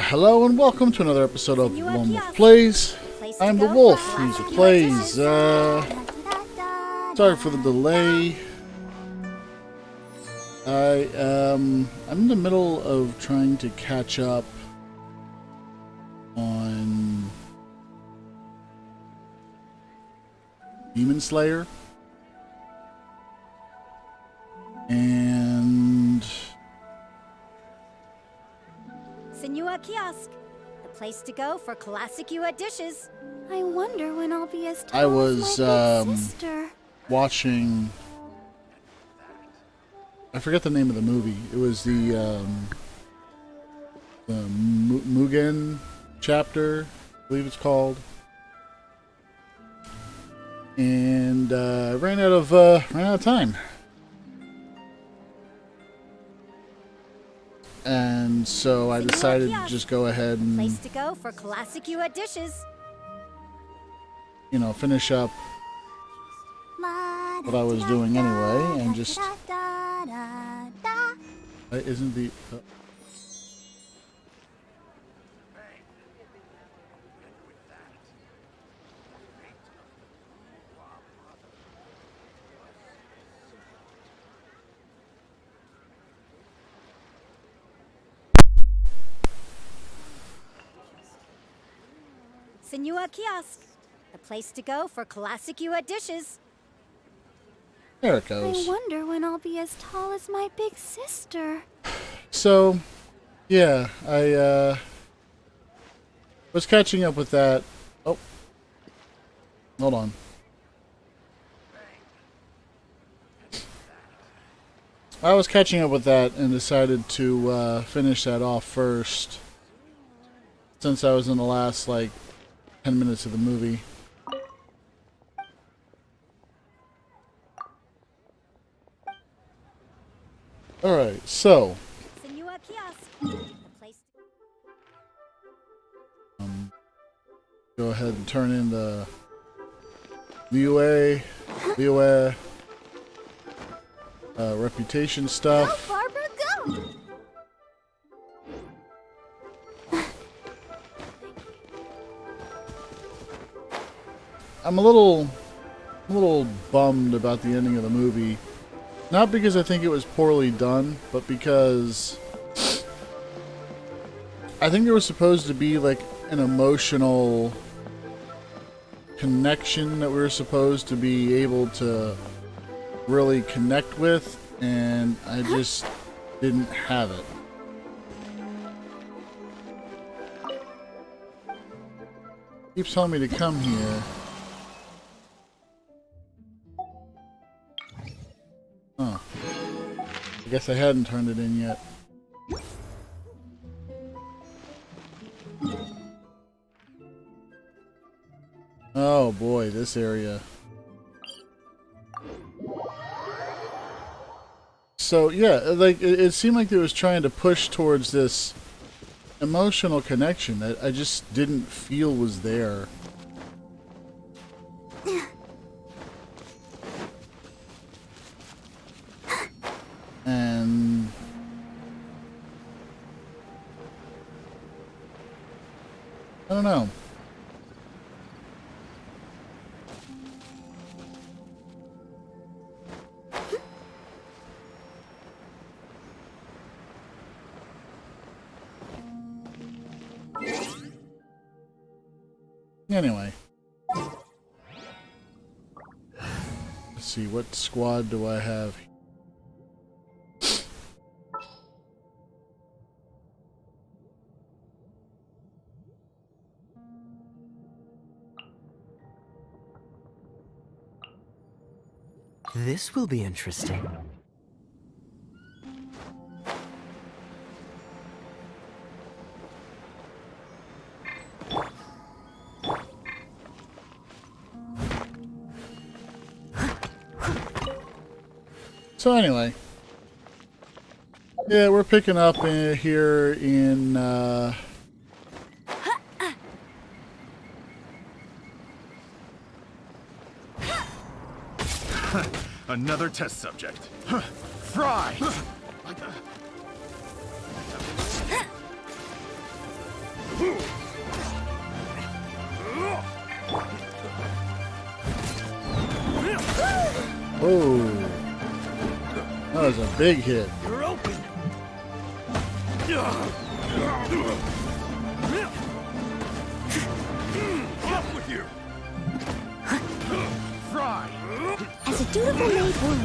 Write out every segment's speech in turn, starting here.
Hello and welcome to another episode of Lone Wolf Plays. I'm the Wolf, Music Plays. Sorry for the delay. I'm in the middle of trying to catch up on Demon Slayer. And Senua Kiosk, the place to go for classic Yua dishes. I wonder when I'll be as tall as my big sister. Watching, I forget the name of the movie. It was the Mugen chapter, I believe it's called. And ran out of time. And so I decided to just go ahead and, place to go for classic Yua dishes. You know, finish up what I was doing anyway, and just isn't the Senua Kiosk, the place to go for classic Yua dishes. there it goes. I wonder when I'll be as tall as my big sister. So, yeah, I was catching up with that. Oh, hold on. I was catching up with that and decided to finish that off first, since I was in the last, like, 10 minutes of the movie. Alright, so Senua Kiosk, the place go ahead and turn in the VOA reputation stuff. Go, Barbara, go! I'm a little bummed about the ending of the movie. Not because I think it was poorly done, but because I think there was supposed to be like an emotional connection that we were supposed to be able to really connect with, and I just didn't have it. Keeps telling me to come here. Huh. I guess I hadn't turned it in yet. Oh boy, this area. So yeah, like it seemed like it was trying to push towards this emotional connection that I just didn't feel was there. And I don't know. Anyway. Let's see, what squad do I have? This will be interesting. So anyway, yeah, we're picking up here in Another test subject. Fry! Oh, that was a big hit. You're open. Off with you. Fry. As a dutiful maid would.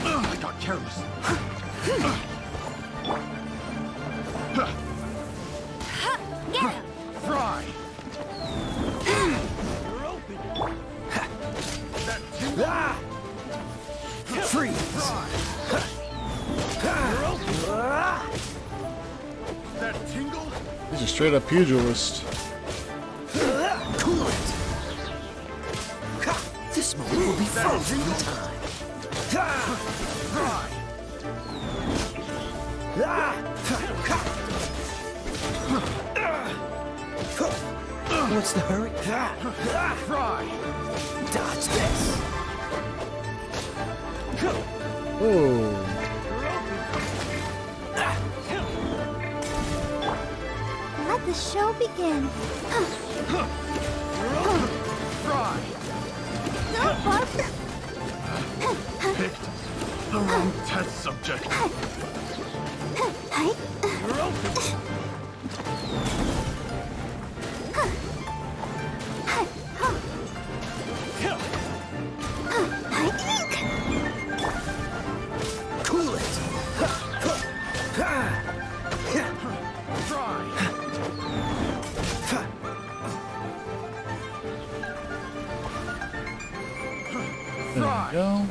I got careless. Get him! Fry. You're open. That tingle. Freeze. Fry. You're open. That tingle. He's a straight up pugilist. Cool it. This moment will be frozen in time. Fry. What's the hurry? Fry. Dodge this. Oh, Let the show begin. Fry. Go, Barbara! Picked the wrong test subject. You're open. Cool it. Fry. there we go.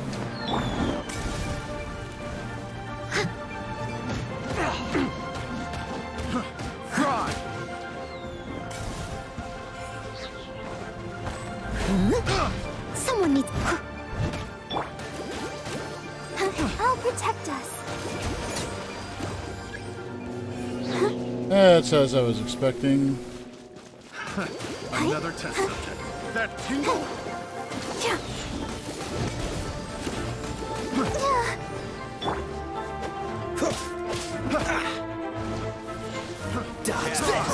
Fry. Someone needs... I'll protect us. That's as I was expecting. Another test subject. That tingle. Yeah. Dodge this.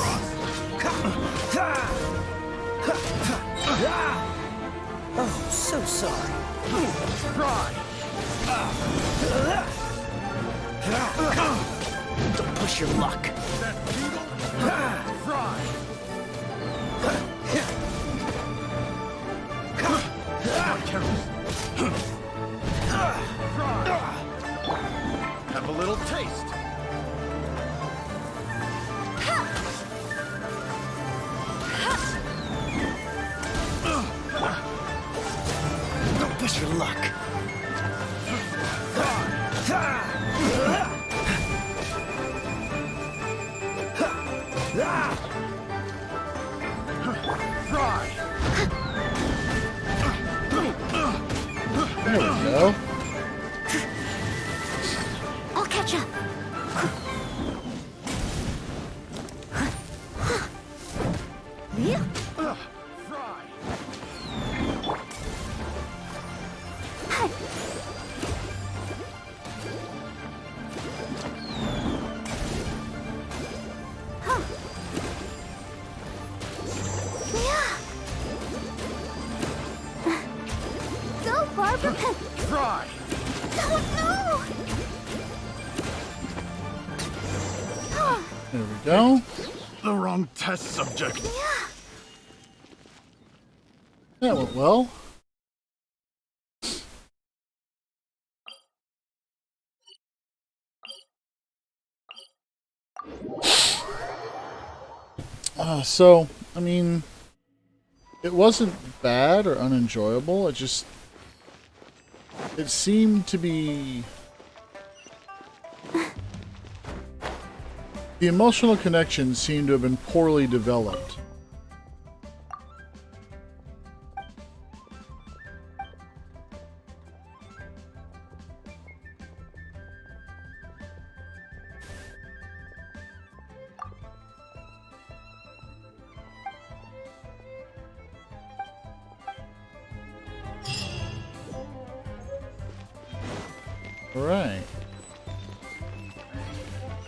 Oh, so sorry. Fry. Don't push your luck. That tingle. Fry. Not careless. Fry. Have a little taste. Don't push your luck. Fry. There we go. I'll catch up. Yeah. Fry. Go, Barbara! Fry. Oh, no! There we go. The wrong test subject. That went well. So, I mean, it wasn't bad or unenjoyable. It seemed to be... The emotional connection seemed to have been poorly developed. Alright.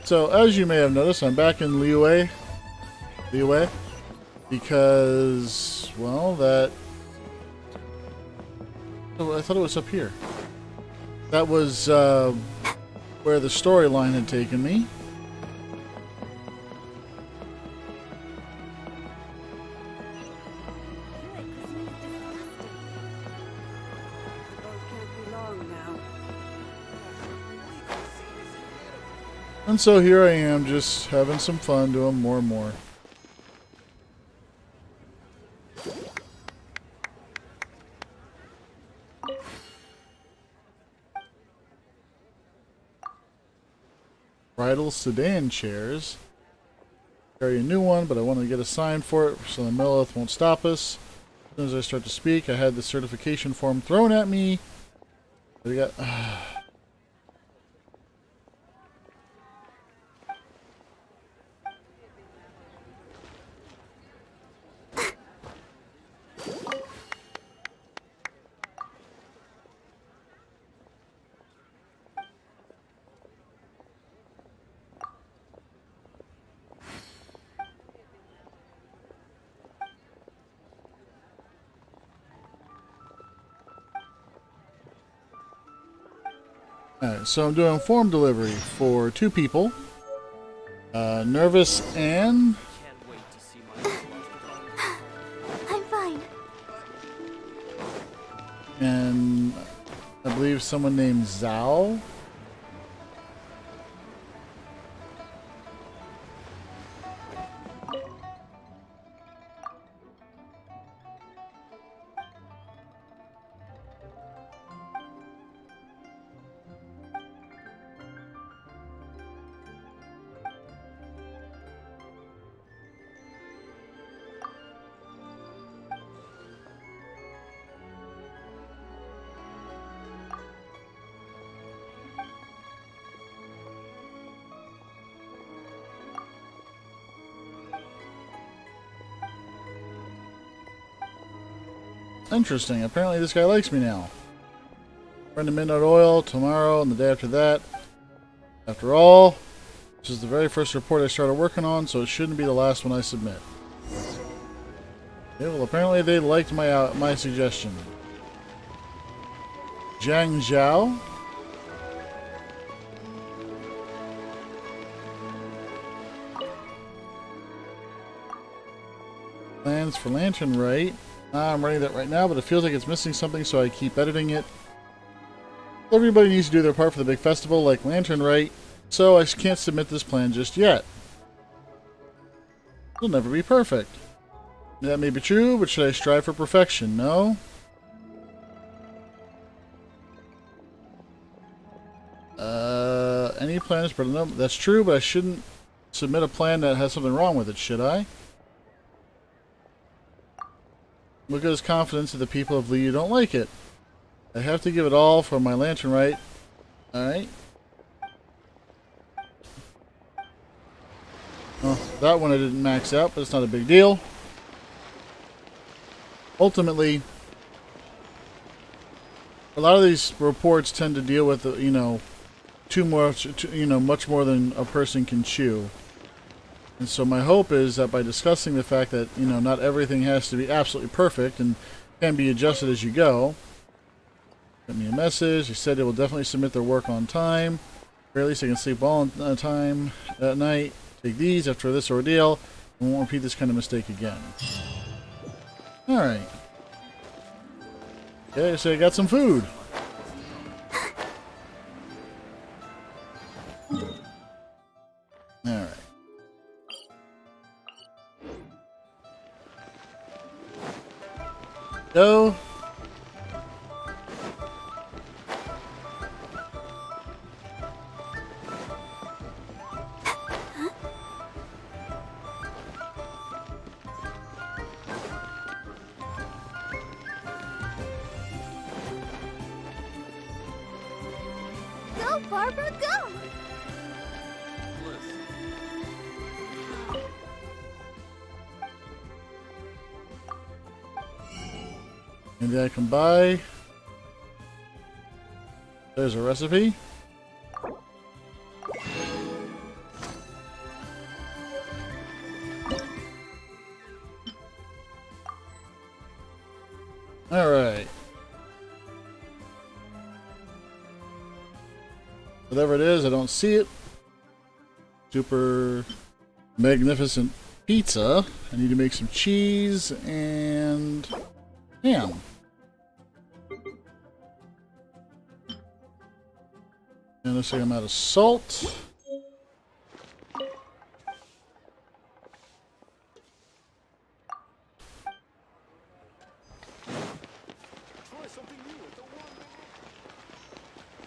So, as you may have noticed, I'm back in Liyue. Because, well, that... Oh, I thought it was up here. That was where the storyline had taken me. And so here I am, just having some fun, doing more and more. Bridal sedan chairs. Carry a new one, but I want to get a sign for it so the Melith won't stop us. As soon as I start to speak, I had the certification form thrown at me. But I got... Alright, so I'm doing form delivery for 2 people. Nervous and... I'm fine. And I believe someone named Zhao. Interesting. Apparently this guy likes me now. Run to Midnight Oil tomorrow and the day after that. After all, this is the very first report I started working on, so it shouldn't be the last one I submit. Yeah, well, apparently they liked my suggestion. Zhang Zhao. Plans for Lantern Right. I'm writing that right now, but it feels like it's missing something, so I keep editing it. Everybody needs to do their part for the big festival, like Lantern Right, so I can't submit this plan just yet. It'll never be perfect. That may be true, but should I strive for perfection? No? Any plans, but no, that's true, but I shouldn't submit a plan that has something wrong with it, should I? Look at his confidence that the people of Liu don't like it. I have to give it all for my Lantern Right. Alright. Well, that one I didn't max out, but it's not a big deal. Ultimately, a lot of these reports tend to deal with, you know, much more than a person can chew. And so my hope is that by discussing the fact that, you know, not everything has to be absolutely perfect and can be adjusted as you go. Sent me a message. He said they will definitely submit their work on time. Or at least they can sleep all on time at night. Take these after this ordeal. And won't repeat this kind of mistake again. Alright. Okay, so I got some food. Alright. Go. Go, Barbara, go! Maybe I can buy. There's a recipe. Alright. Whatever it is, I don't see it. Super magnificent pizza. I need to make some cheese and ham. And looks like I'm out of salt.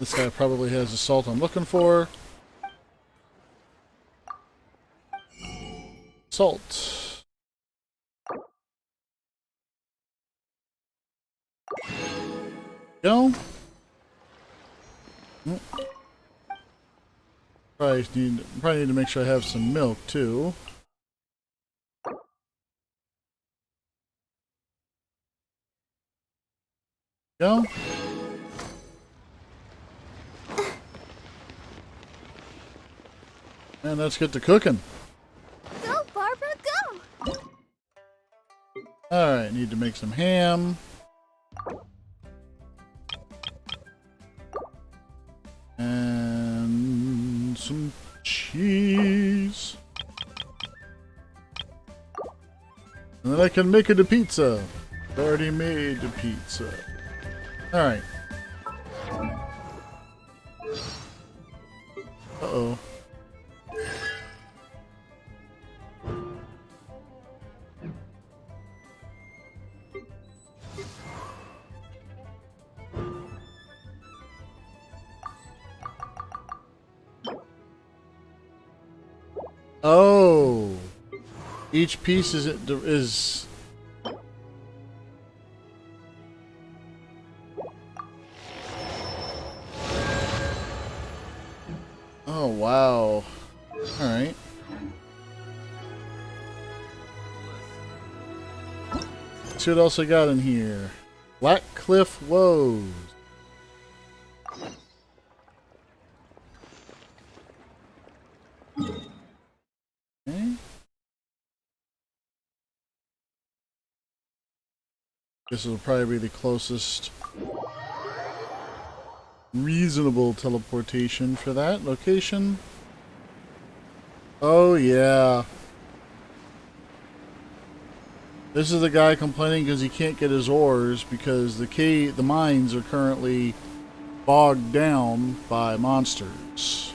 This guy probably has the salt I'm looking for. Salt. Go. Probably need to make sure I have some milk too. Go. And let's get to cooking. Go, Barbara, go! Alright, need to make some ham. And some cheese. And then I can make it a pizza. I've already made a pizza. Alright. Uh-oh. Oh, each piece is oh wow. All right. Let's see what else I got in here. Black Cliff Woes. Okay. This will probably be the closest reasonable teleportation for that location. Oh yeah. This is the guy complaining because he can't get his ores because the mines are currently bogged down by monsters.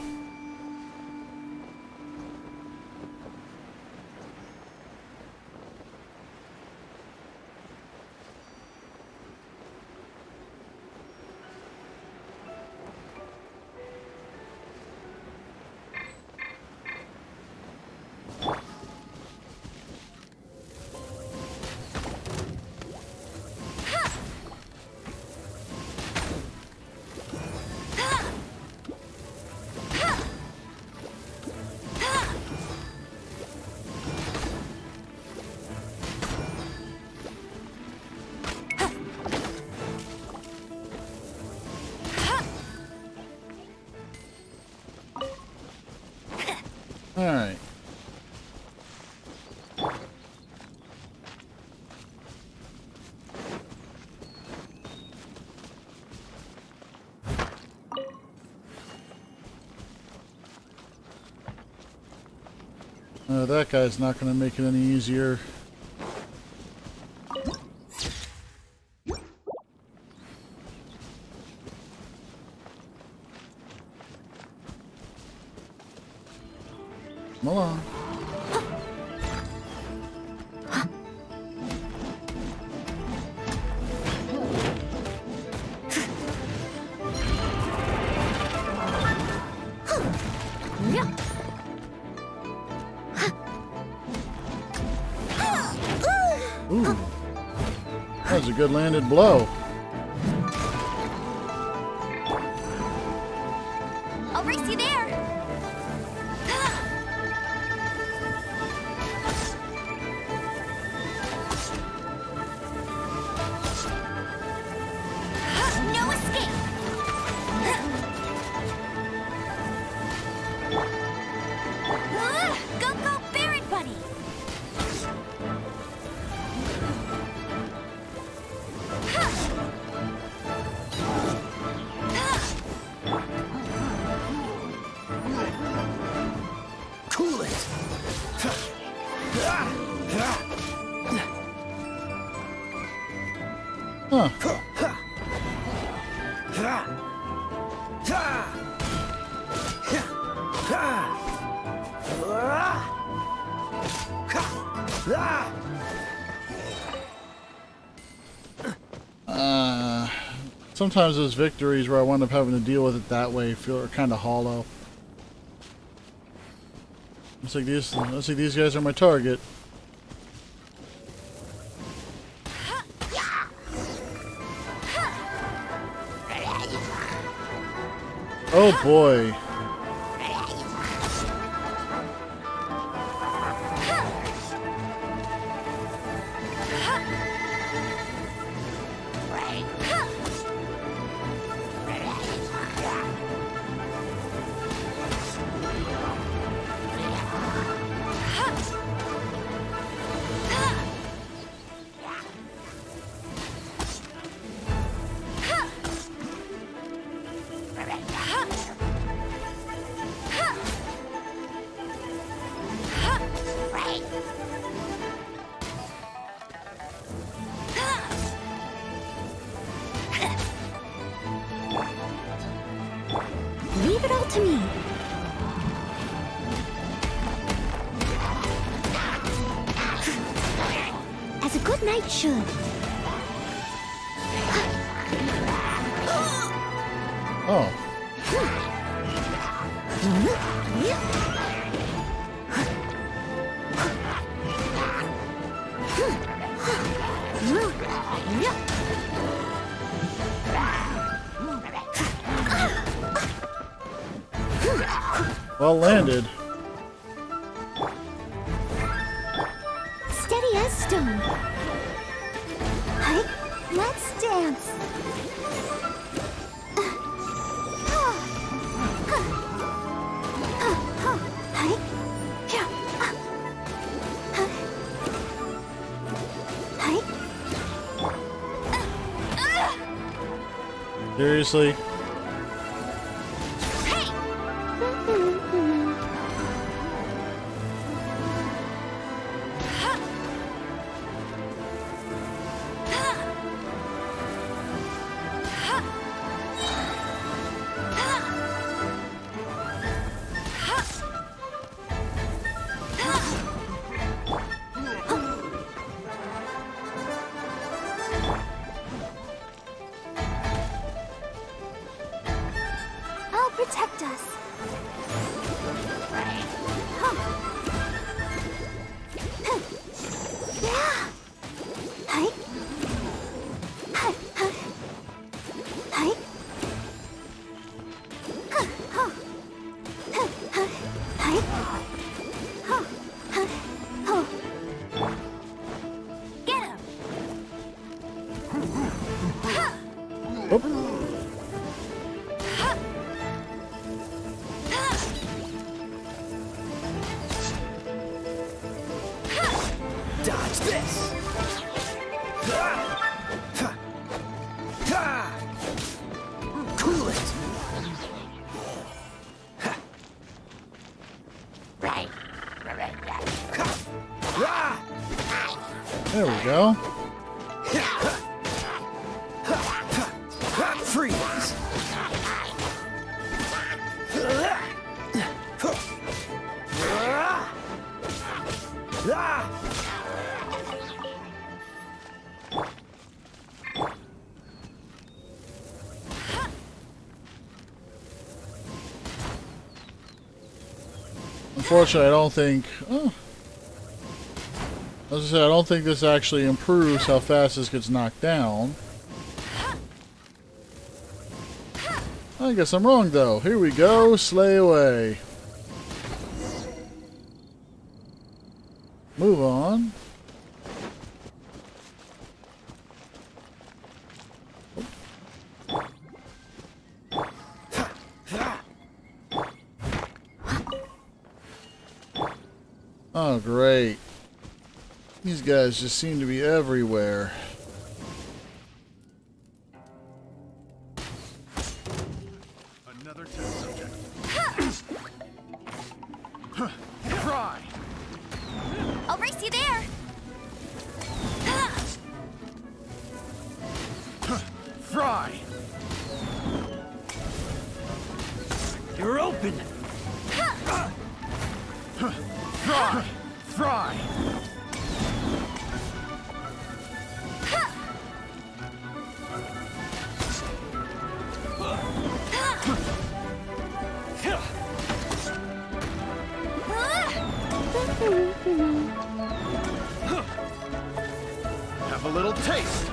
Alright. That guy's not going to make it any easier. Come along. Ooh, that was a good landed blow. I'll race you there! No escape! Go, go, Barret Bunny! Ha! Huh. Sometimes those victories where I wind up having to deal with it that way feel kind of hollow. Looks like these guys are my target. Oh boy. Leave it all to me. As a good knight should. Oh. Well landed. Steady as stone. Hi, let's dance. Seriously? I'll protect us. Get him! Dodge this! Cool it! There we go. Freeze! Unfortunately, I don't think... Oh. As I said, I don't think this actually improves how fast this gets knocked down. I guess I'm wrong, though. Here we go. Slay away. Move on. Oh, great. These guys just seem to be everywhere. Another test subject. Try. I'll race you there. Fry! Have a little taste!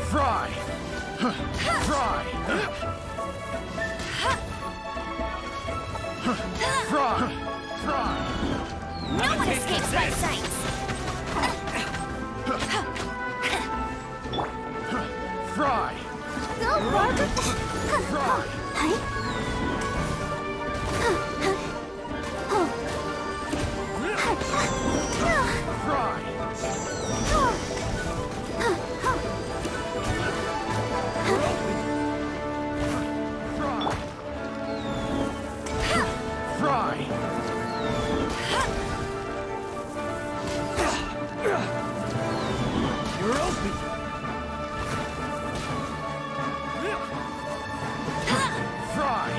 Fry! Fry! Fry! Fry! No one escapes my sight! Fry! Go, Barbara! Fry! Fry! Fry! You're open! Fry!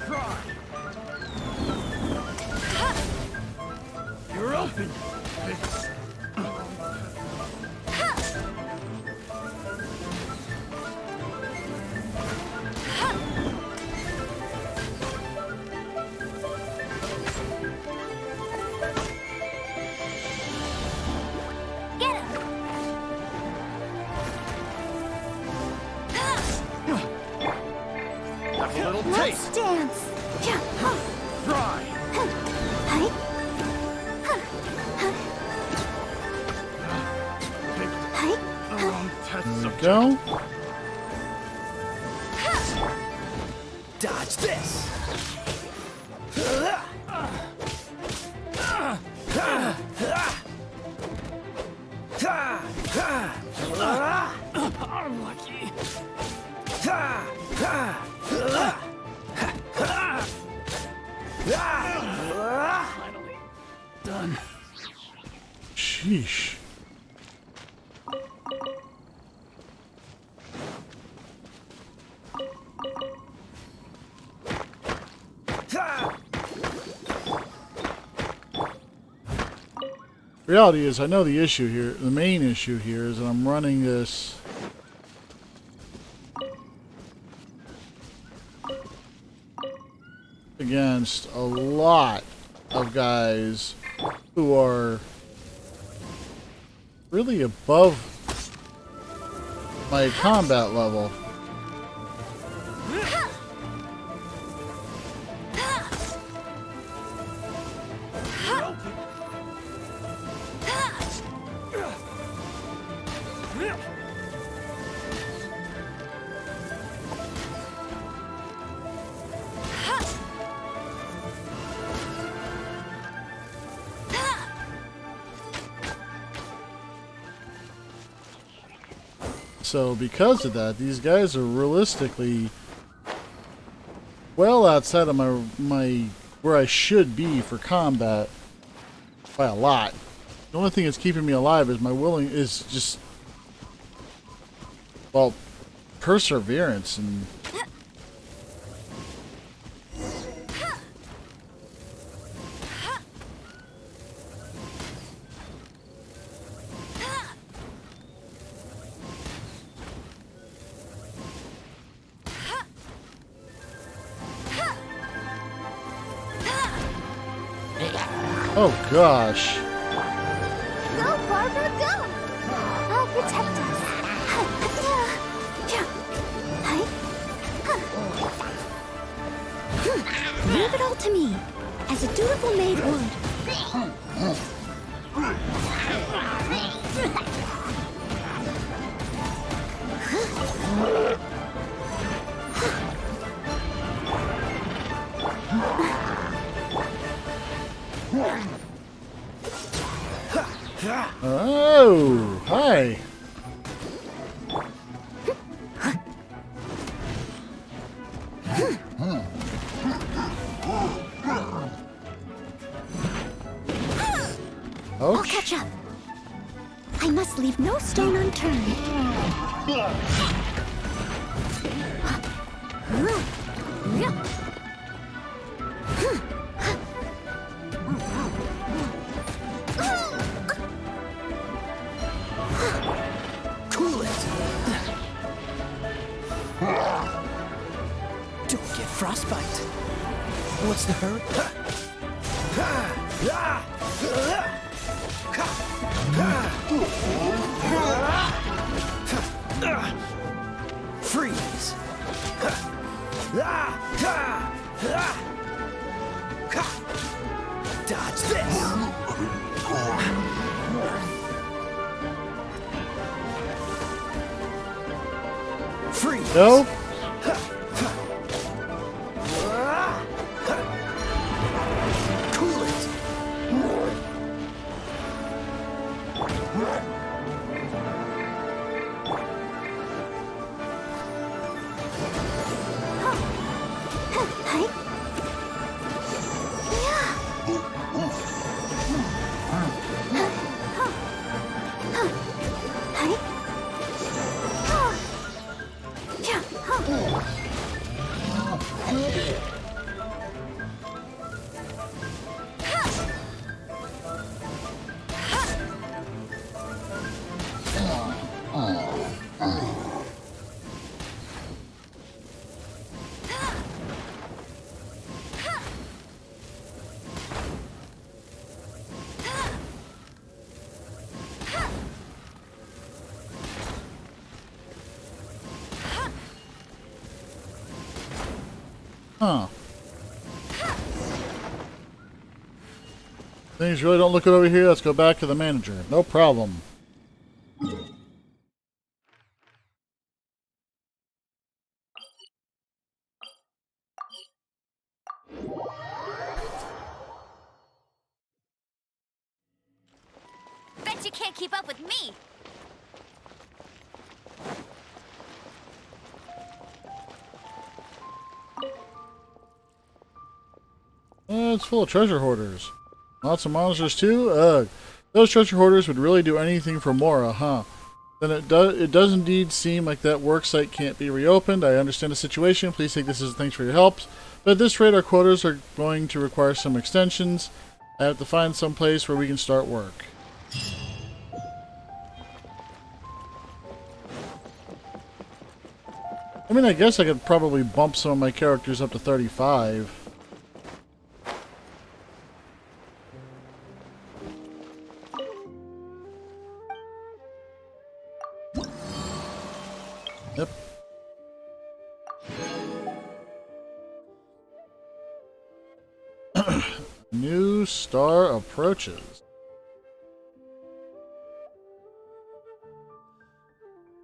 Fry! You're open! Get him! Have a little Let's taste! dance! Fry! That's There so we go. Dodge this. unlucky. Finally done. Sheesh. Reality is, I know the issue here. The main issue here is that I'm running this against a lot of guys who are really above my combat level. So because of that, these guys are realistically well outside of my where I should be for combat by a lot. The only thing that's keeping me alive is just well, perseverance and oh gosh. Go, Barbara, go! I'll protect us. Leave it all to me, as a dutiful maid would. Oh, hi. I'll Ouch. catch up. I must leave no stone unturned. Cool it. Don't get frostbite. What's the hurry? Freeze. Dodge this. Freeze. No? Cool it. Huh. Things really don't look good over here. Let's go back to the manager. No problem. Bet you can't keep up with me. It's full of treasure hoarders. Lots of monsters too? Ugh. Those treasure hoarders would really do anything for Mora, huh? Then it does indeed seem like that work site can't be reopened. I understand the situation. Please take this as a thanks for your help. But at this rate, our quotas are going to require some extensions. I have to find some place where we can start work. I mean, I guess I could probably bump some of my characters up to 35. Yep. New star approaches.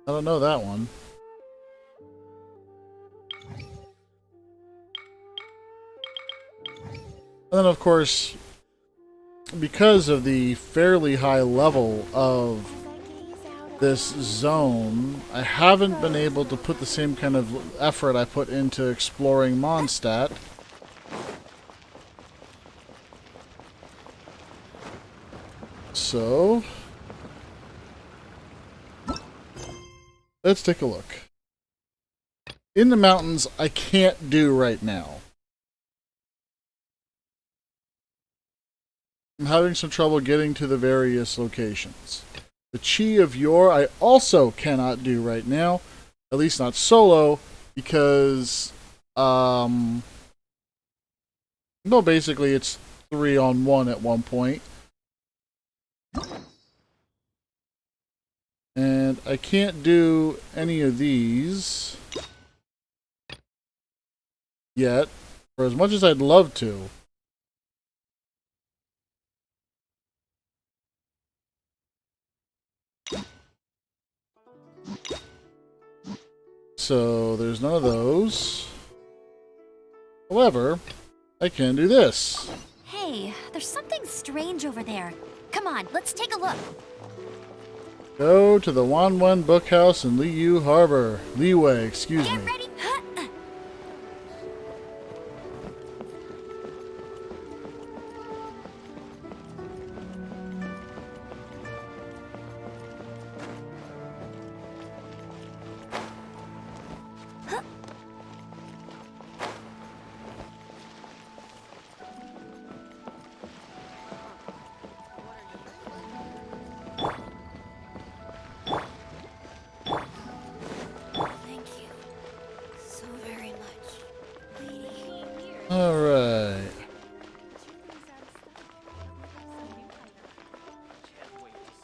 I don't know that one. And then, of course, because of the fairly high level of this zone, I haven't been able to put the same kind of effort I put into exploring Mondstadt. So, let's take a look. In the mountains, I can't do right now. I'm having some trouble getting to the various locations. The Chi of Yore I also cannot do right now, at least not solo, because, no, basically it's 3-on-1 at one point. And I can't do any of these yet, for as much as I'd love to. So there's none of those. However, I can do this. Hey, there's something strange over there. Come on, let's take a look. Go to the Wanwen Bookhouse in Liu Harbor. Liwei, excuse Get me. ready. Alright.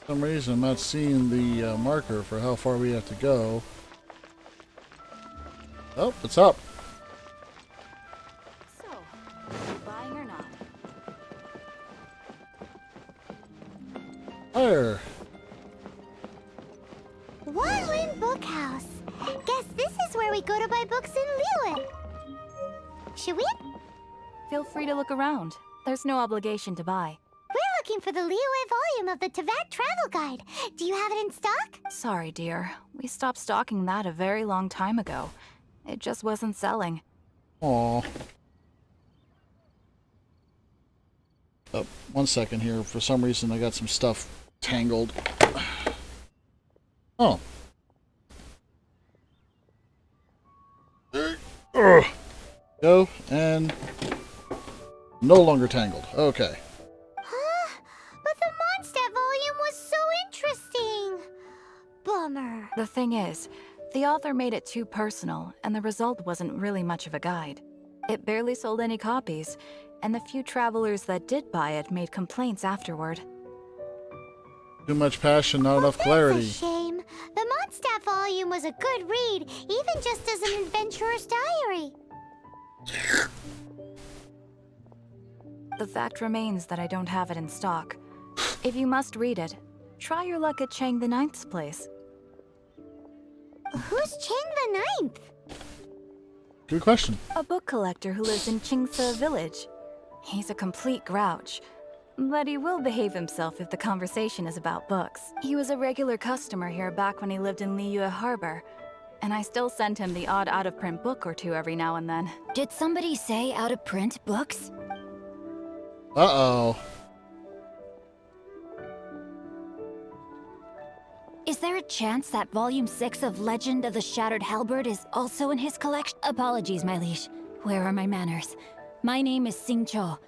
For some reason I'm not seeing the marker for how far we have to go. Oh, it's up. So, are you buying or not? Fire. One Win Bookhouse. Guess this is where we go to buy books in Liyue. Should we? Feel free to look around. There's no obligation to buy. We're looking for the Liyue volume of the Tevat Travel Guide. Do you have it in stock? Sorry, dear. We stopped stocking that a very long time ago. It just wasn't selling. Aw. Oh, 1 second here. For some reason I got some stuff tangled. Oh. Ugh. Go, and no longer tangled. Okay. Huh? But the Mondstadt volume was so interesting. Bummer. The thing is, the author made it too personal, and the result wasn't really much of a guide. It barely sold any copies, and the few travelers that did buy it made complaints afterward. Too much passion, not enough clarity. That's a shame. The Mondstadt volume was a good read, even just as an adventurer's diary. The fact remains that I don't have it in stock. If you must read it, try your luck at Chang the Ninth's place. Who's Chang the Ninth? Good question. A book collector who lives in Chingsa village. He's a complete grouch, but he will behave himself if the conversation is about books. He was a regular customer here back when he lived in Liyue Harbor, and I still send him the odd out-of-print book or two every now and then. Did somebody say out-of-print books? Uh-oh. Is there a chance that Volume 6 of Legend of the Shattered Halberd is also in his collection? Apologies, my liege. Where are my manners? My name is Sing Cho,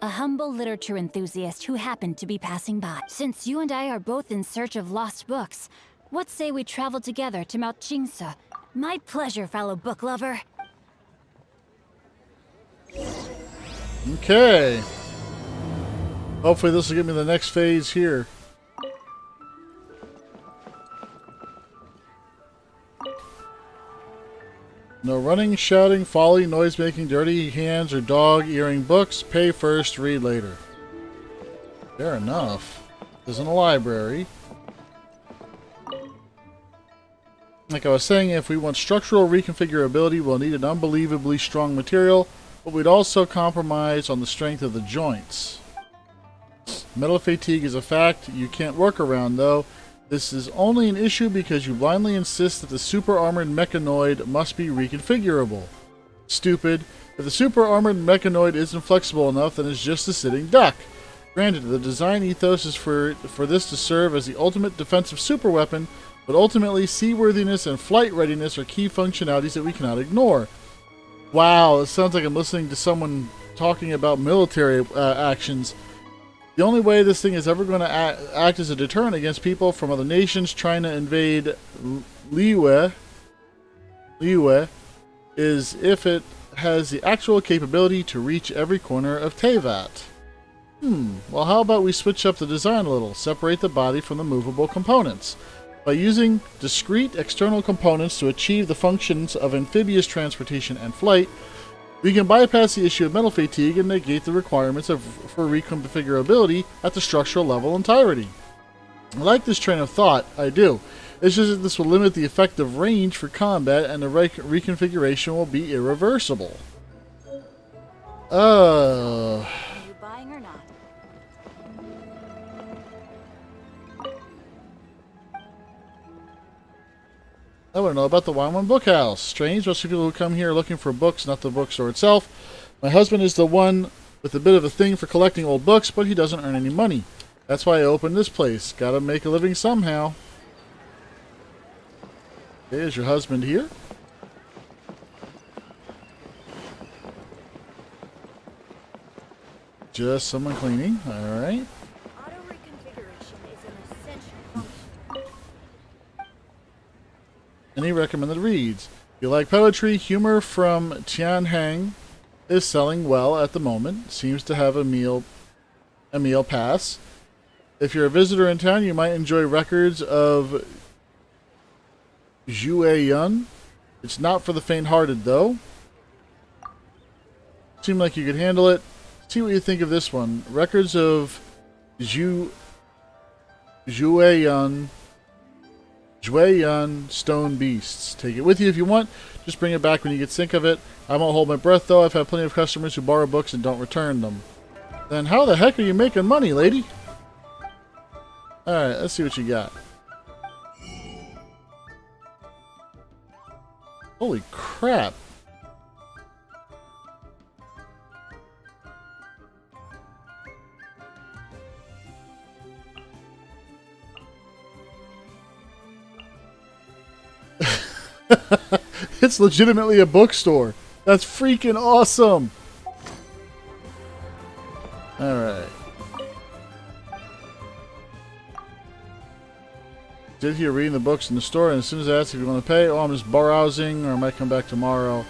a humble literature enthusiast who happened to be passing by. Since you and I are both in search of lost books, what say we travel together to Mount Jingsa? My pleasure, fellow book lover. Okay. Hopefully this will give me the next phase here. No running, shouting, folly, noise-making, dirty hands, or dog-earing books. Pay first, read later. Fair enough. This isn't a library. Like I was saying, if we want structural reconfigurability, we'll need an unbelievably strong material, but we'd also compromise on the strength of the joints. Metal fatigue is a fact you can't work around, though. This is only an issue because you blindly insist that the super-armored mechanoid must be reconfigurable. Stupid. If the super-armored mechanoid isn't flexible enough, then it's just a sitting duck. Granted, the design ethos is for this to serve as the ultimate defensive superweapon, but ultimately, seaworthiness and flight readiness are key functionalities that we cannot ignore. Wow, it sounds like I'm listening to someone talking about military actions. The only way this thing is ever going to act as a deterrent against people from other nations trying to invade Liyue is if it has the actual capability to reach every corner of Tevat. Well, how about we switch up the design a little, separate the body from the movable components. By using discrete external components to achieve the functions of amphibious transportation and flight, we can bypass the issue of metal fatigue and negate the requirements for reconfigurability at the structural level entirety. I like this train of thought, I do. It's just that this will limit the effective range for combat and the reconfiguration will be irreversible. Are you buying or not? I want to know about the One Bookhouse. Strange, most people who come here are looking for books, not the bookstore itself. My husband is the one with a bit of a thing for collecting old books, but he doesn't earn any money. That's why I opened this place. Gotta make a living somehow. Okay, is your husband here? Just someone cleaning. Alright. Auto reconfiguration is an essential function. Any recommended reads? You like poetry, humor from Tianhang, is selling well at the moment. Seems to have a meal pass. If you're a visitor in town, you might enjoy records of Zhue Yun. It's not for the faint-hearted, though. Seemed like you could handle it. See what you think of this one. Records of Zhue Yun Stone Beasts. Take it with you if you want. Just bring it back when you get sick of it. I won't hold my breath, though. I've had plenty of customers who borrow books and don't return them. Then how the heck are you making money, lady? Alright, let's see what you got. Holy crap. It's legitimately a bookstore. That's freaking awesome. Alright. Did here reading the books in the store, and as soon as I ask if you want to pay, oh, I'm just browsing, or I might come back tomorrow.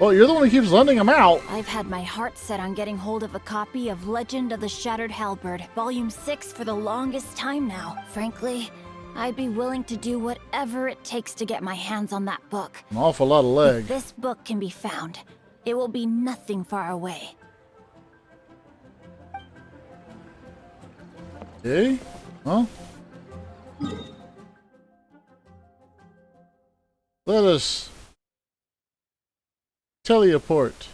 Well, you're the one who keeps lending them out. I've had my heart set on getting hold of a copy of Legend of the Shattered Halberd, Volume 6, for the longest time now. Frankly, I'd be willing to do whatever it takes to get my hands on that book. An awful lot of leg. If this book can be found, it will be nothing far away. Okay. Well. Let us teleport.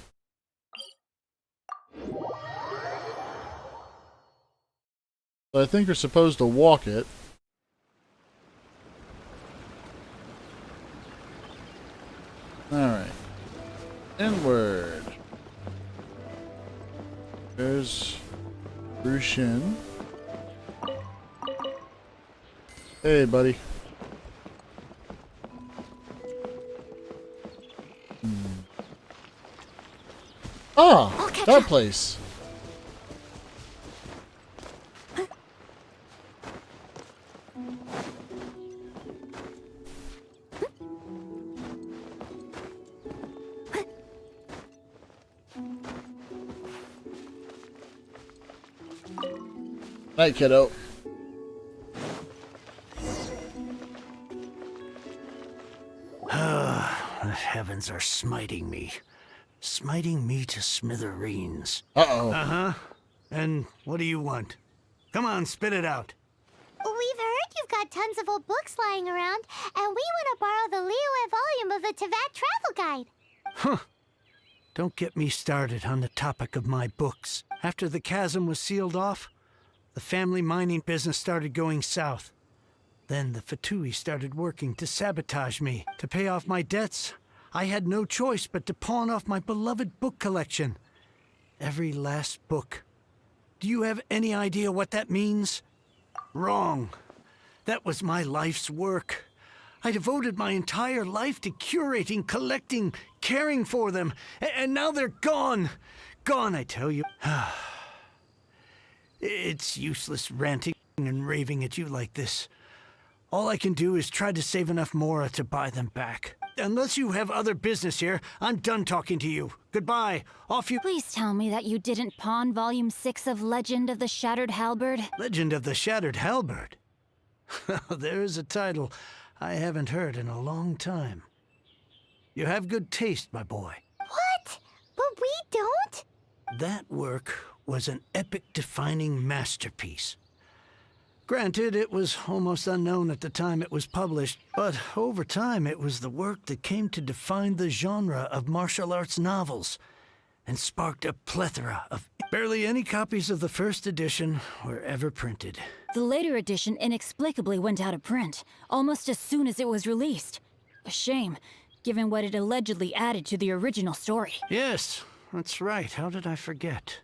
So I think you're supposed to walk it. Alright. Inward. There's Rushin. Hey, buddy. Ah, that place. Night, kiddo. The heavens are smiting me. Smiting me to smithereens. Uh-oh. Uh-huh. And what do you want? Come on, spit it out. We've heard you've got tons of old books lying around, and we want to borrow the Liyue volume of the Tevat Travel Guide. Huh. Don't get me started on the topic of my books. After the chasm was sealed off, the family mining business started going south. Then the Fatui started working to sabotage me. To pay off my debts, I had no choice but to pawn off my beloved book collection. Every last book. Do you have any idea what that means? Wrong. That was my life's work. I devoted my entire life to curating, collecting, caring for them. And now they're gone. Gone, I tell you. It's useless ranting and raving at you like this. All I can do is try to save enough Mora to buy them back. Unless you have other business here, I'm done talking to you. Goodbye. Off you... Please tell me that you didn't pawn Volume 6 of Legend of the Shattered Halberd. Legend of the Shattered Halberd? There's a title I haven't heard in a long time. You have good taste, my boy. What? But we don't? That work was an epic-defining masterpiece. Granted, it was almost unknown at the time it was published, but over time it was the work that came to define the genre of martial arts novels and sparked a plethora of... Barely any copies of the first edition were ever printed. The later edition inexplicably went out of print, almost as soon as it was released. A shame, given what it allegedly added to the original story. Yes, that's right. How did I forget?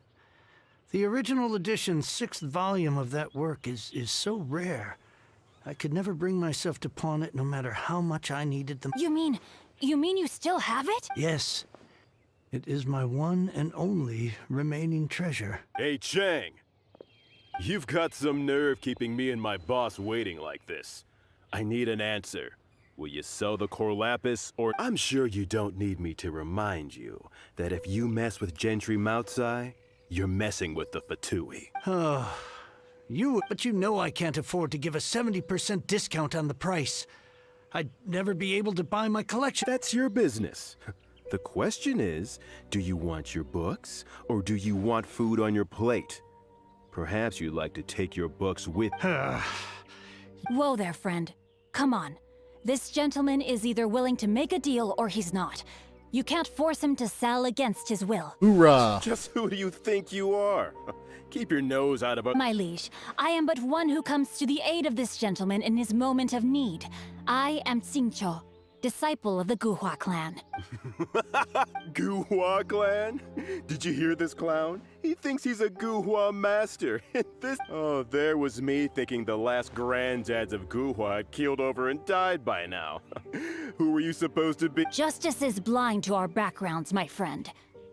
The original edition's 6th volume of that work is so rare. I could never bring myself to pawn it no matter how much I needed them. You mean you still have it? Yes. It is my one and only remaining treasure. Hey, Chang. You've got some nerve keeping me and my boss waiting like this. I need an answer. Will you sell the Corlapis, or... I'm sure you don't need me to remind you that if you mess with Gentry Moutsai, you're messing with the Fatui. Oh, but you know I can't afford to give a 70% discount on the price. I'd never be able to buy my collection. That's your business. The question is, do you want your books, or do you want food on your plate? Perhaps you'd like to take your books with... Whoa there, friend. Come on. This gentleman is either willing to make a deal or he's not. You can't force him to sell against his will. Hoorah! Just who do you think you are? Keep your nose out of a... My liege, I am but one who comes to the aid of this gentleman in his moment of need. I am Xingqiu, disciple of the Guhua clan. Guhua clan? Did you hear this clown? He thinks he's a Guhua master. Oh, there was me thinking the last granddads of Guhua had keeled over and died by now. Who were you supposed to be? Justice is blind to our backgrounds, my friend.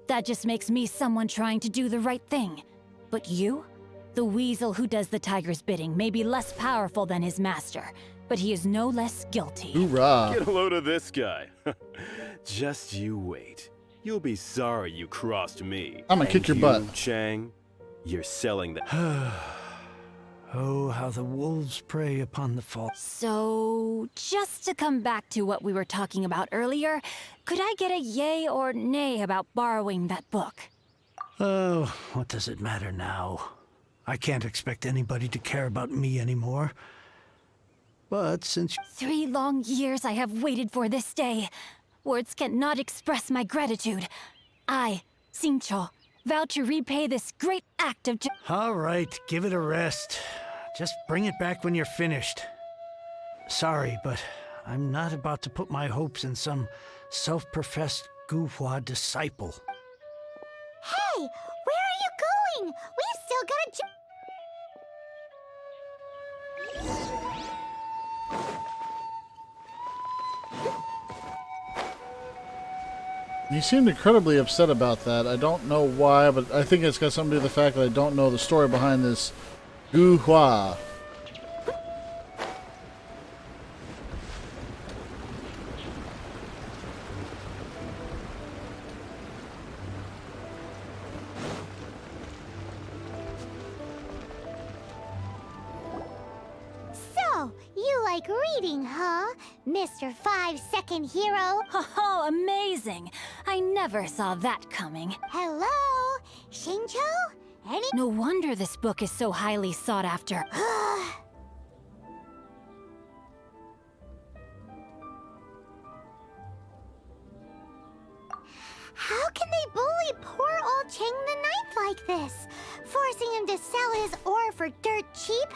That just makes me someone trying to do the right thing. But you? The weasel who does the tiger's bidding may be less powerful than his master, but he is no less guilty. Hoorah! Get a load of this guy. Just you wait. You'll be sorry you crossed me. I'm gonna kick your butt. Chang, you're selling the... Oh, how the wolves prey upon the false. So, just to come back to what we were talking about earlier, could I get a yay or nay about borrowing that book? Oh, what does it matter now? I can't expect anybody to care about me anymore. But since... 3 long years I have waited for this day. Words cannot express my gratitude. I, Xingqiu, vow to repay this great act of... All right, give it a rest. Just bring it back when you're finished. Sorry, but I'm not about to put my hopes in some self-professed Guhua disciple. Hey, where are you going? We've still got a He seemed incredibly upset about that. I don't know why, but I think it's got something to do with the fact that I don't know the story behind this Guhua. So, you like reading, huh? Mr. 5-second hero? Oh, amazing! I never saw that coming. Hello? Xingqiu? Any... No wonder this book is so highly sought after. How can they bully poor old Chang the Ninth like this? Forcing him to sell his ore for dirt cheap?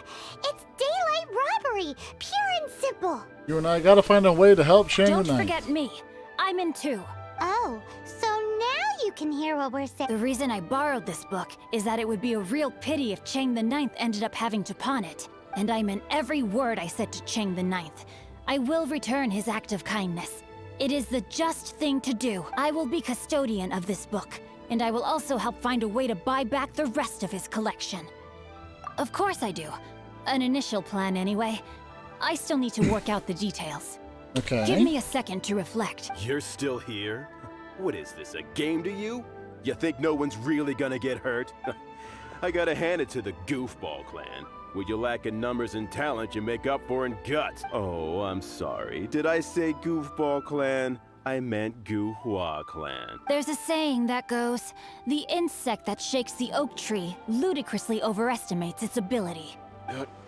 It's daylight robbery, pure and simple. You and I gotta find a way to help Shang Don't the Ninth. forget me. I'm in too. Oh, so now you can hear what we're saying. The reason I borrowed this book is that it would be a real pity if Chang the Ninth ended up having to pawn it. And I meant every word I said to Chang the Ninth. I will return his act of kindness. It is the just thing to do. I will be custodian of this book, and I will also help find a way to buy back the rest of his collection. Of course I do. An initial plan anyway. I still need to work out the details. Okay. Give me a second to reflect. You're still here? What is this, a game to you? You think no one's really gonna get hurt? I gotta hand it to the Goofball clan. What you lack in numbers and talent, you make up for in guts. Oh, I'm sorry. Did I say Goofball clan? I meant Guhua clan. There's a saying that goes, the insect that shakes the oak tree ludicrously overestimates its ability.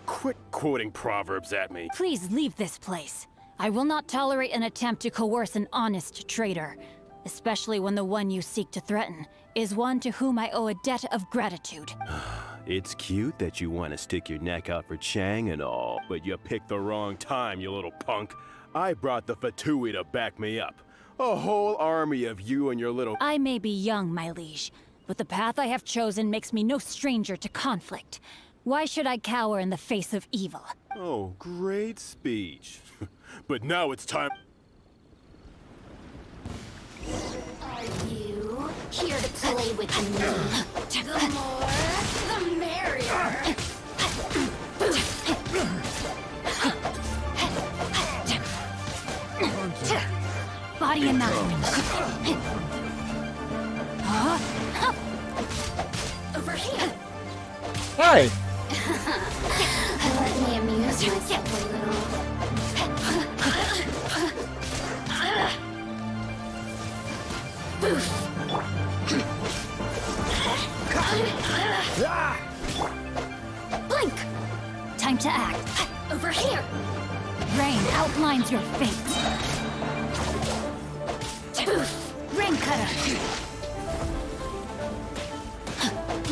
Quit quoting proverbs at me. Please leave this place. I will not tolerate an attempt to coerce an honest trader, especially when the one you seek to threaten is one to whom I owe a debt of gratitude. It's cute that you want to stick your neck out for Chang and all, but you picked the wrong time, you little punk. I brought the Fatui to back me up. A whole army of you and your little... I may be young, my liege, but the path I have chosen makes me no stranger to conflict. Why should I cower in the face of evil? Oh, great speech. But now it's time... Are you here to play with me? The more, the merrier. body and mind. Over here. Hi. Let me amuse myself a little. Blink! Time to act. Over here! Rain outlines your fate. Rain cutter!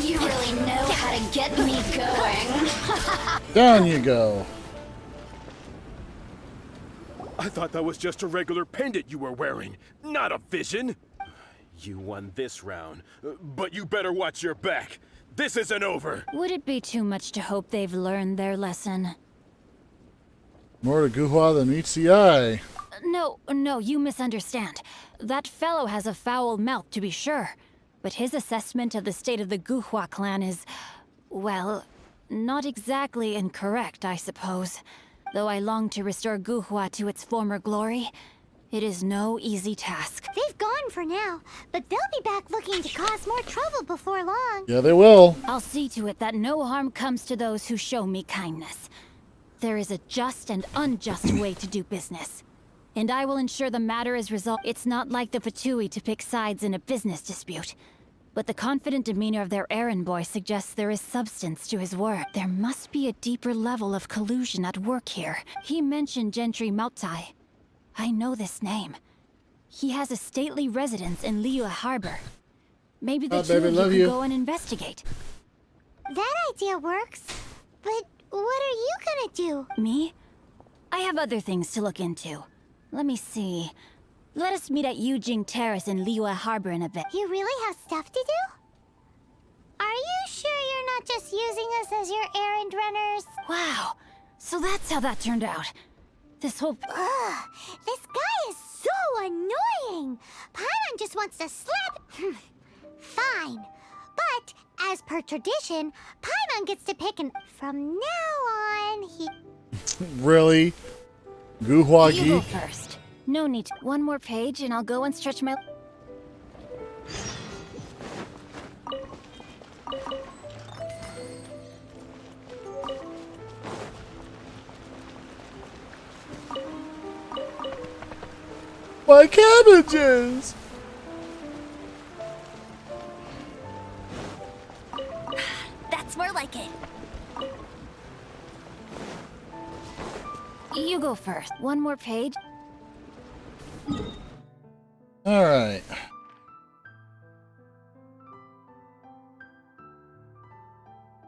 You really know how to get me going. Down you go. I thought that was just a regular pendant you were wearing, not a vision. You won this round, but you better watch your back. This isn't over. Would it be too much to hope they've learned their lesson? More to Guhua than meets the eye. No, you misunderstand. That fellow has a foul mouth, to be sure. But his assessment of the state of the Guhua clan is, well, not exactly incorrect, I suppose. Though I long to restore Guhua to its former glory, it is no easy task. They've gone for now, but they'll be back looking to cause more trouble before long. Yeah, they will. I'll see to it that no harm comes to those who show me kindness. There is a just and unjust way to do business. And I will ensure the matter is resolved. It's not like the Fatui to pick sides in a business dispute. But the confident demeanor of their errand boy suggests there is substance to his work. There must be a deeper level of collusion at work here. He mentioned Gentry Mautai. I know this name. He has a stately residence in Liyue Harbor. Maybe the two of you can go and investigate. That idea works. But what are you gonna do? Me? I have other things to look into. Let me see. Let us meet at Yujing Terrace in Liyue Harbor in a bit. You really have stuff to do? Are you sure you're not just using us as your errand runners? Wow. So that's how that turned out. This whole... Ugh, this guy is so annoying! Paimon just wants to slap... Fine. But, as per tradition, Paimon gets to pick and... From now on, he... Really? Guhua You go geek? first. No need to... One more page and I'll go and stretch my... My cabbages! That's more like it. You go first. One more page. Alright.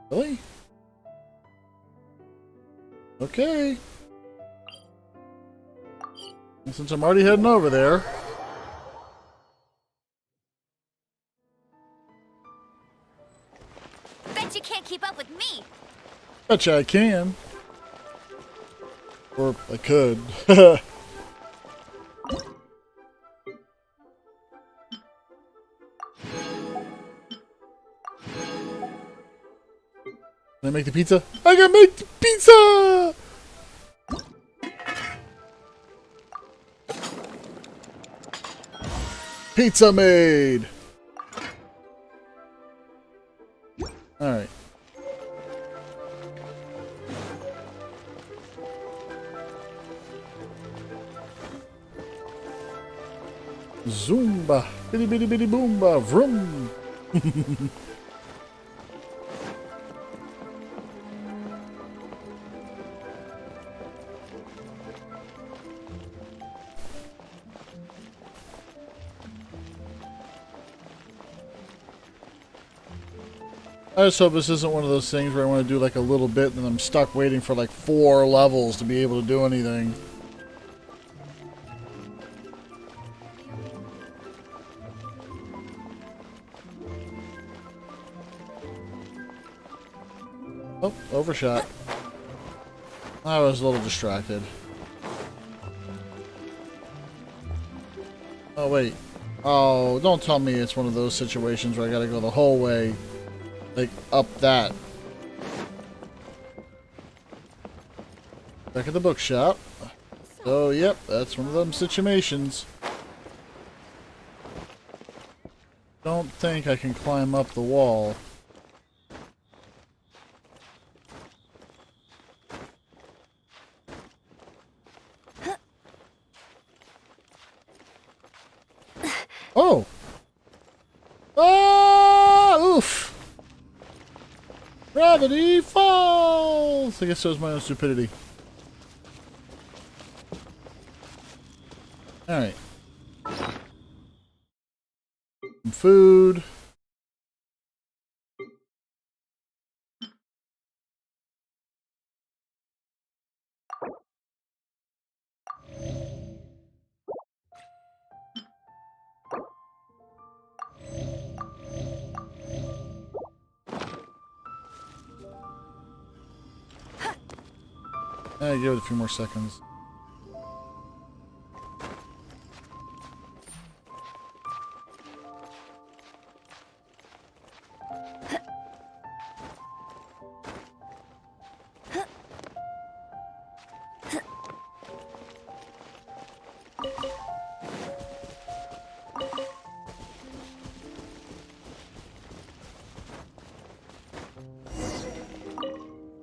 Really? Okay. Well, since I'm already heading over there. Bet you can't keep up with me. Betcha I can. Or I could. Can I make the pizza? I can make the pizza! Pizza made! Alright. Zumba! Bitty bitty bitty boomba! Vroom! I just hope this isn't one of those things where I want to do like a little bit and then I'm stuck waiting for like 4 levels to be able to do anything. Oh, overshot. I was a little distracted. Oh, wait. Oh, don't tell me it's one of those situations where I gotta go the whole way. Like, up that. Back at the bookshop. So, yep, that's one of them situations. don't think I can climb up the wall. Oh! Ah! Oof! Gravity falls! I guess so is my own stupidity. Alright. Some food. Give it a few more seconds.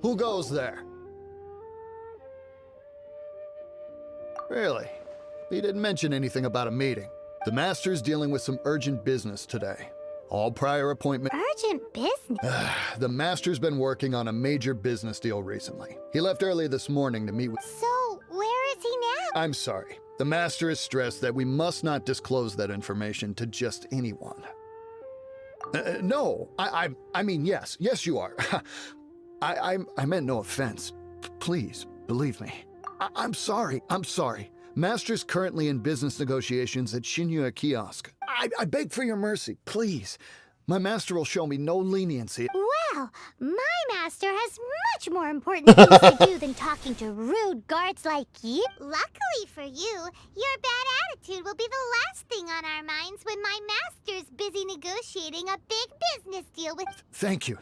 Who goes there? Really? He didn't mention anything about a meeting. The Master's dealing with some urgent business today. All prior appointment. Urgent business? The Master's been working on a major business deal recently. He left early this morning to meet with... So, where is he now? I'm sorry. The Master has stressed that we must not disclose that information to just anyone. No, I mean, yes. Yes, you are. I meant no offense. Please, believe me. I'm sorry. Master's currently in business negotiations at Shinya Kiosk. I beg for your mercy, please. My master will show me no leniency. Well, my master has much more important things to do than talking to rude guards like you. Luckily for you, your bad attitude will be the last thing on our minds when my master's busy negotiating a big business deal with... Thank you.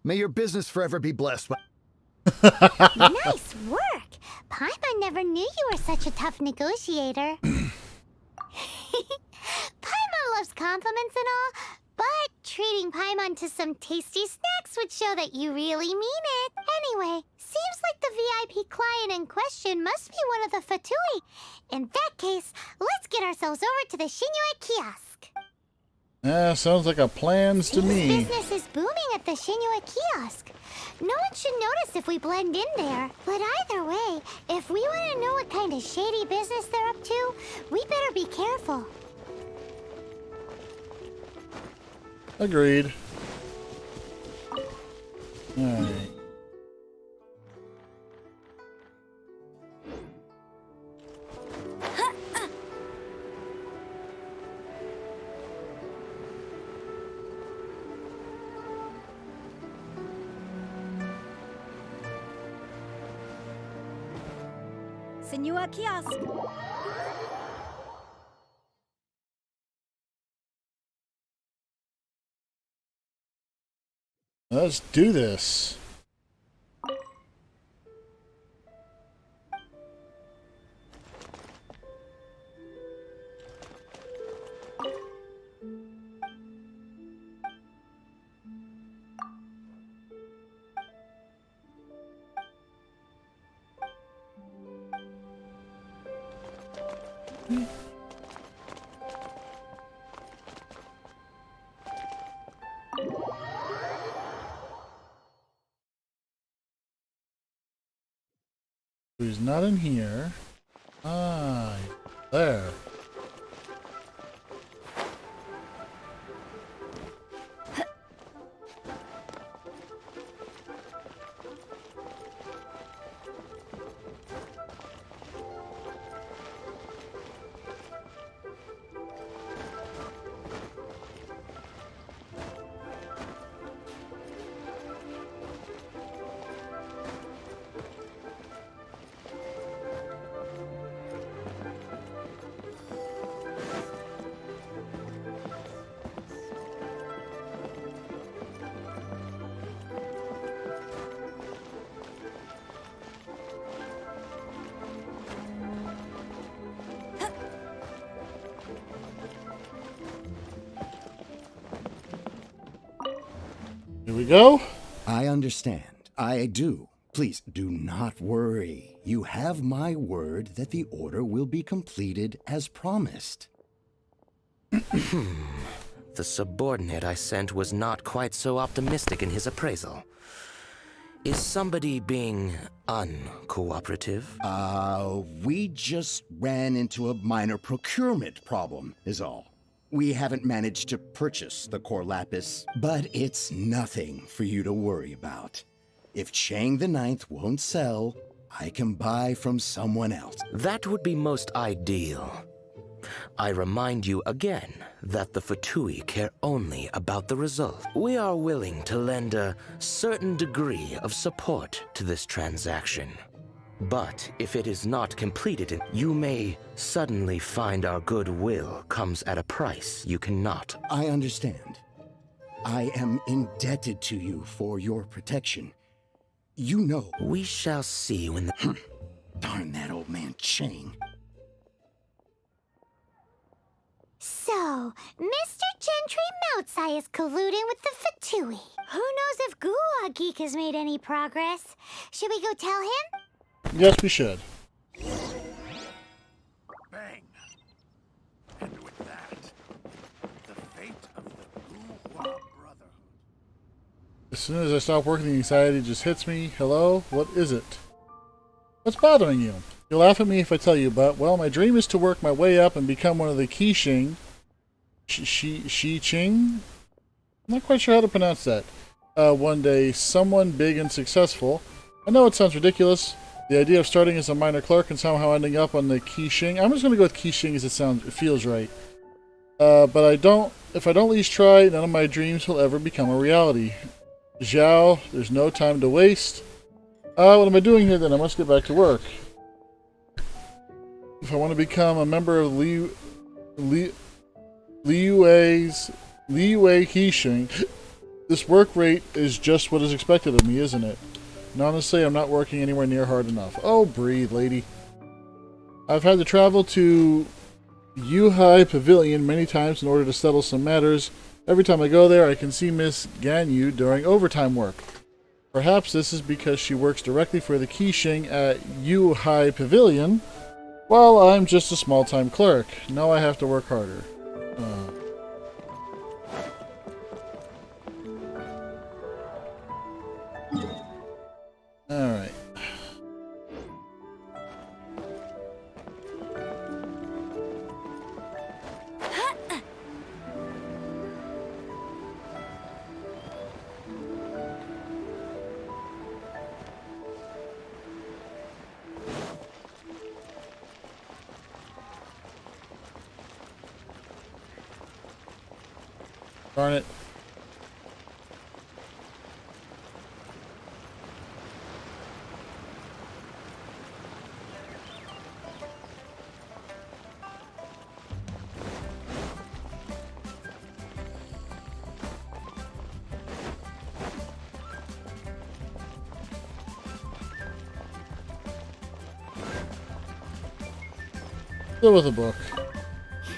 May your business forever be blessed. Nice work! Paimon never knew you were such a tough negotiator. Paimon loves compliments and all, but treating Paimon to some tasty snacks would show that you really mean it. Anyway, seems like the VIP client in question must be one of the Fatui. In that case, let's get ourselves over to the Shinua Kiosk. Sounds like a plans to me. Business is booming at the Shinua Kiosk. No one should notice if we blend in there. But either way, if we want to know what kind of shady business they're up to, we better be careful. Agreed. Alright. Senua Kiosk. Let's do this. He's not in here. Ah, there. Here we go. I understand. I do. Please do not worry. You have my word that the order will be completed as promised. The subordinate I sent was not quite so optimistic in his appraisal. Is somebody being uncooperative? We just ran into a minor procurement problem, is all. We haven't managed to purchase the core lapis, but it's nothing for you to worry about. If Chang the Ninth won't sell, I can buy from someone else. That would be most ideal. I remind you again that the Fatui care only about the result. We are willing to lend a certain degree of support to this transaction. But if it is not completed, you may suddenly find our goodwill comes at a price you cannot. I understand. I am indebted to you for your protection. You know. We shall see when the... Darn that old man Chang. So, Mr. Gentry Moutsai is colluding with the Fatui. Who knows if Gua Geek has made any progress? Should we go tell him? Yes, we should. Bang! And with that, the fate of the Gua Brotherhood. As soon as I stop working, the anxiety just hits me. Hello? What is it? What's bothering you? You'll laugh at me if I tell you, but, well, my dream is to work my way up and become one of the Qixing. Shi-Ching? I'm not quite sure how to pronounce that. One day, someone big and successful. I know it sounds ridiculous. The idea of starting as a minor clerk and somehow ending up on the Qixing. I'm just going to go with Qixing as it feels right. But if I don't at least try, none of my dreams will ever become a reality. Zhao, there's no time to waste. What am I doing here then? I must get back to work. If I want to become a member of Liyue Qixing, this work rate is just what is expected of me, isn't it? And honestly, I'm not working anywhere near hard enough. Oh, breathe, lady. I've had to travel to Yuhai Pavilion many times in order to settle some matters. Every time I go there, I can see Miss Ganyu during overtime work. Perhaps this is because she works directly for the Qixing at Yuhai Pavilion, while I'm just a small-time clerk. Now I have to work harder. Alright. Darn it. Still with a book.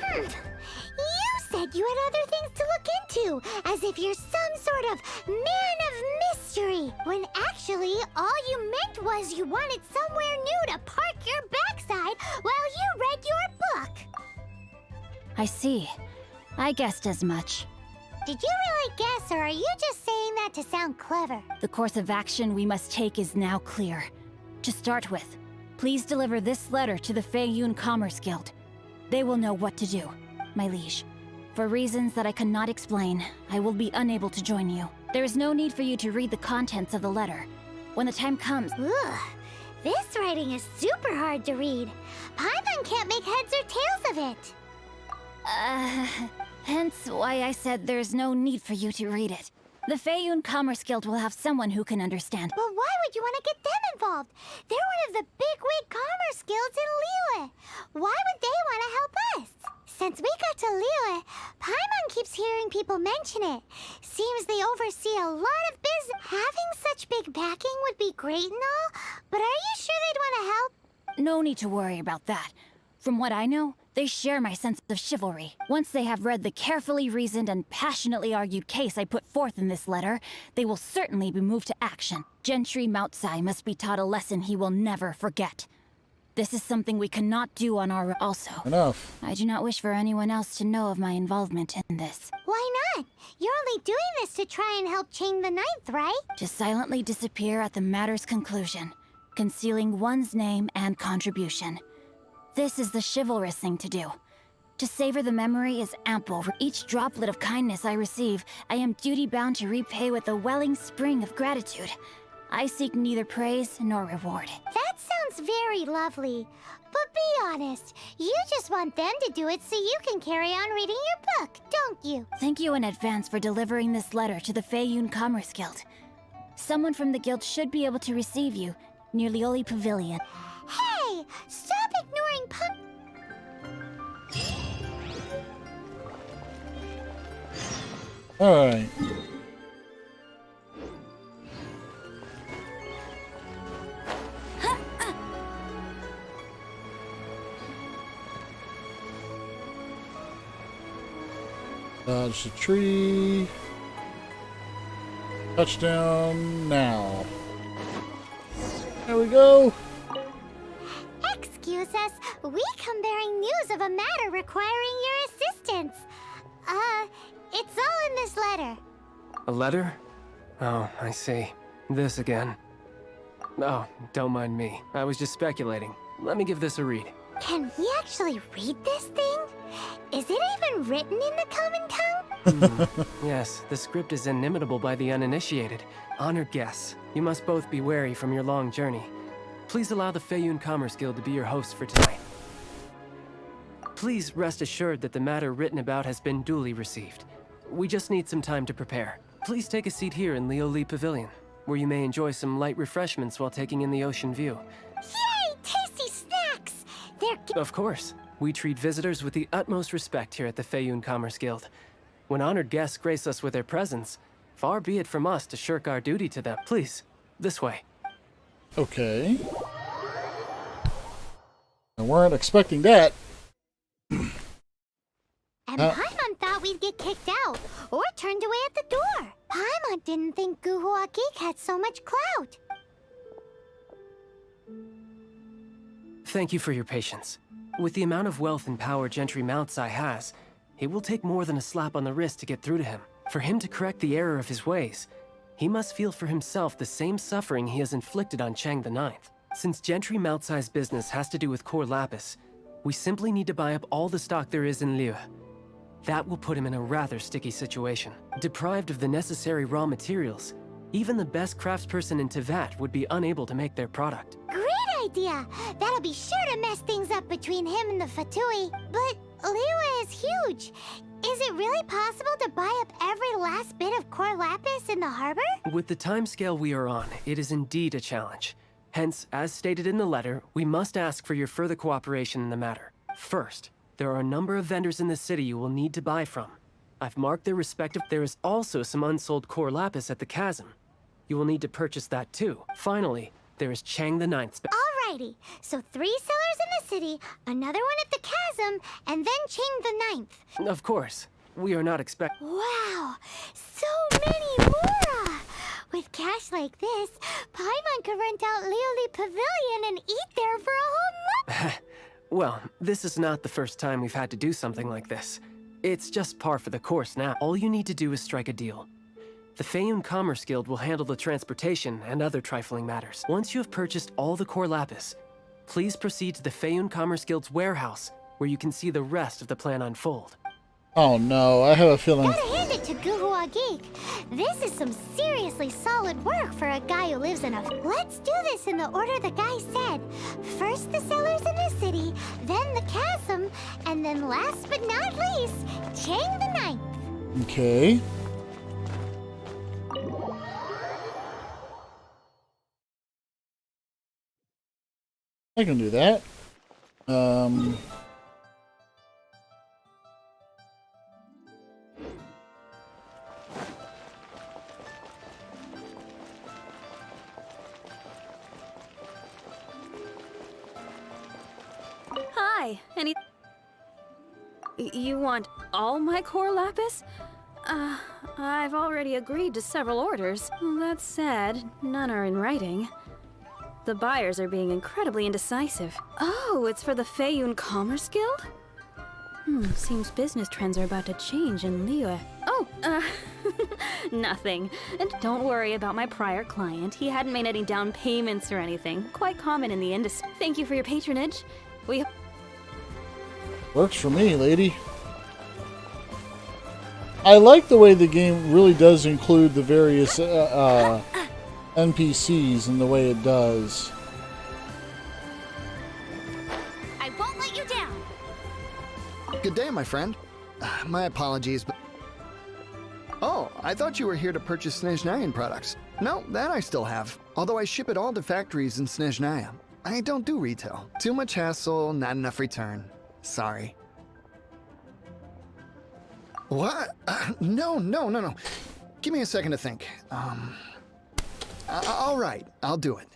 You said you had other things to look into, as if you're some sort of man of mystery, when actually all you meant was you wanted somewhere new to park your backside while you read your book. I see. I guessed as much. Did you really guess, or are you just saying that to sound clever? The course of action we must take is now clear. To start with, please deliver this letter to the Feiyun Commerce Guild. They will know what to do, my liege. For reasons that I cannot explain, I will be unable to join you. There is no need for you to read the contents of the letter. When the time comes... Ugh, this writing is super hard to read. Paimon can't make heads or tails of it. Hence why I said there's no need for you to read it. The Feiyun Commerce Guild will have someone who can understand. But why would you want to get them involved? They're one of the bigwig commerce guilds in Liyue. Why would they want to help us? Since we got to Liyue, Paimon keeps hearing people mention it. Seems they oversee a lot of business. Having such big backing would be great and all, but are you sure they'd want to help? No need to worry about that. From what I know, They share my sense of chivalry. Once they have read the carefully reasoned and passionately argued case I put forth in this letter, they will certainly be moved to action. Gentry Moutsai must be taught a lesson he will never forget. This is something we cannot do on our... Also, Enough. I do not wish for anyone else to know of my involvement in this. Why not? You're only doing this to try and help Chang the Ninth, right? To silently disappear at the matter's conclusion, concealing one's name and contribution. This is the chivalrous thing to do. To savor the memory is ample. For each droplet of kindness I receive, I am duty-bound to repay with a welling spring of gratitude. I seek neither praise nor reward. That sounds very lovely. But be honest, you just want them to do it so you can carry on reading your book, don't you? Thank you in advance for delivering this letter to the Feiyun Commerce Guild. Someone from the guild should be able to receive you near Lioli Pavilion. Hey! Stop ignoring Alright. Dodge the tree. Touchdown now. There we go. Excuse us, we come bearing news of a matter requiring your assistance. It's all in this letter. A letter? Oh, I see. This again. Oh, don't mind me. I was just speculating. Let me give this a read. Can we actually read this thing? Is it even written in the common tongue? Yes, the script is inimitable by the uninitiated. Honored guests, you must both be wary from your long journey. Please allow the Feiyun Commerce Guild to be your host for tonight. Please rest assured that the matter written about has been duly received. We just need some time to prepare. Please take a seat here in Lioli Pavilion, where you may enjoy some light refreshments while taking in the ocean view. Yay! Tasty snacks! Of course. We treat visitors with the utmost respect here at the Feiyun Commerce Guild. When honored guests grace us with their presence, far be it from us to shirk our duty to them. Please, this way. Okay. I weren't expecting that. And Paimon thought we'd get kicked out or turned away at the door. Paimon didn't think Guhua Geek had so much clout. Thank you for your patience. With the amount of wealth and power Gentry Moutsai has, it will take more than a slap on the wrist to get through to him. For him to correct the error of his ways, he must feel for himself the same suffering he has inflicted on Chang the Ninth. Since Gentry Moutsai's business has to do with core lapis, we simply need to buy up all the stock there is in Liu. That will put him in a rather sticky situation. Deprived of the necessary raw materials, even the best craftsperson in Tevat would be unable to make their product. Great idea! That'll be sure to mess things up between him and the Fatui. But Liyue is huge. Is it really possible to buy up every last bit of core lapis in the harbor? With the timescale we are on, it is indeed a challenge. Hence, as stated in the letter, we must ask for your further cooperation in the matter. First, there are a number of vendors in the city you will need to buy from. I've marked their respective... There is also some unsold core lapis at the chasm. You will need to purchase that too. Finally, there is Chang the Ninth's... Alrighty, so 3 sellers in the city, another one at the chasm, and then Chang the Ninth. Of course. We are not expect... Wow, so many more! With cash like this, Paimon could rent out Lioli Pavilion and eat there for a whole month! Well, this is not the first time we've had to do something like this. It's just par for the course now. All you need to do is strike a deal. The Feiyun Commerce Guild will handle the transportation and other trifling matters. Once you have purchased all the core lapis, please proceed to the Feiyun Commerce Guild's warehouse, where you can see the rest of the plan unfold. Oh no, I have a feeling... Gotta hand it to Guhua Geek. This is some seriously solid work for a guy who lives in a... Let's do this in the order the guy said. First the sellers in the city, then the chasm, and then last but not least, Chang the Ninth. Okay. I can do that. Hi, any... You want all my core lapis? I've already agreed to several orders. That said, none are in writing. The buyers are being incredibly indecisive. Oh, it's for the Feiyun Commerce Guild? Seems business trends are about to change in Liyue. Oh, nothing. And don't worry about my prior client. He hadn't made any down payments or anything. Quite common in the industry. Thank you for your patronage. We... Works for me, lady. I like the way the game really does include the various NPCs and the way it does. I won't let you down. Good day, my friend. My apologies, but... Oh, I thought you were here to purchase Snezhnayan products. No, that I still have. Although I ship it all to factories in Snezhnaya. I don't do retail. Too much hassle, not enough return. Sorry. What? No. Give me a second to think. All right, I'll do it.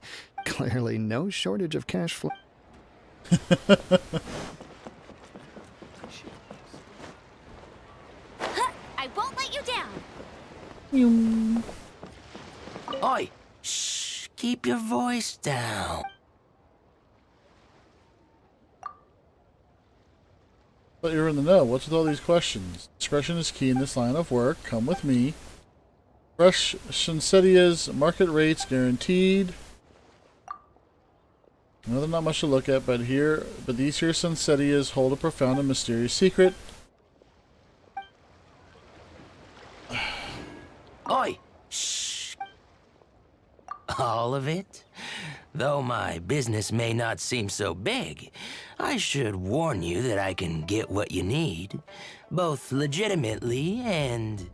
Clearly no shortage of cash flow. I won't let you down. Oi! Shh! Keep your voice down. But you're in the know. What's with all these questions? Discretion is key in this line of work. Come with me. Fresh Shinsetias, market rates guaranteed. I know they're not much to look at, but these here Shinsetias hold a profound and mysterious secret. Oi! Shh! All of it? Though my business may not seem so big, I should warn you that I can get what you need, both legitimately and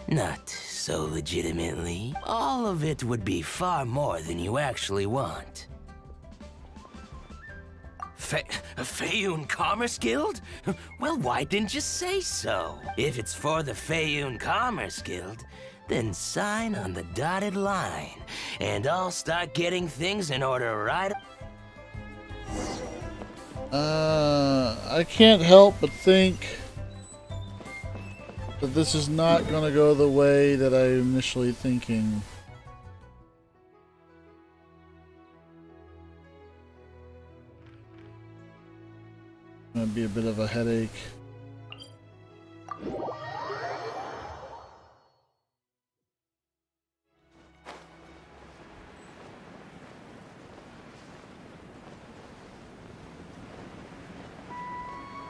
not so legitimately. All of it would be far more than you actually want. Feiyun Commerce Guild? Well, why didn't you say so? If it's for the Feiyun Commerce Guild, then sign on the dotted line, and I'll start getting things in order right... I can't help but think that this is not going to go the way that I initially thinking. Gonna be a bit of a headache.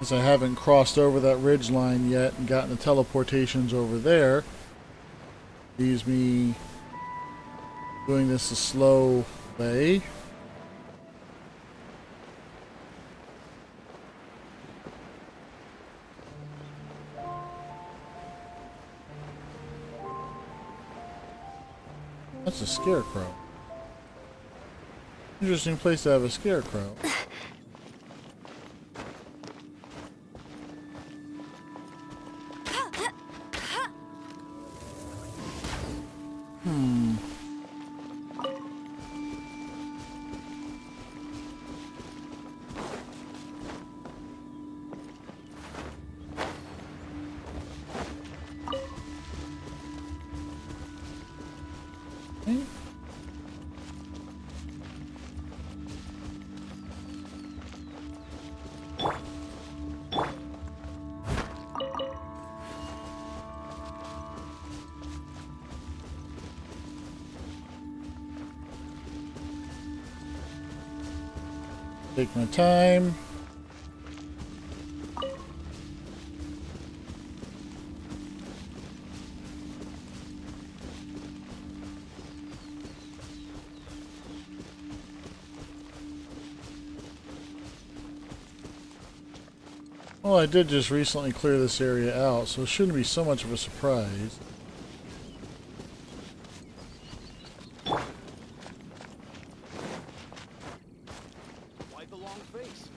As I haven't crossed over that ridge line yet and gotten the teleportations over there, leaves me doing this a slow way. That's a scarecrow. Interesting place to have a scarecrow. Take my time. Well, I did just recently clear this area out, so it shouldn't be so much of a surprise. Why the long face?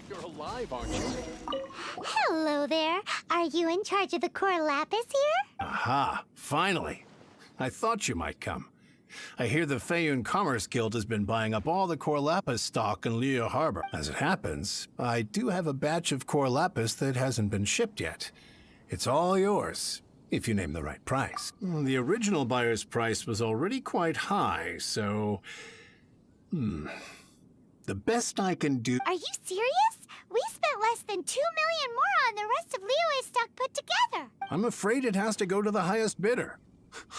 You're alive, aren't you? Hello there. Are you in charge of the core lapis here? Aha, finally. I thought you might come. I hear the Feiyun Commerce Guild has been buying up all the core lapis stock in Liyue Harbor. As it happens, I do have a batch of core lapis that hasn't been shipped yet. It's all yours, if you name the right price. The original buyer's price was already quite high, so... The best I can do... Are you serious? We spent less than 2 million more on the rest of Liyue's stock put together. I'm afraid it has to go to the highest bidder.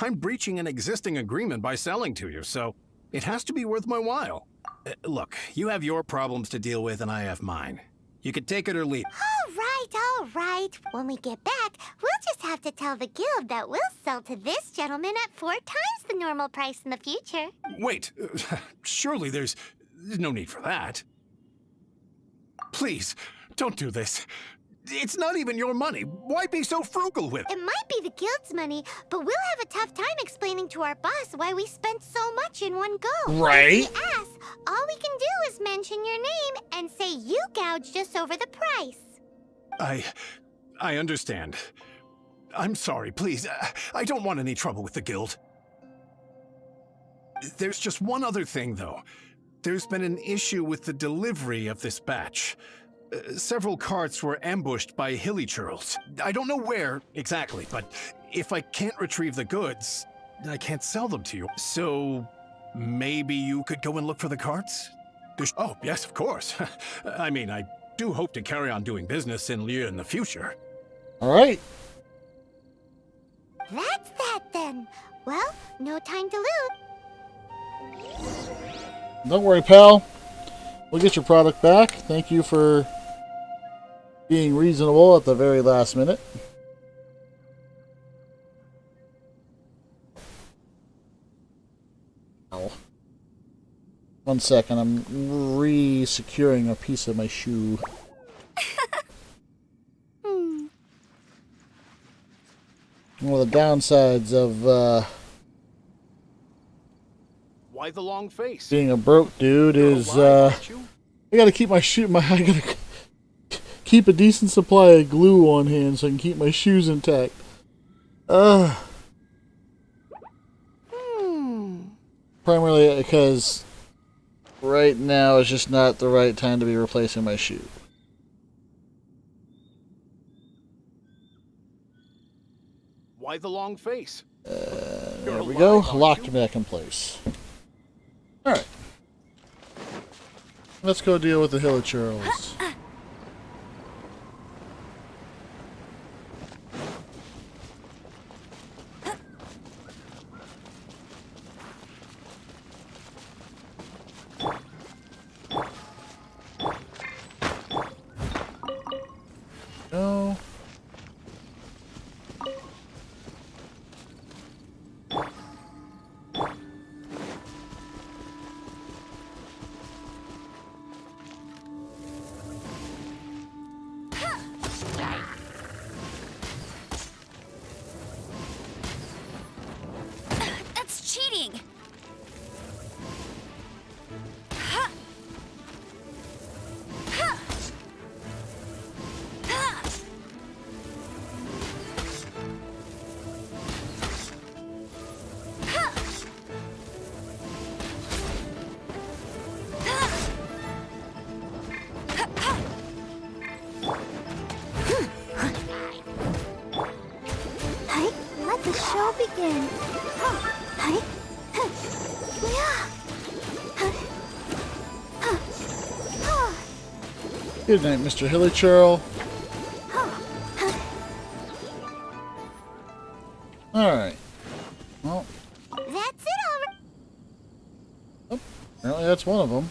I'm breaching an existing agreement by selling to you, so it has to be worth my while. Look, you have your problems to deal with and I have mine. You can take it or leave. All right. When we get back, we'll just have to tell the guild that we'll sell to this gentleman at 4 times the normal price in the future. Wait, surely there's no need for that. Please, don't do this. It's not even your money. Why be so frugal with it? It might be the guild's money, but we'll have a tough time explaining to our boss why we spent so much in one go. Right? If he asks, all we can do is mention your name and say you gouged us over the price. I understand. I'm sorry, please. I don't want any trouble with the guild. There's just one other thing, though. There's been an issue with the delivery of this batch. Several carts were ambushed by hilly churls. I don't know where exactly, but if I can't retrieve the goods, I can't sell them to you. So maybe you could go and look for the carts? Oh, yes, of course. I mean, I do hope to carry on doing business in Liyue in the future. All right. That's that then. Well, no time to lose. Don't worry, pal. We'll get your product back. Thank you for being reasonable at the very last minute. Ow. 1 second, I'm re-securing a piece of my shoe. One of the downsides of Why the long face? being a broke dude is I gotta keep my shoe. I gotta keep a decent supply of glue on hand so I can keep my shoes intact. Primarily because right now is just not the right time to be replacing my shoe. Why the long face? There we go. Locked back in place. Alright. Let's go deal with the Hill of Churls. No. That's cheating! Let the show begin. Good night, Mr. Hilly Churl. Alright. Well, That's it already. apparently that's one of them.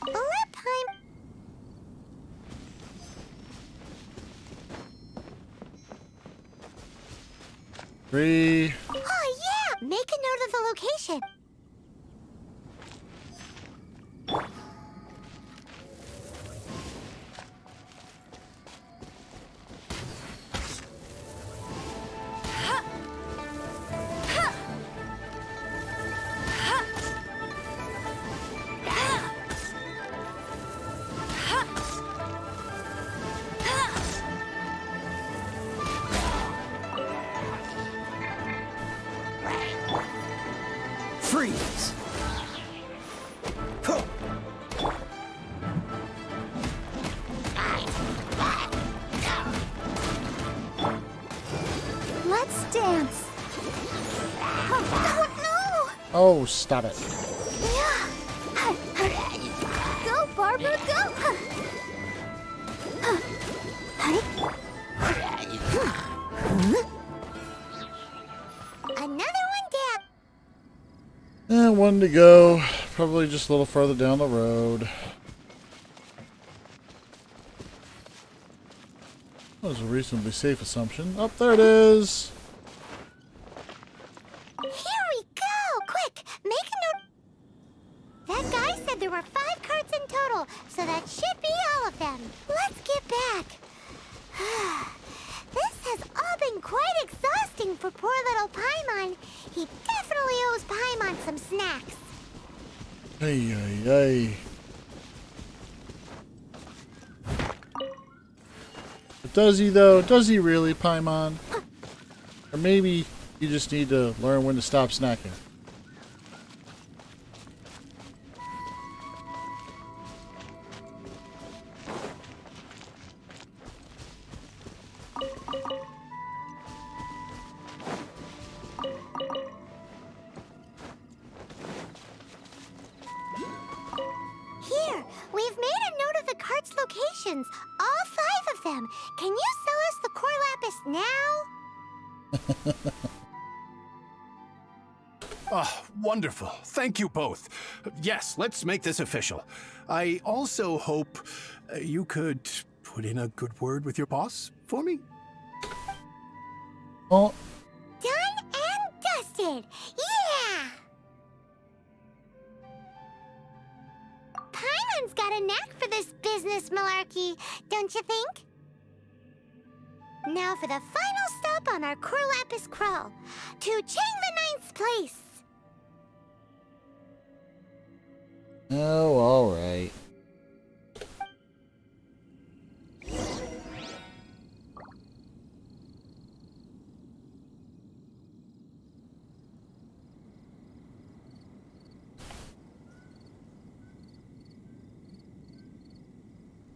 Lap time. Three. Oh yeah! Make a note of the location. Freeze! Let's dance. Oh, no! Oh, stop it. Go, Barbara, go! Another one down. And one to go. Probably just a little further down the road. That was a reasonably safe assumption. Oh, there it is. Here we go! Quick, make a note. That guy said there were 5 carts in total, so that should be all of them. Let's get back. This has all been quite exhausting for poor little Paimon. He definitely owes Paimon some snacks. Ay, ay, ay. But does he, though? Does he really, Paimon? Or maybe you just need to learn when to stop snacking. Here, we've made a note of the cart's locations. All 5 of them. Can you sell us the core lapis now? Oh, wonderful. Thank you both. Yes, let's make this official. I also hope you could put in a good word with your boss for me. Oh, Done and dusted. Yeah! Paimon's got a knack for this business malarkey, don't you think? Now for the final stop on our core lapis crawl, to Chain the Ninth's place. oh, all right.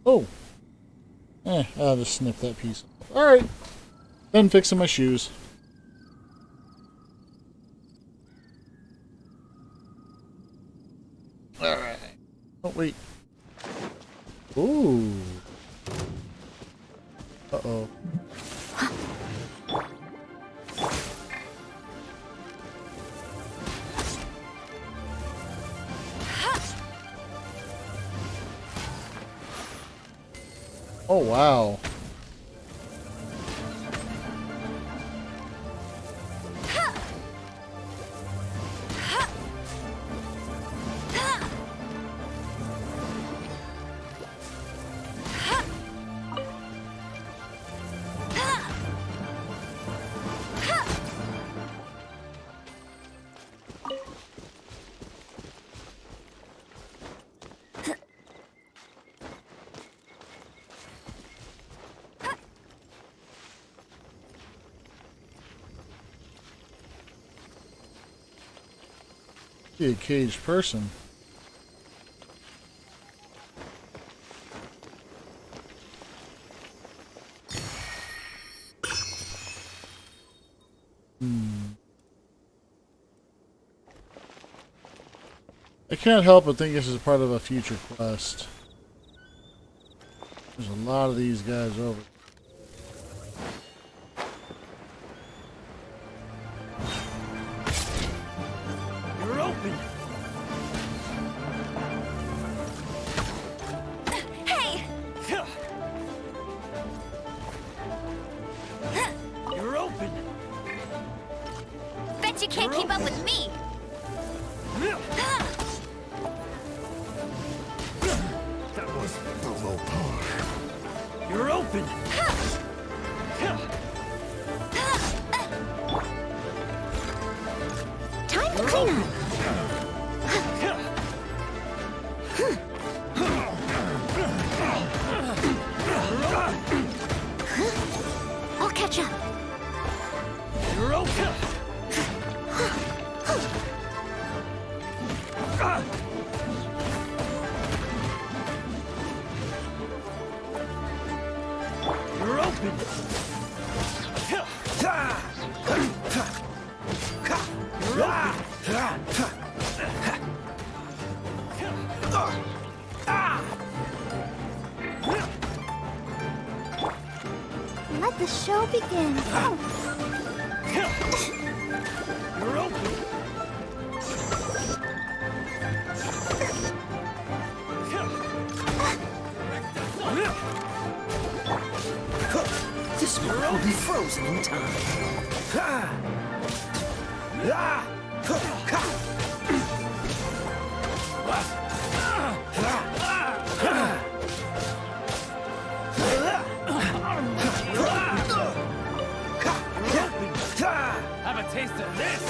Oh. I'll just snip that piece off. Alright. Then fixing my shoes. Alright. Oh, wait. Ooh. Uh-oh. Oh, wow. Be a caged person. I can't help but think this is part of a future quest. There's a lot of these guys over. You're open! Hey! You're open! Bet you can't keep up with me! That was below par. You're open! Time to clean up. I'll catch up. You're open! Let the show begin. Oh. This one will be frozen in time. Have a taste of this!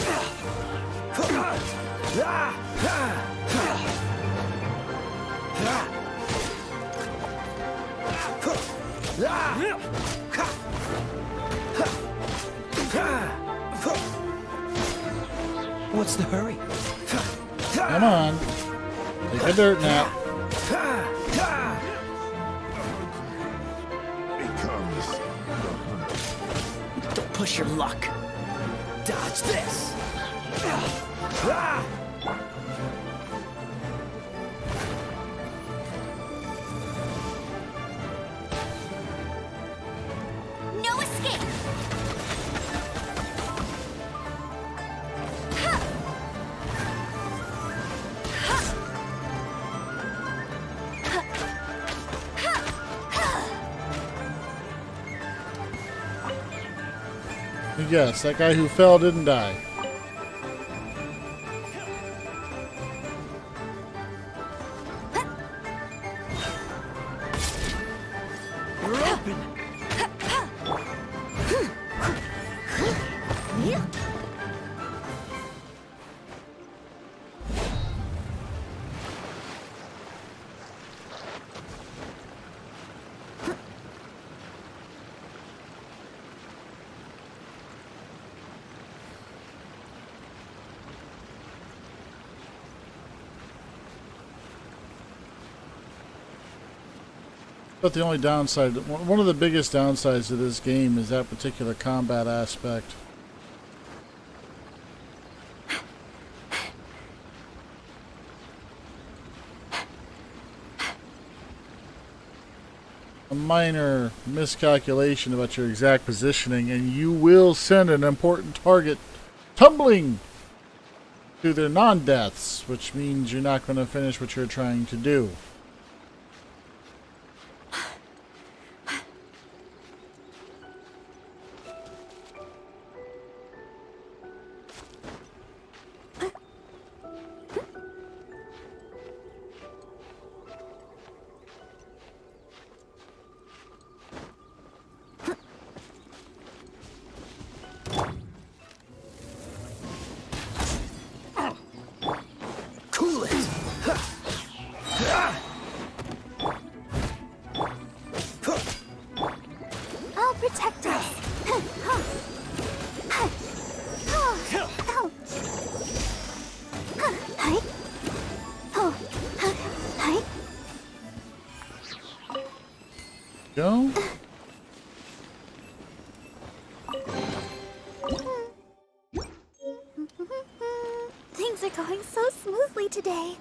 What's the hurry? Come on. Take a dirt nap. Don't push your luck. Dodge this. No escape! Yes, that guy who fell didn't die. You're open. But the only downside, one of the biggest downsides of this game is that particular combat aspect. A minor miscalculation about your exact positioning and you will send an important target tumbling to their non-deaths, which means you're not going to finish what you're trying to do. Cool it. I'll protect us. Go. Things are going so smoothly today.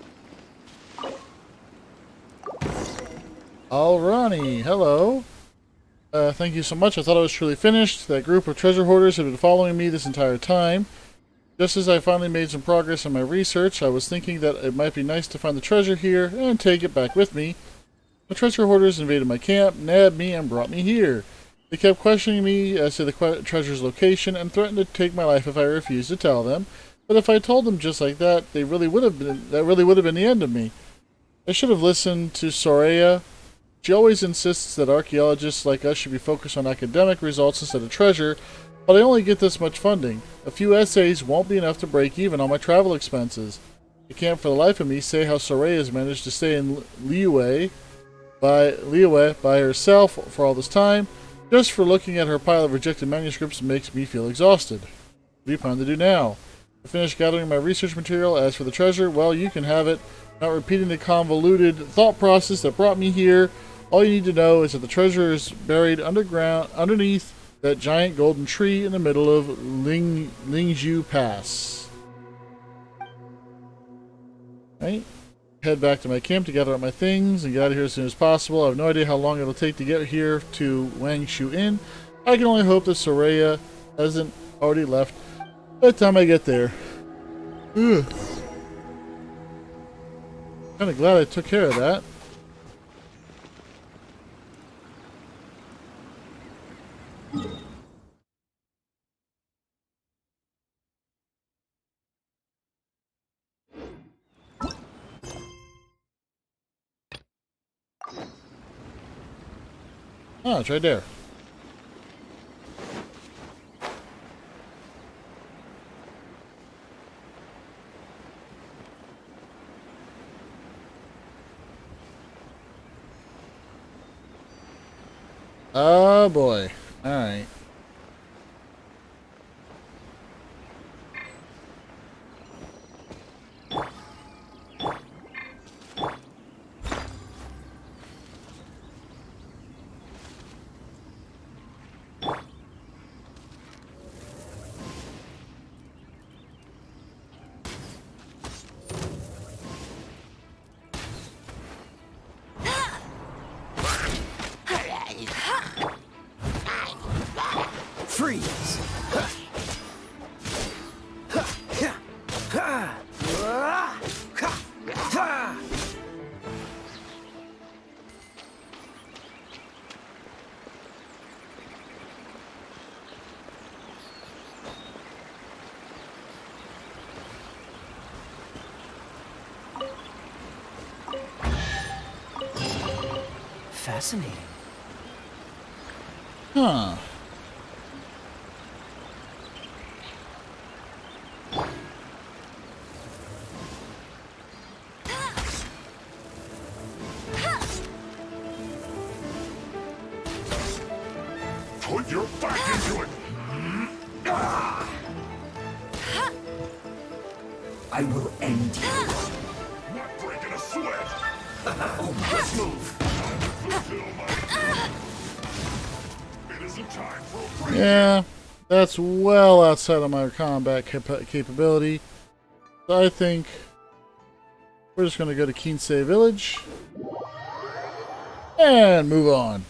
Alrighty, hello. Thank you so much. I thought I was truly finished. That group of treasure hoarders had been following me this entire time. Just as I finally made some progress in my research, I was thinking that it might be nice to find the treasure here and take it back with me. The treasure hoarders invaded my camp, nabbed me, and brought me here. They kept questioning me as to the treasure's location and threatened to take my life if I refused to tell them. But if I told them just like that, that really would have been the end of me. I should have listened to Soraya. She always insists that archaeologists like us should be focused on academic results instead of treasure, but I only get this much funding. A few essays won't be enough to break even on my travel expenses. I can't for the life of me say how Soraya has managed to stay in Liyue by herself for all this time. Just for looking at her pile of rejected manuscripts makes me feel exhausted. What do you plan to do now? I finished gathering my research material. As for the treasure, well, you can have it. Not repeating the convoluted thought process that brought me here. All you need to know is that the treasure is buried underground, underneath that giant golden tree in the middle of Lingzhu Pass. Right? Head back to my camp to gather up my things and get out of here as soon as possible. I have no idea how long it'll take to get here to Wangshu Inn. I can only hope that Soraya hasn't already left by the time I get there. Ugh. Kinda glad I took care of that. Oh, it's right there. Oh boy. Alright. Freeze! Fascinating. Huh. Put your back into it! I will end you. Not breaking a sweat! Oh, let's move! It isn't time for a break. Yeah, that's well outside of my combat capability. So I think we're just going to go to Kinsei Village and move on.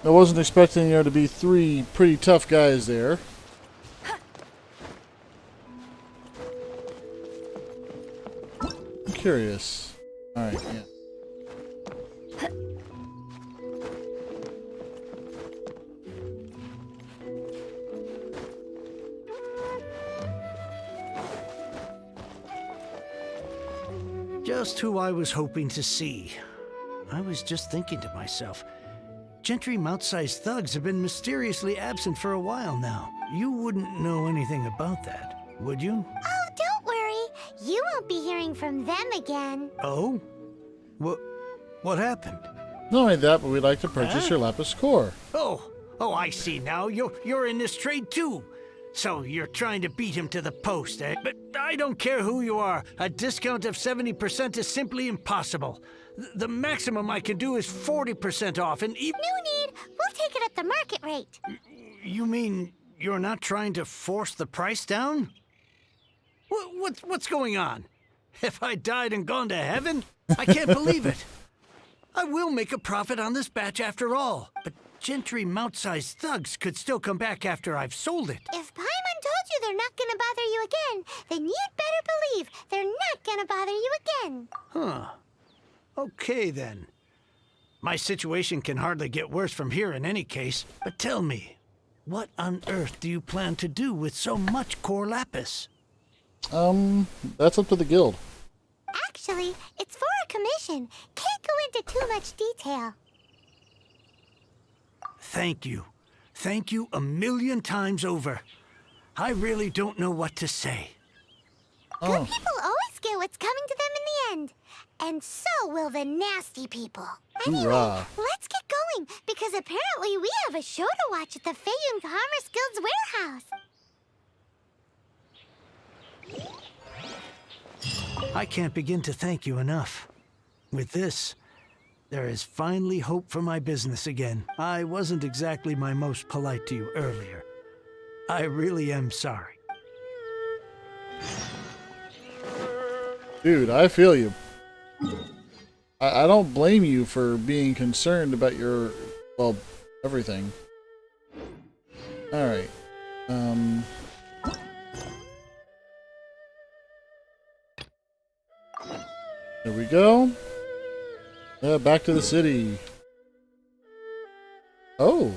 I wasn't expecting there to be 3 pretty tough guys there. I'm curious. Alright, yeah. Just who I was hoping to see. I was just thinking to myself, Gentry mount-sized thugs have been mysteriously absent for a while now. You wouldn't know anything about that, would you? Oh, don't worry. You won't be hearing from them again. Oh? What happened? Not only that, but we'd like to purchase your Lapis Core. Oh, I see now. You're in this trade too. So you're trying to beat him to the post, eh? But I don't care who you are. A discount of 70% is simply impossible. The maximum I can do is 40% off, and even... No need. We'll take it at the market rate. You mean you're not trying to force the price down? What's going on? Have I died and gone to heaven? I can't believe it. I will make a profit on this batch after all, but Gentry mount-sized thugs could still come back after I've sold it. If Paimon told you they're not gonna bother you again, then you'd better believe they're not gonna bother you again. Huh. Okay, then. My situation can hardly get worse from here in any case. But tell me, what on earth do you plan to do with so much core lapis? That's up to the guild. Actually, it's for a commission. Can't go into too much detail. Thank you. Thank you a million times over. I really don't know what to say. Good people always get what's coming to them in the end. And so will the nasty people. Anyway, Hoorah. let's get going, because apparently we have a show to watch at the Feiyun Commerce Guild's warehouse. I can't begin to thank you enough. With this, there is finally hope for my business again. I wasn't exactly my most polite to you earlier. I really am sorry. Dude, I feel you. I don't blame you for being concerned about your, well, everything. Alright. There we go. Yeah, back to the city. Oh.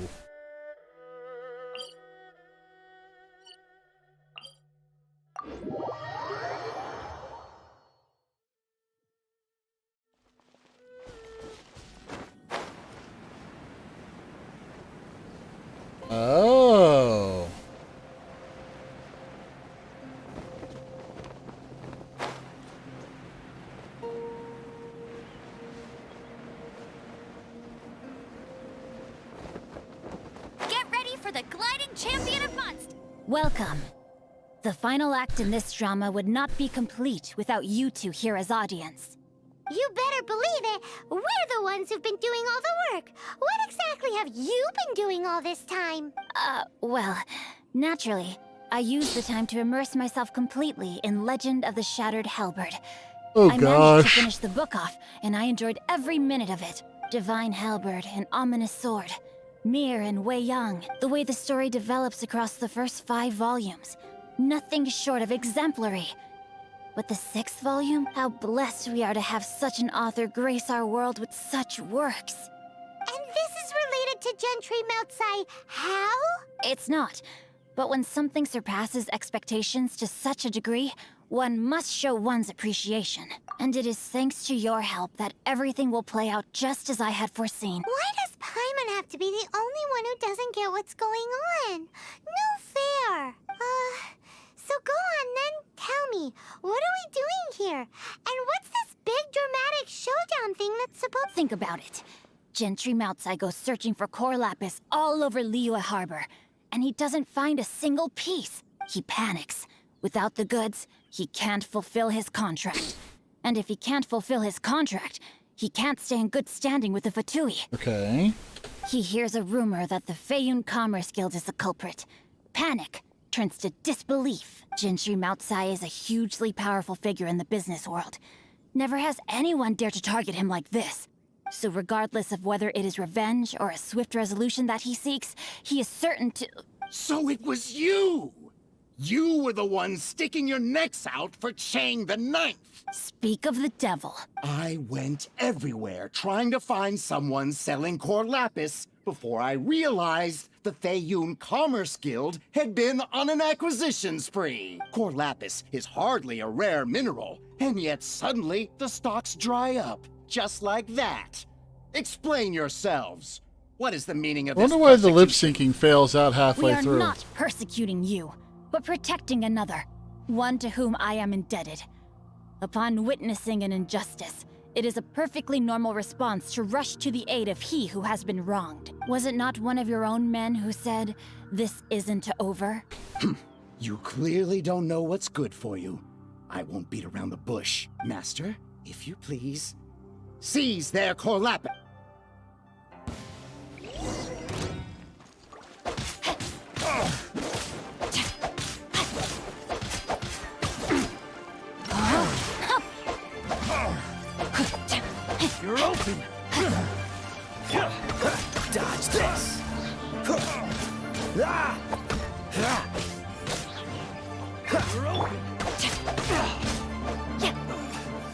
Oh. Get ready for the gliding champion of monsters! Welcome. The final act in this drama would not be complete without you two here as audience. You better believe it. We're the ones who've been doing all the work. What exactly have you been doing all this time? Well, naturally, I used the time to immerse myself completely in Legend of the Shattered Halberd. Oh, I managed to gosh. finish the book off, and I enjoyed every minute of it. Divine Halberd, an ominous sword. Mir and Wei Yang, the way the story develops across the first 5 volumes. Nothing short of exemplary. But the 6th volume? How blessed we are to have such an author grace our world with such works. And this is related to Gentry Moutsai. How? It's not. But when something surpasses expectations to such a degree, one must show one's appreciation. And it is thanks to your help that everything will play out just as I had foreseen. Why does Paimon have to be the only one who doesn't get what's going on? No fair. So go on then, tell me, what are we doing here? And what's this big dramatic showdown thing that's supposed— Think about it. Gentry Moutsai goes searching for core lapis all over Liyue Harbor, and he doesn't find a single piece. He panics. Without the goods, he can't fulfill his contract. And if he can't fulfill his contract, he can't stay in good standing with the Fatui. Okay. He hears a rumor that the Feiyun Commerce Guild is the culprit. Panic turns to disbelief. Gentry Moutsai is a hugely powerful figure in the business world. Never has anyone dared to target him like this. So regardless of whether it is revenge or a swift resolution that he seeks, he is certain to— So it was you! You were the one sticking your necks out for Chang the Ninth! Speak of the devil. I went everywhere trying to find someone selling core lapis before I realized the Feiyun Commerce Guild had been on an acquisition spree. Core lapis is hardly a rare mineral, and yet suddenly the stocks dry up, just like that. Explain yourselves. What is the meaning of I this wonder why the lip persecution? syncing fails out halfway We are through. not persecuting you, but protecting another, one to whom I am indebted. Upon witnessing an injustice, it is a perfectly normal response to rush to the aid of he who has been wronged. Was it not one of your own men who said, "This isn't over"? You clearly don't know what's good for you. I won't beat around the bush. Master, if you please, seize their core lapis. You're open! Dodge this! You're open!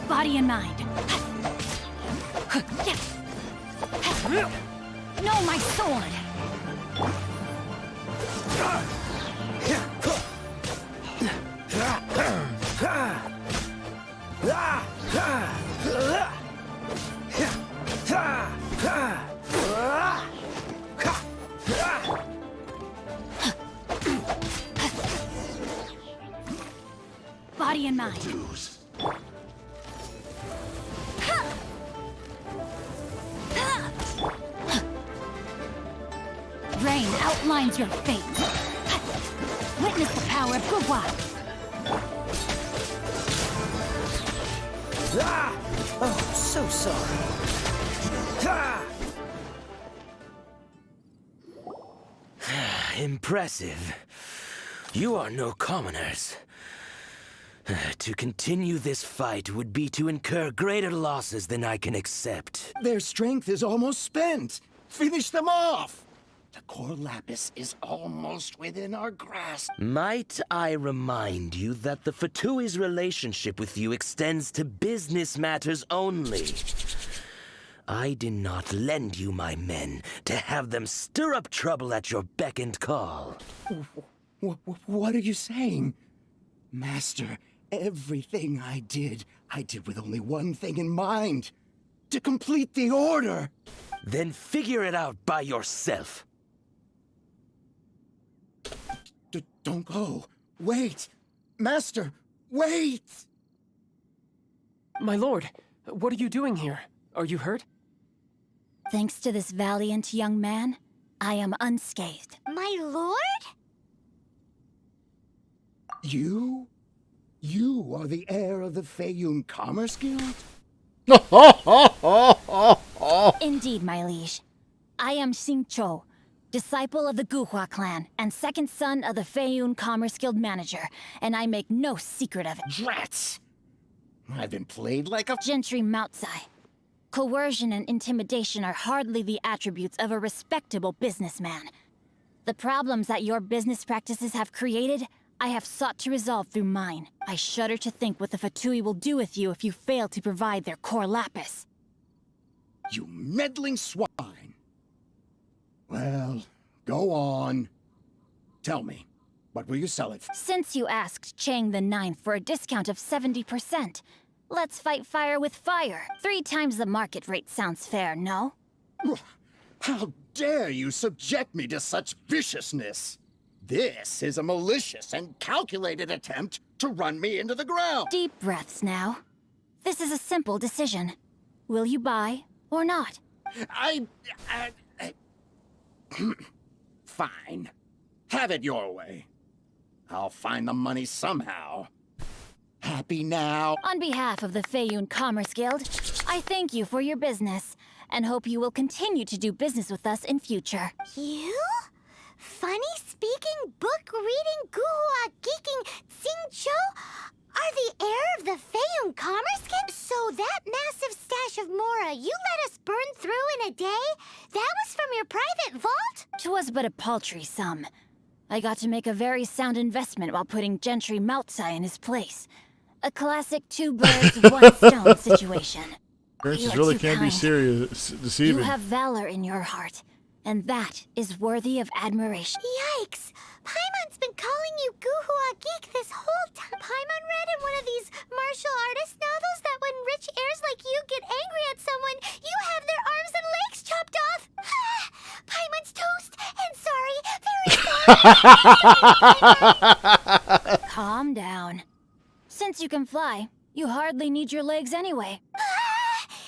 Body and mind. No, my sword! Body and mind. rain outlines your fate. Witness the power of Guhua. Ah! Oh, so sorry. Ah! Impressive. You are no commoners. To continue this fight would be to incur greater losses than I can accept. Their strength is almost spent. Finish them off! The core lapis is almost within our grasp. Might I remind you that the Fatui's relationship with you extends to business matters only? I did not lend you my men to have them stir up trouble at your beck and call. What are you saying? Master, everything I did with only one thing in mind. To complete the order. Then figure it out by yourself. Don't go. Wait. Master, wait! My lord, what are you doing here? Are you hurt? Thanks to this valiant young man, I am unscathed. My lord? You? You are the heir of the Feiyun Commerce Guild? Indeed, my liege. I am Xingqiu, disciple of the Guhua clan and second son of the Feiyun Commerce Guild manager, and I make no secret of it. Drats! I've been played like a Gentry Moutsai. Coercion and intimidation are hardly the attributes of a respectable businessman. The problems that your business practices have created, I have sought to resolve through mine. I shudder to think what the Fatui will do with you if you fail to provide their core lapis. You meddling swine! Well, go on. Tell me, what will you sell it for? Since you asked Chang the Ninth for a discount of 70%, let's fight fire with fire. 3 times the market rate sounds fair, no? How dare you subject me to such viciousness? This is a malicious and calculated attempt to run me into the ground. Deep breaths now. This is a simple decision. Will you buy or not? Fine. Have it your way. I'll find the money somehow. Happy now? On behalf of the Feiyun Commerce Guild, I thank you for your business, and hope you will continue to do business with us in future. You? Funny-speaking, book-reading, Guhua geeking Xingqiu are the heir of the Feiyun Commerce Guild? So that massive stash of Mora you let us burn through in a day? That was from your private vault? 'Twas but a paltry sum. I got to make a very sound investment while putting Gentry Moutsai in his place. A classic 2 birds, 1 stone situation. Appearances You are really too can be kind. serious, You deceiving. have valor in your heart, and that is worthy of admiration. Yikes! Paimon's been calling you Guhua geek this whole time. Paimon read in one of these martial artist novels that when rich heirs like you get angry at someone, you have their arms and legs chopped off. Paimon's toast, and sorry, very sorry. Calm down. Since you can fly, you hardly need your legs anyway.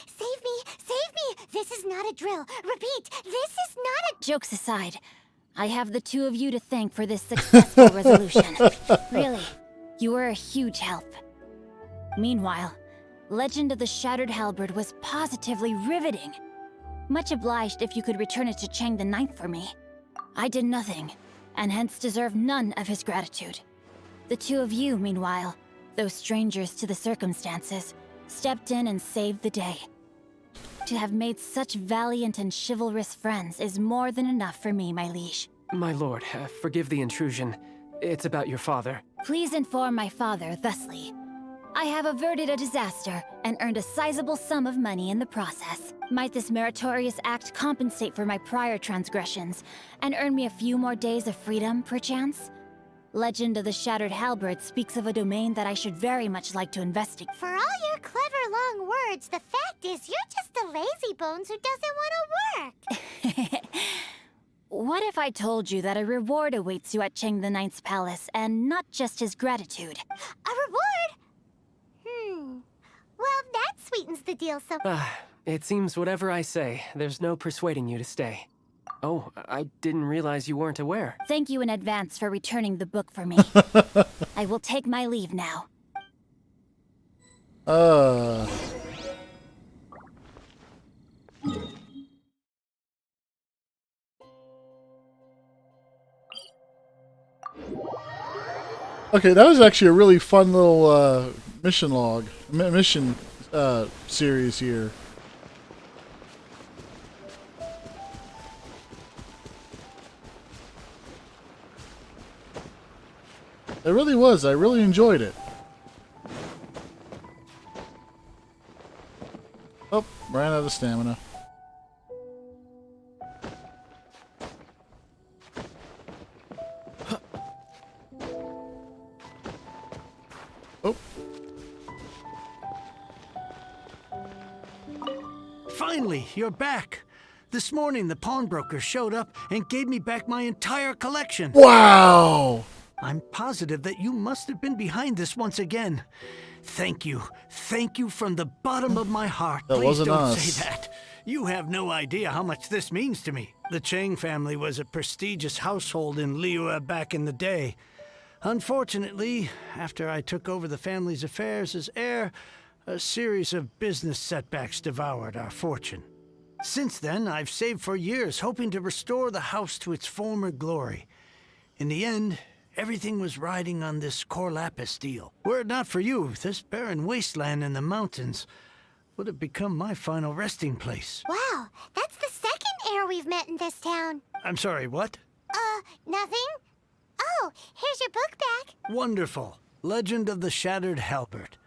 Save me! Save me! This is not a drill. Repeat, this is not a... Jokes aside, I have the 2 of you to thank for this successful resolution. Really, you were a huge help. Meanwhile, Legend of the Shattered Halberd was positively riveting. Much obliged if you could return it to Chang the Ninth for me. I did nothing, and hence deserve none of his gratitude. The 2 of you, meanwhile, though strangers to the circumstances, stepped in and saved the day. To have made such valiant and chivalrous friends is more than enough for me, my liege. My lord, forgive the intrusion. It's about your father. Please inform my father thusly. I have averted a disaster and earned a sizable sum of money in the process. Might this meritorious act compensate for my prior transgressions and earn me a few more days of freedom, perchance? Legend of the Shattered Halberd speaks of a domain that I should very much like to investigate. For all your clever long words, the fact is you're just a lazy bones who doesn't want to work. What if I told you that a reward awaits you at Chang the Ninth's palace, and not just his gratitude? A reward? Well, that sweetens the deal some... It seems whatever I say, there's no persuading you to stay. Oh, I didn't realize you weren't aware. Thank you in advance for returning the book for me. I will take my leave now. Okay, that was actually a really fun little mission log, mission series here. It really was. I really enjoyed it. Oh, ran out of stamina. Oh. Finally, you're back. This morning, the pawnbroker showed up and gave me back my entire collection. Wow! I'm positive that you must have been behind this once again. Thank you. Thank you from the bottom of my heart. That Please wasn't don't us. say that. You have no idea how much this means to me. The Chang family was a prestigious household in Liyue back in the day. Unfortunately, after I took over the family's affairs as heir, a series of business setbacks devoured our fortune. Since then, I've saved for years, hoping to restore the house to its former glory. In the end, everything was riding on this core lapis deal. Were it not for you, this barren wasteland in the mountains would have become my final resting place. Wow, that's the second heir we've met in this town. I'm sorry, what? Nothing? Oh, here's your book back. Wonderful. Legend of the Shattered Halberd.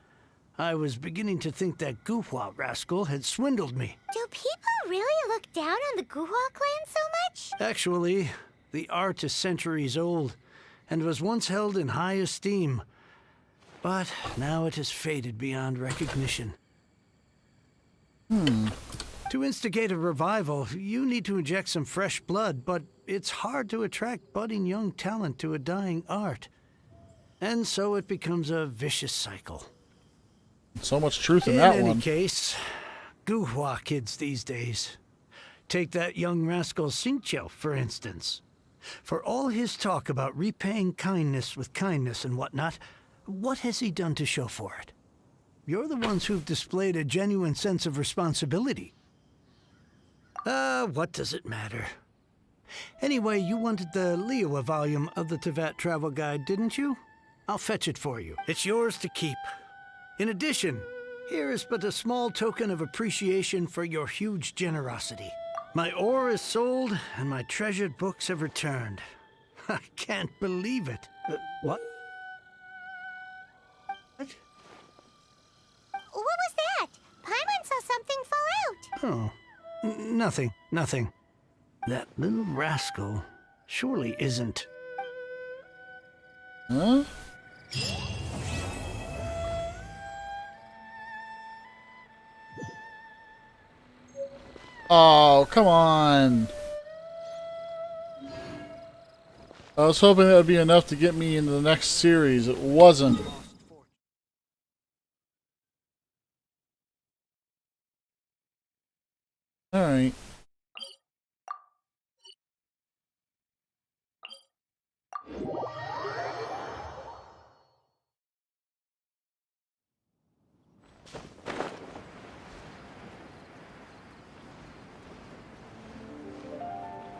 I was beginning to think that Guhua rascal had swindled me. Do people really look down on the Guhua clan so much? Actually, the art is centuries old and was once held in high esteem. But now it has faded beyond recognition. To instigate a revival, you need to inject some fresh blood, but it's hard to attract budding young talent to a dying art. And so it becomes a vicious cycle. So much truth in that In any one. case, Guhua kids these days. Take that young rascal Xingqiu, for instance. For all his talk about repaying kindness with kindness and whatnot, what has he done to show for it? You're the ones who've displayed a genuine sense of responsibility. What does it matter? Anyway, you wanted the Liyue volume of the Teyvat travel guide, didn't you? I'll fetch it for you. It's yours to keep. In addition, here is but a small token of appreciation for your huge generosity. My ore is sold, and my treasured books have returned. I can't believe it. What? What? What was that? Paimon saw something fall out. Oh, nothing, nothing. That little rascal surely isn't. Huh? Oh, come on. I was hoping that would be enough to get me into the next series. It wasn't. Alright.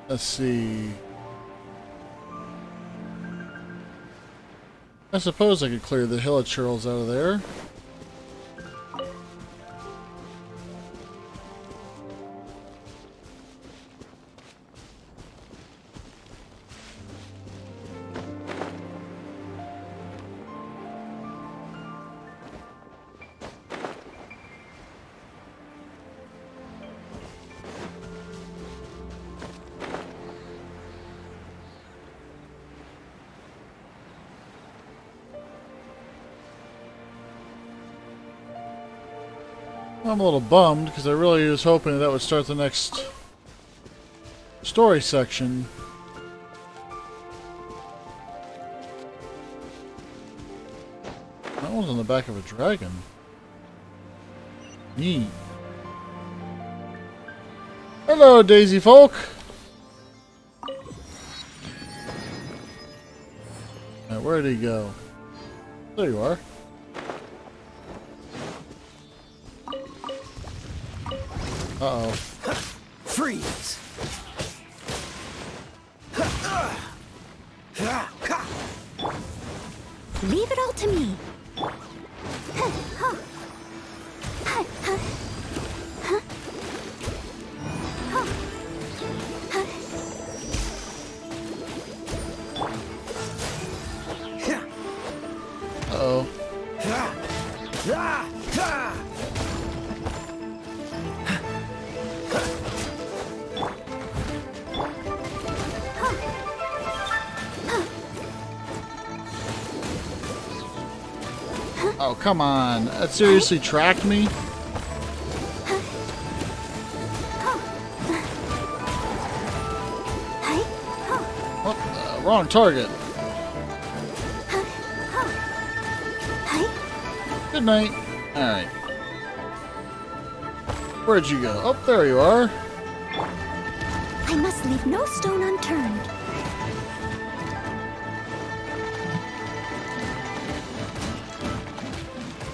Let's see. I suppose I could clear the hilichurls out of there. I'm a little bummed because I really was hoping that would start the next story section. That one's on the back of a dragon. Neat. Hello, Daisy folk. Where'd he go? There you are. Uh-oh. Freeze! Leave it all to me. Uh-oh. Oh, come on. That seriously tracked me? Oh, wrong target. Good night. Alright. Where'd you go? Oh, there you are. I must leave no stone unturned.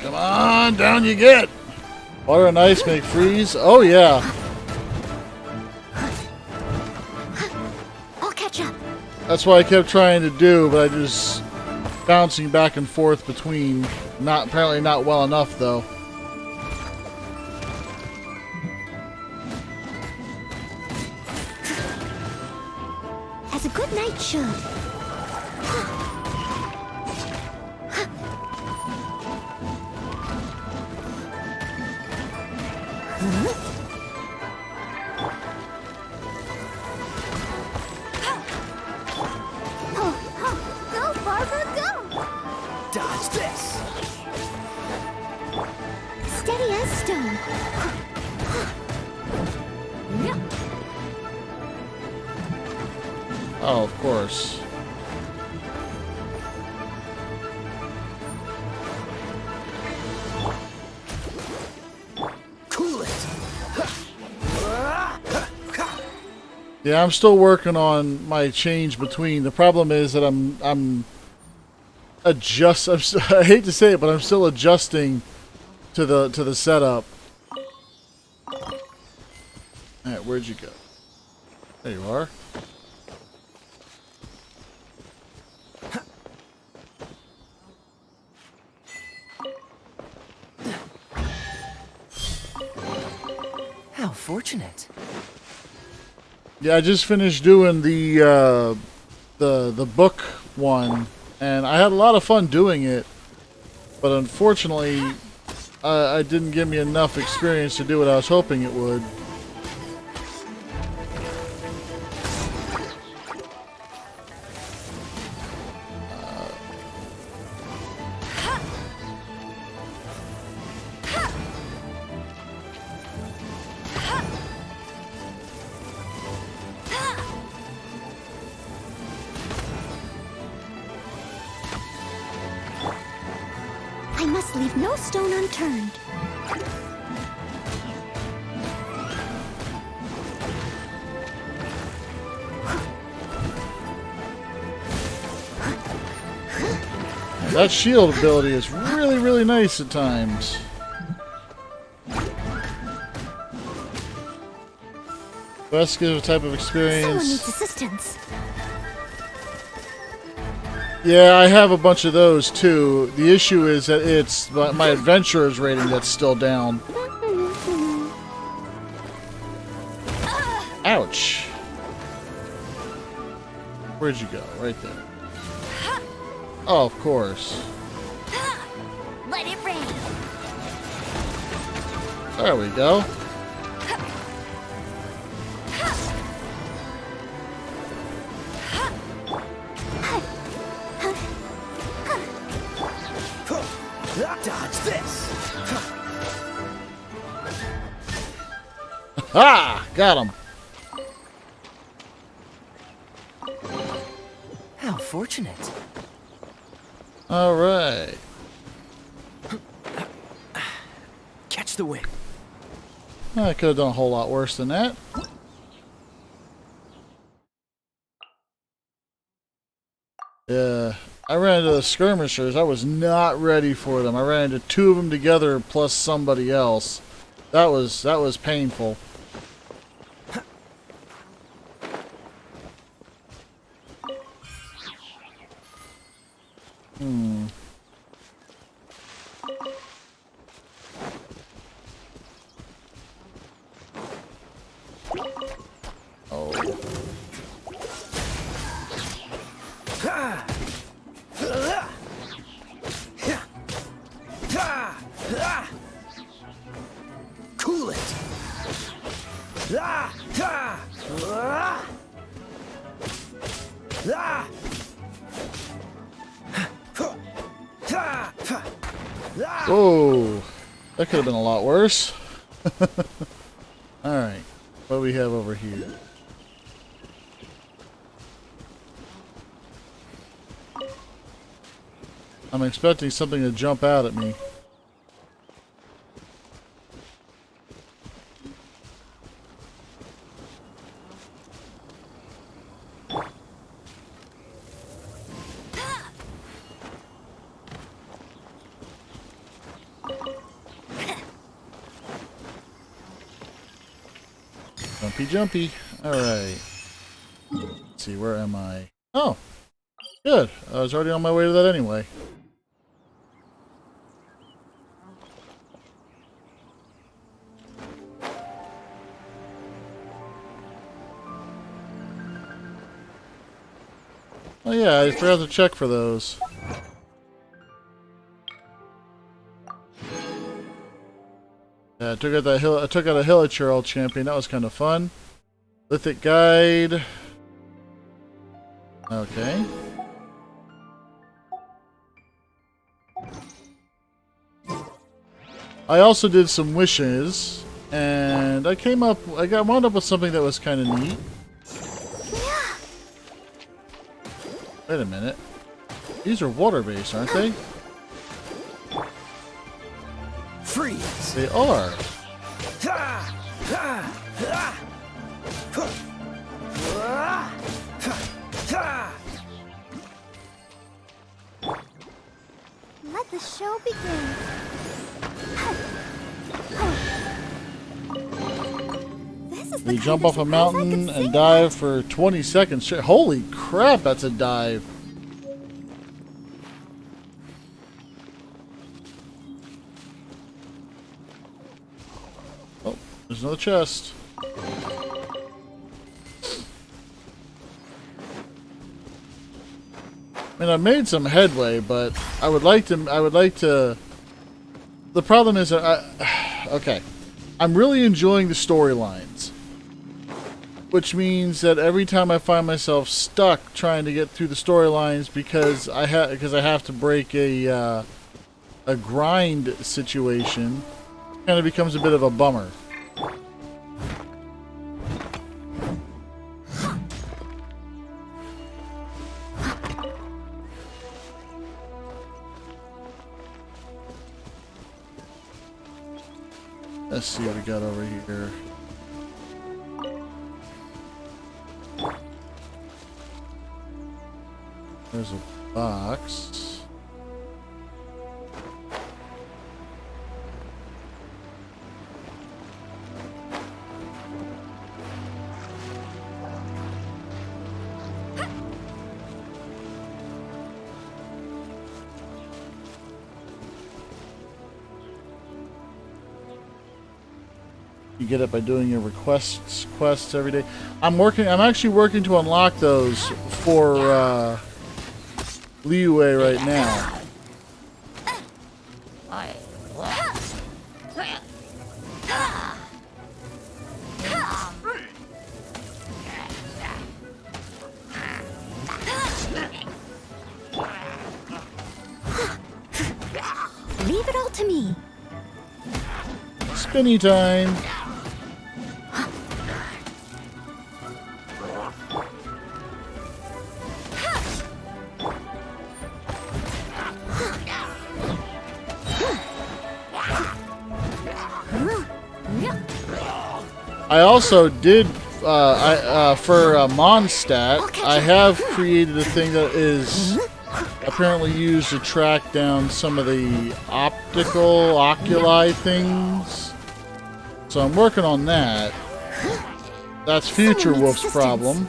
Come on, down you get. Water and ice make freeze. Oh, yeah. I'll catch up. That's what I kept trying to do, but I just bouncing back and forth between. Apparently not well enough, though. As a good knight should. Go, Barbara, go! Dodge this! Steady as stone. Oh, of course. Cool it! Yeah, I'm still working on my change between. The problem is that I hate to say it, but I'm still adjusting to the setup. All right, where'd you go? There you are. How fortunate. Yeah, I just finished doing the book one, and I had a lot of fun doing it, but unfortunately, I didn't give me enough experience to do what I was hoping it would. I must leave no stone unturned. That shield ability is really, really nice at times. Best gives a type of Someone needs experience. assistance. Yeah, I have a bunch of those too. The issue is that it's my adventurer's rating that's still down. Ouch. Where'd you go? Right there. Oh, of course. Let it rain. There we go. Dodge this! Ah! Got him. How fortunate. All right. Catch the wind. I could have done a whole lot worse than that. Yeah, I ran into the skirmishers. I was not ready for them. I ran into 2 of them together plus somebody else. That was painful. Oh. Cool it. Whoa, that could have been a lot worse. Alright, what do we have over here? I'm expecting something to jump out at me. Jumpy, jumpy. Alright. Let's see, where am I? Oh, good. I was already on my way to that anyway. Oh yeah, I forgot to check for those. Yeah, I took out that hill. I took out a Hilichurl champion. That was kind of fun. Lithic guide. Okay. I also did some wishes, and I wound up with something that was kind of neat. Wait a minute. These are water-based, aren't they? Freeze. They are. Let the show begin. This is the They kind jump of off a surprise I mountain could and sing dive for 20 seconds. Straight. Holy crap, that's a dive. Oh, there's another chest. I mean, I made some headway, but I would like to. The problem is, okay, I'm really enjoying the storylines, which means that every time I find myself stuck trying to get through the storylines because I have to break a grind situation, kind of becomes a bit of a bummer. Let's see what we got over here. There's a box. You get it by doing your quests every day. I'm actually working to unlock those for Liyue right now. Leave it all to me. Spinny time. I also did, for Mondstadt, I have created a thing that is apparently used to track down some of the optical oculi things. So I'm working on that. That's Future Wolf's problem.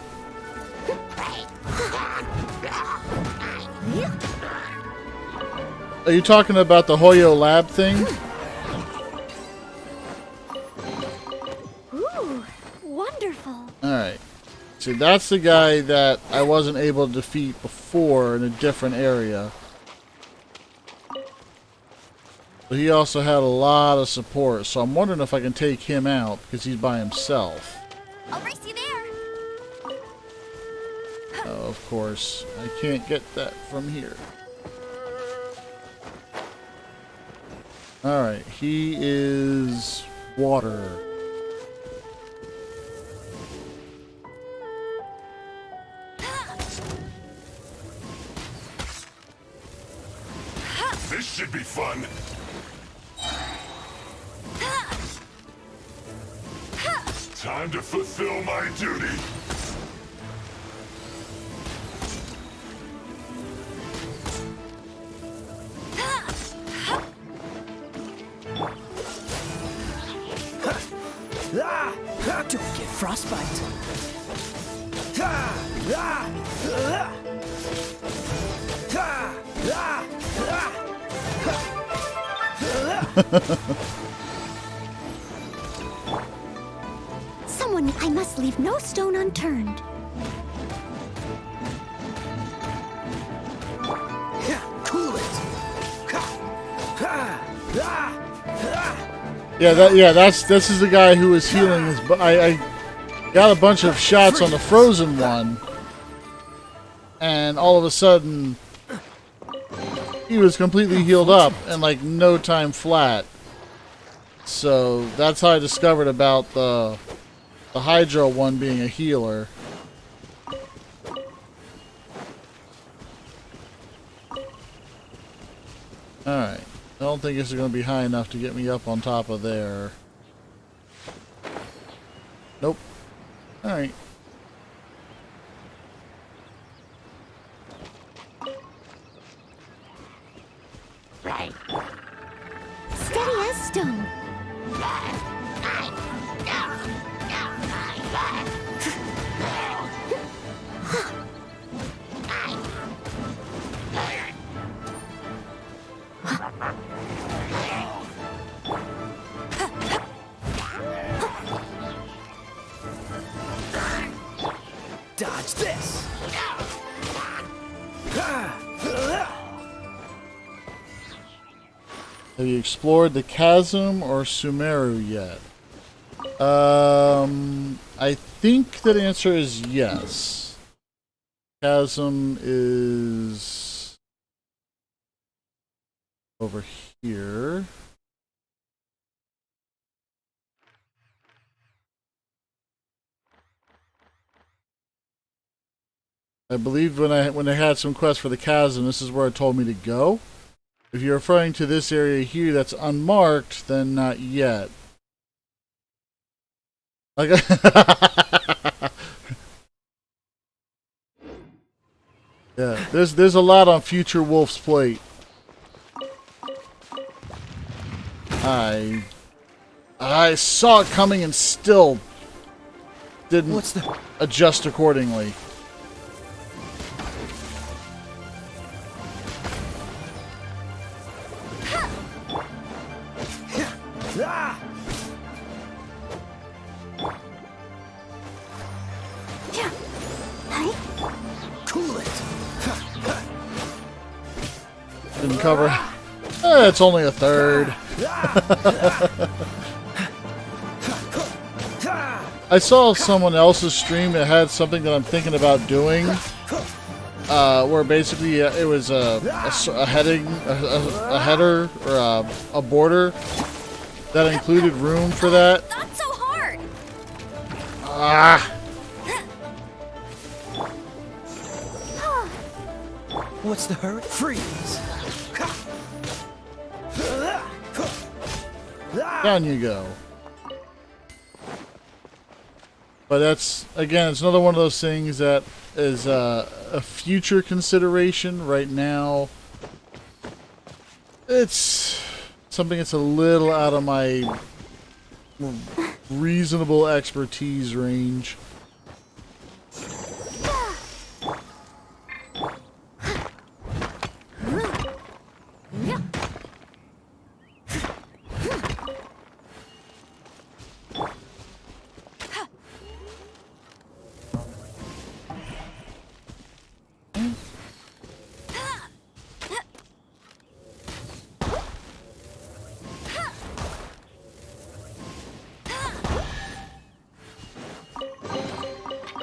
Are you talking about the Hoyo Lab thing? Ooh, wonderful. Alright. See, that's the guy that I wasn't able to defeat before in a different area. But he also had a lot of support, so I'm wondering if I can take him out because he's by himself. I'll race you there. Oh, of course. I can't get that from here. Alright, he is water. This should be fun. Time to fulfill my duty. Don't get frostbite. Someone I must leave no stone unturned. Cool it. Yeah, this is the guy who was healing his. I got a bunch of shots on the frozen one, and all of a sudden, he was completely healed up in like no time flat. So that's how I discovered about the Hydro one being a healer. Alright. I don't think this is going to be high enough to get me up on top of there. Nope. Alright. Steady as stone. Dodge this. Have you explored the chasm or Sumeru yet? I think that answer is yes. Chasm is over here. I believe when I had some quests for the chasm, this is where it told me to go. If you're referring to this area here that's unmarked, then not yet. Like, yeah, there's a lot on Future Wolf's plate. I saw it coming and still didn't adjust accordingly. Cool it. Didn't cover. It's only a third. I saw someone else's stream that had something that I'm thinking about doing, where basically it was a header or a border that included room for that. Not so hard. Ah. What's the hurry? Freeze. Down you go. But that's, again, it's another one of those things that as a future consideration. Right now, it's something that's a little out of my reasonable expertise range.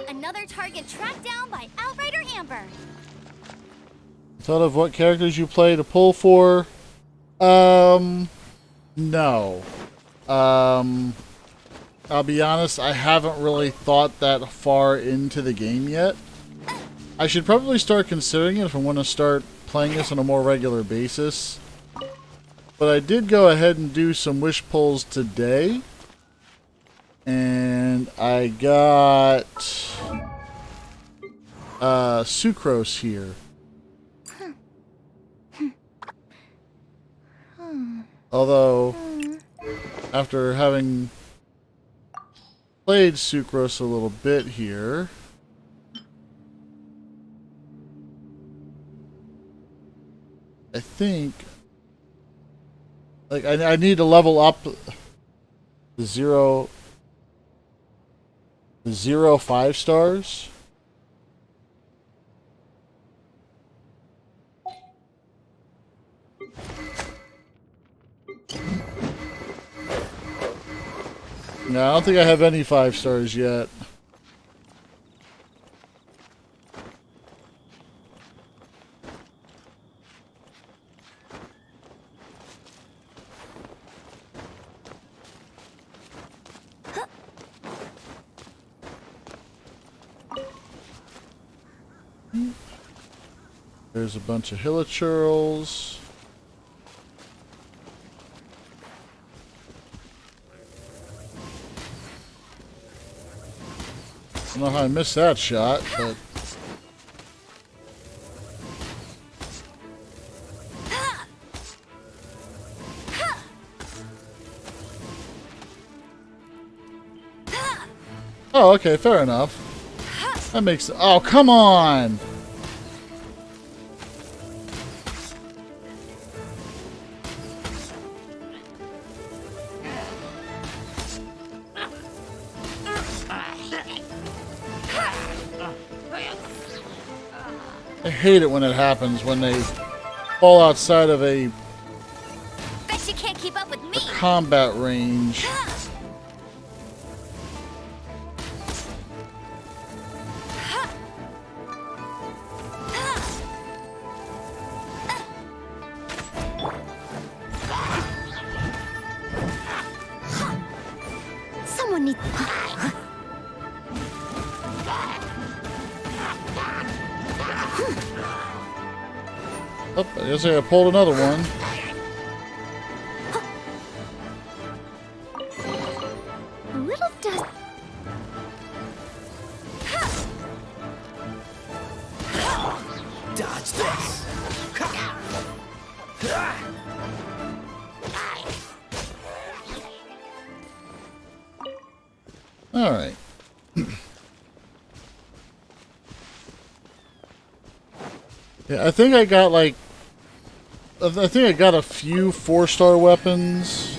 Another target tracked down by Outrider Amber. Thought of what characters you play to pull for? No. I'll be honest, I haven't really thought that far into the game yet. I should probably start considering it if I want to start playing this on a more regular basis. But I did go ahead and do some wish pulls today. And I got Sucrose here. Although, after having played Sucrose a little bit here, I think, like, I need to level up the zero 5 stars. No, I don't think I have any 5 stars yet. There's a bunch of hilichurls. I don't know how I missed that shot, but... Oh, okay, fair enough. That makes... Oh, come on! I hate it when it happens, when they fall outside of a Bet you can't keep up with me. combat range. Someone needs... Oh, I guess I pulled another one. Little dust... Dodge this. All right. Yeah, I think I got like... I think I got a few 4-star weapons.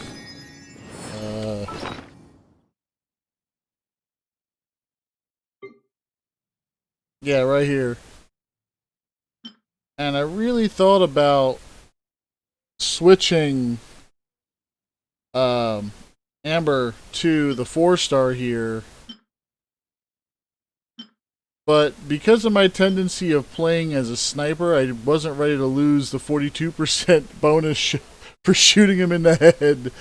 Yeah, right here. And I really thought about switching Amber to the 4-star here. But because of my tendency of playing as a sniper, I wasn't ready to lose the 42% bonus for shooting him in the head.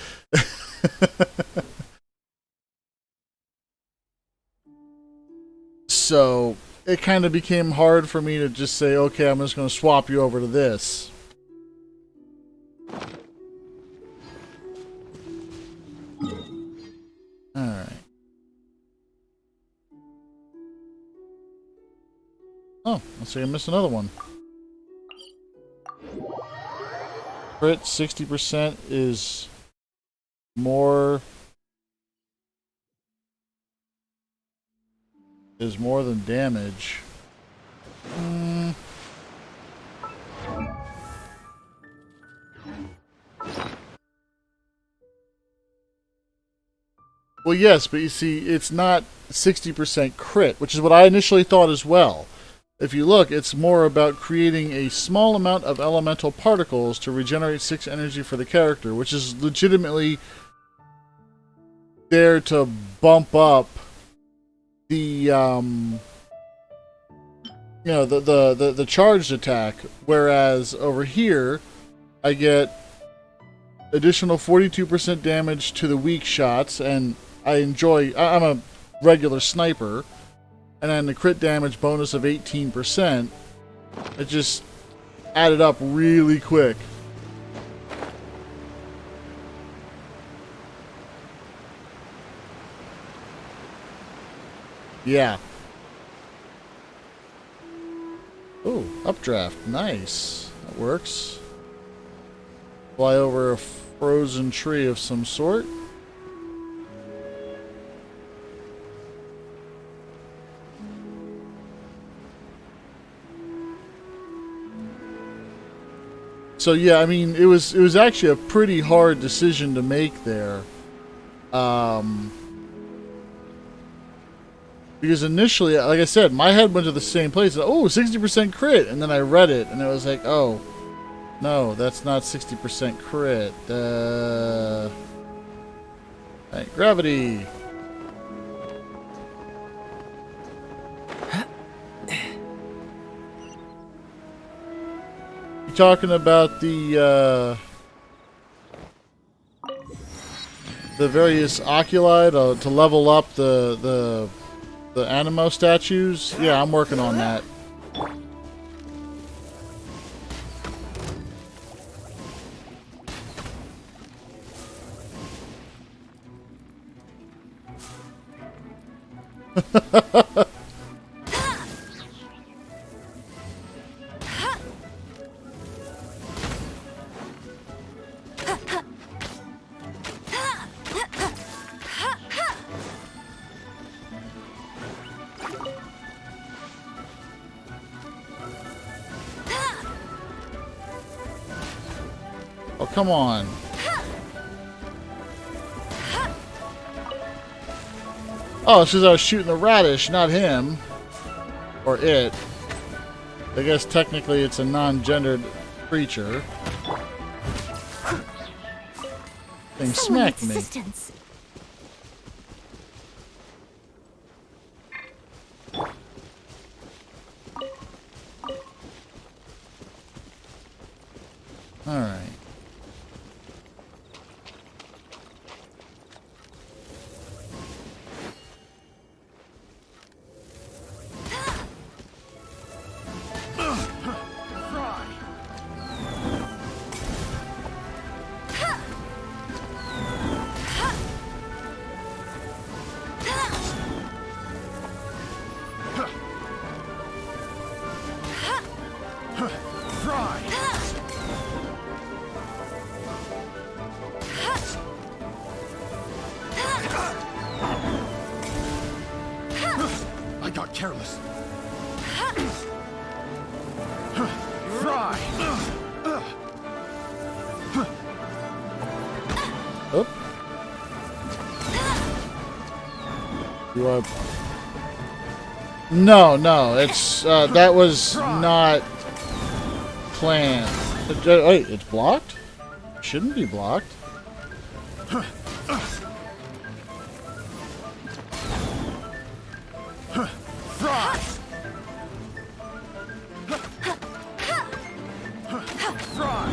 So it kind of became hard for me to just say, okay, I'm just going to swap you over to this. Alright. Oh, looks like I missed another one. Crit 60% is more than damage. Well, yes, but you see, it's not 60% crit, which is what I initially thought as well. If you look, it's more about creating a small amount of elemental particles to regenerate 6 energy for the character, which is legitimately there to bump up the the charged attack, whereas over here I get additional 42% damage to the weak shots, and I'm a regular sniper, and then the crit damage bonus of 18%. It just added up really quick. Yeah. Oh, updraft. Nice. That works. Fly over a frozen tree of some sort. So yeah, I mean, it was actually a pretty hard decision to make there. Because initially, like I said, my head went to the same place. Oh, 60% crit! And then I read it, and it was like, oh, no, that's not 60% crit. Right, gravity! You talking about the various oculi to level up the Animo statues? Yeah, I'm working on that. Oh, come on. Oh, it's because I was shooting the radish, not him. Or it. I guess technically it's a non-gendered creature. Thing smacked me. Assistance. Alright. I got careless. Fry! Oop. Do I... No, it's, that was not planned. Wait, it's blocked? Shouldn't be blocked. Fry! Fry!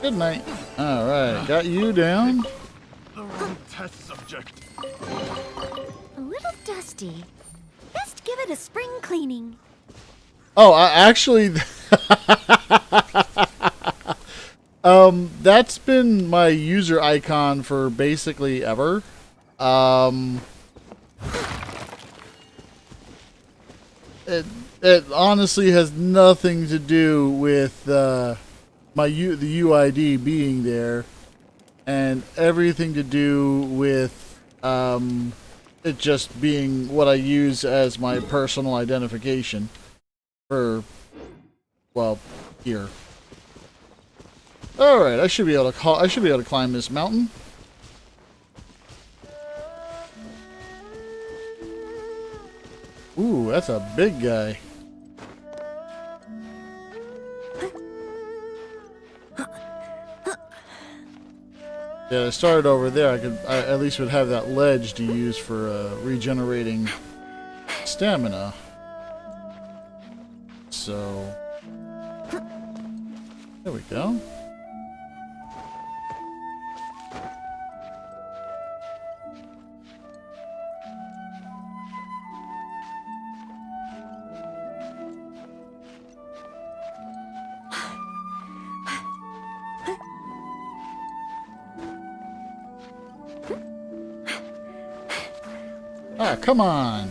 Good night. Alright, got you down. The wrong test subject. A little dusty. Best give it a spring cleaning. Oh, actually, That's been my user icon for basically ever. It honestly has nothing to do with the UID being there, and everything to do with it just being what I use as my personal identification for, well, here. All right, I should be able to climb this mountain. Ooh, that's a big guy. Yeah, I started over there. I at least would have that ledge to use for regenerating stamina. So there we go. Ah, come on.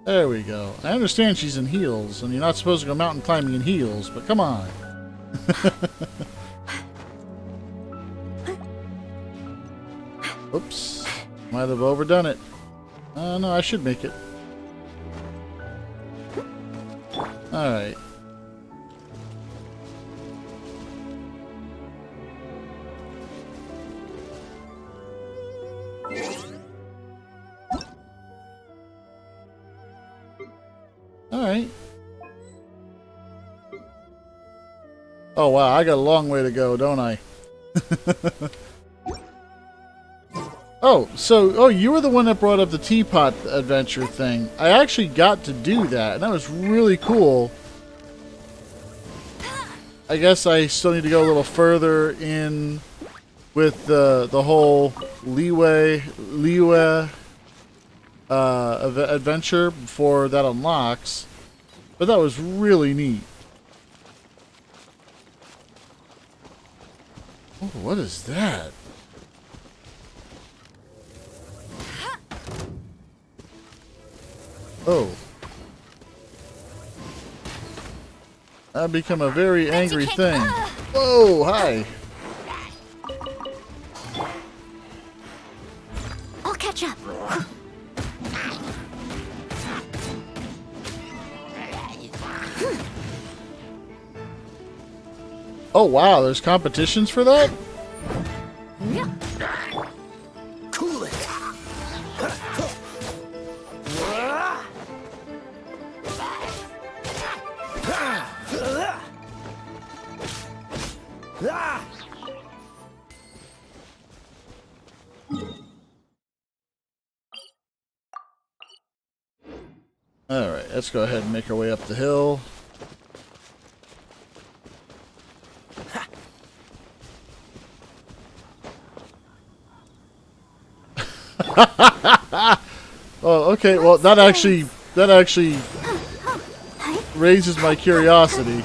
There we go. I understand she's in heels, and you're not supposed to go mountain climbing in heels, but come on. Oops. Might have overdone it. No, I should make it. Alright. Alright. Oh wow, I got a long way to go, don't I? Oh, you were the one that brought up the teapot adventure thing. I actually got to do that, and that was really cool. I guess I still need to go a little further in with the whole Liyue adventure before that unlocks, but that was really neat. Oh, what is that? Oh. I've become a very angry thing. Whoa, hi. I'll catch up. Oh wow, there's competitions for that? Cool it. Alright, let's go ahead and make our way up the hill. Oh, okay, well that actually raises my curiosity.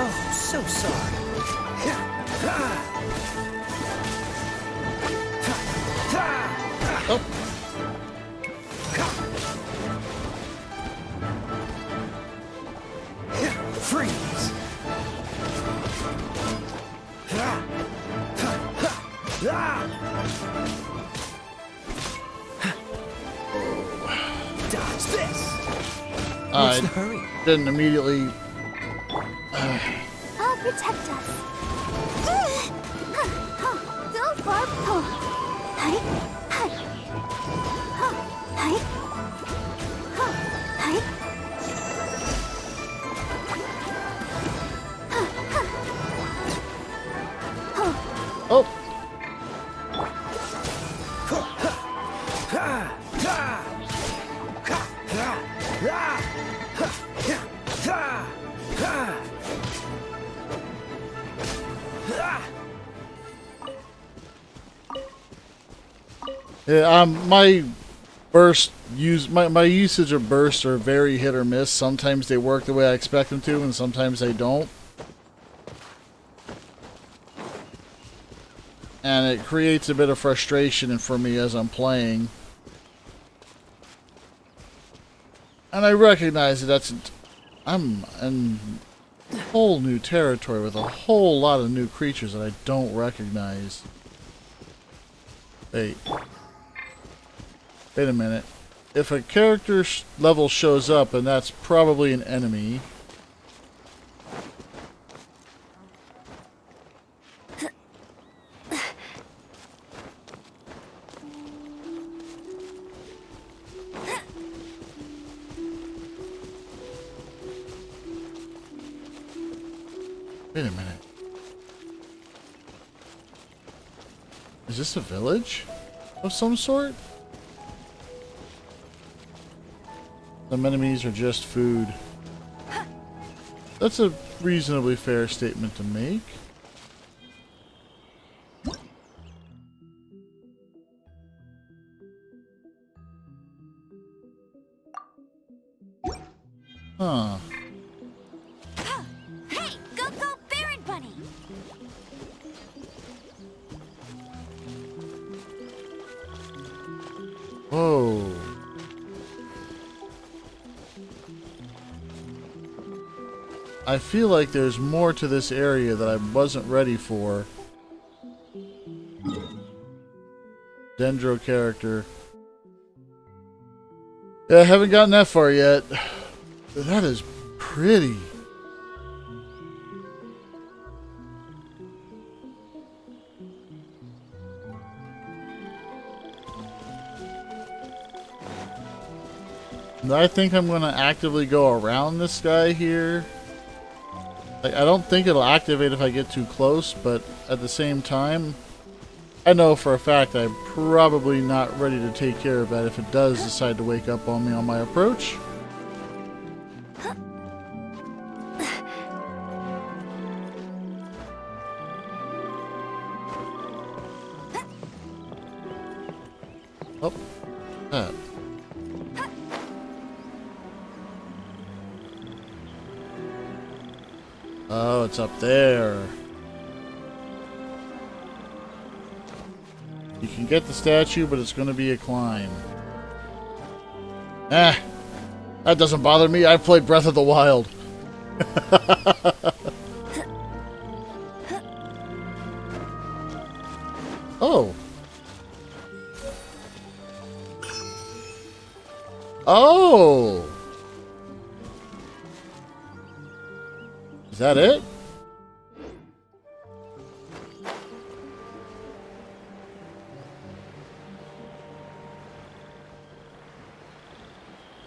Oh, so sorry. Oh. Freeze. Dodge this. I hurry? didn't immediately. I'll protect us. Don't bark. Hi. Hi. Hi. Hi. Oh. Yeah, my my usage of bursts are very hit or miss. Sometimes they work the way I expect them to, and sometimes they don't. And it creates a bit of frustration for me as I'm playing. And I recognize that I'm in whole new territory with a whole lot of new creatures that I don't recognize. Wait a minute. If a character level shows up, and that's probably an enemy. Wait a minute. Is this a village of some sort? Some enemies are just food. That's a reasonably fair statement to make. Huh. Hey, go Baron Bunny! Whoa. I feel like there's more to this area that I wasn't ready for. Dendro character. Yeah, I haven't gotten that far yet. That is pretty. I think I'm going to actively go around this guy here. Like, I don't think it'll activate if I get too close, but at the same time, I know for a fact I'm probably not ready to take care of that if it does decide to wake up on me on my approach. Oh, that. Oh, it's up there. You can get the statue, but it's going to be a climb. Eh, that doesn't bother me. I've played Breath of the Wild. Oh. Oh. Is that it?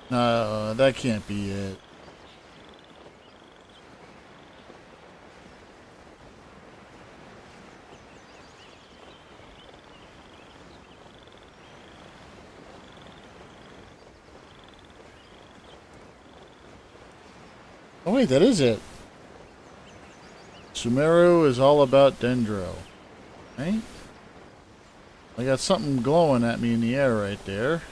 No, that can't be it. Oh wait, that is it. Sumeru is all about Dendro. Right? I got something glowing at me in the air right there.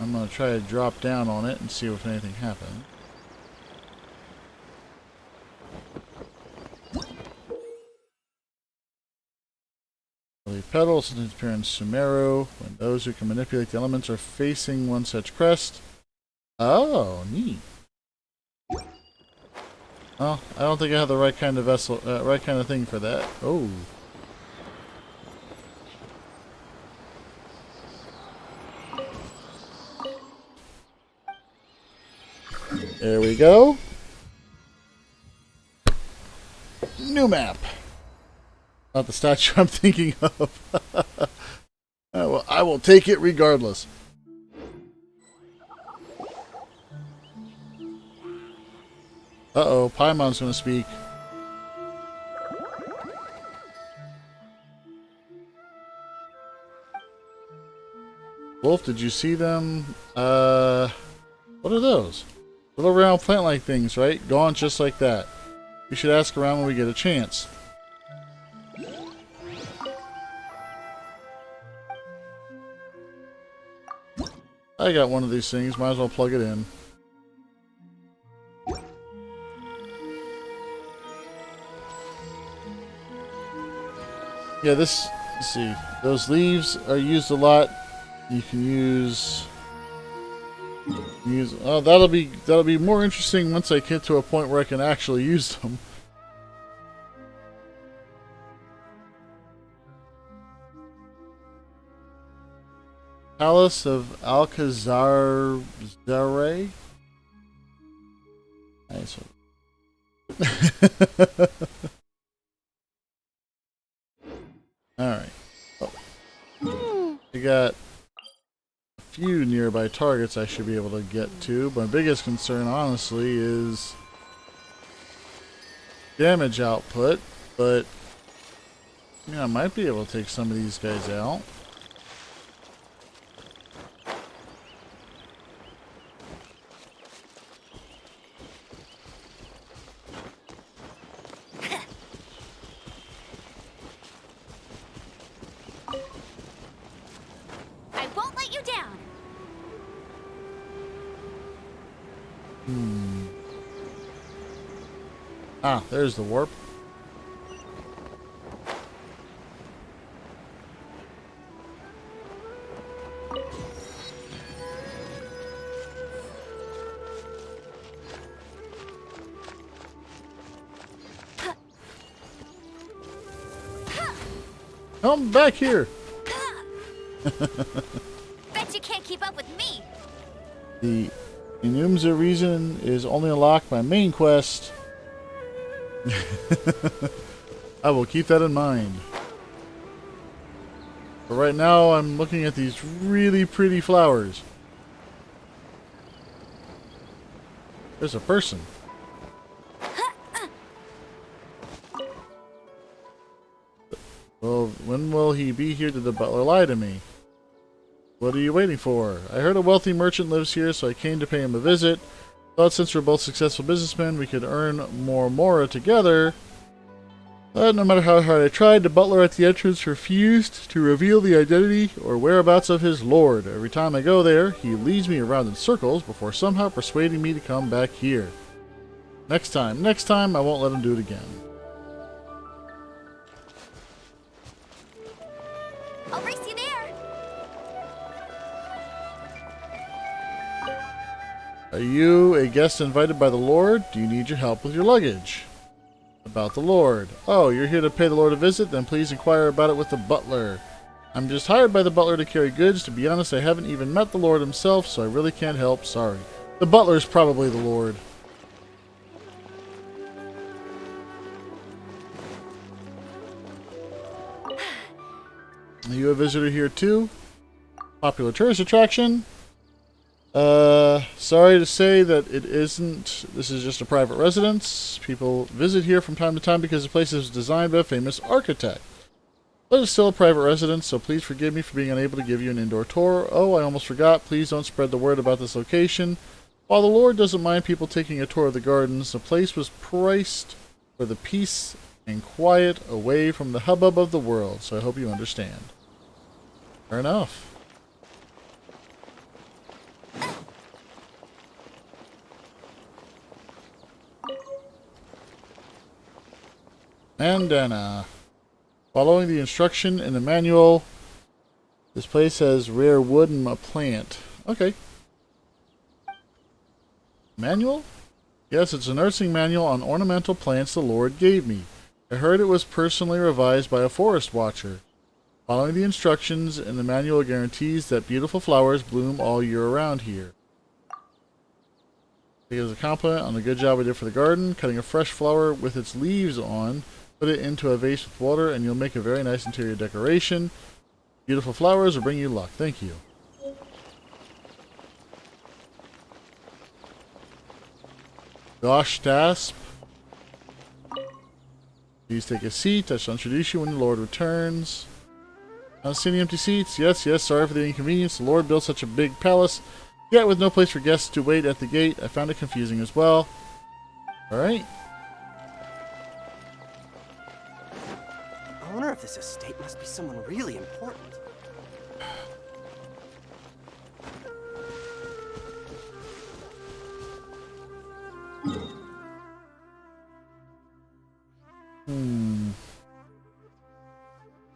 I'm going to try to drop down on it and see if anything happens. The petals since appear in Sumeru when those who can manipulate the elements are facing one such crest. Oh, neat. Oh, I don't think I have the right kind of vessel, right kind of thing for that. Oh. There we go. New map. Not the statue I'm thinking of. I will take it regardless. Uh-oh, Paimon's gonna speak. Wolf, did you see them? What are those? Little round plant-like things, right? Gone just like that. We should ask around when we get a chance. I got one of these things. Might as well plug it in. Yeah, this... Let's see. Those leaves are used a lot. You can use... Oh, that'll be more interesting once I get to a point where I can actually use them. Palace of Alcazar Zare. Nice. All right. Oh. I got a few nearby targets I should be able to get to. My biggest concern, honestly, is damage output. But yeah, I might be able to take some of these guys out. Ah, there's the warp. Come back here. Bet you can't keep up with me. The Inumza region is only unlocked by main quest. I will keep that in mind. But right now I'm looking at these really pretty flowers. There's a person. Well, when will he be here? Did the butler lie to me? What are you waiting for? I heard a wealthy merchant lives here, so I came to pay him a visit. Thought since we're both successful businessmen, we could earn more mora together. But no matter how hard I tried, the butler at the entrance refused to reveal the identity or whereabouts of his lord. Every time I go there, he leads me around in circles before somehow persuading me to come back here. Next time, I won't let him do it again. I'll race you there. Are you a guest invited by the Lord? Do you need your help with your luggage? About the Lord. Oh, you're here to pay the Lord a visit? Then please inquire about it with the butler. I'm just hired by the butler to carry goods. To be honest, I haven't even met the Lord himself, so I really can't help. Sorry. The butler's probably the Lord. Are you a visitor here too? Popular tourist attraction? Sorry to say that it isn't. This is just a private residence. People visit here from time to time because the place is designed by a famous architect. But it's still a private residence, so please forgive me for being unable to give you an indoor tour. Oh, I almost forgot. Please don't spread the word about this location. While the Lord doesn't mind people taking a tour of the gardens, the place was priced for the peace and quiet away from the hubbub of the world, so I hope you understand. Fair enough. Bandana. Following the instruction in the manual, this place has rare wood and a plant. Okay. Manual? Yes, it's a nursing manual on ornamental plants the Lord gave me. I heard it was personally revised by a forest watcher. Following the instructions in the manual guarantees that beautiful flowers bloom all year around here. Take it as a compliment on the good job I did for the garden. Cutting a fresh flower with its leaves on, put it into a vase with water, and you'll make a very nice interior decoration. Beautiful flowers will bring you luck. Thank you. Gosh Dasp. Please take a seat. I shall introduce you when the Lord returns. I don't see any empty seats. Yes, sorry for the inconvenience. The Lord built such a big palace, yet with no place for guests to wait at the gate. I found it confusing as well. Alright. The owner of this estate must be someone really important.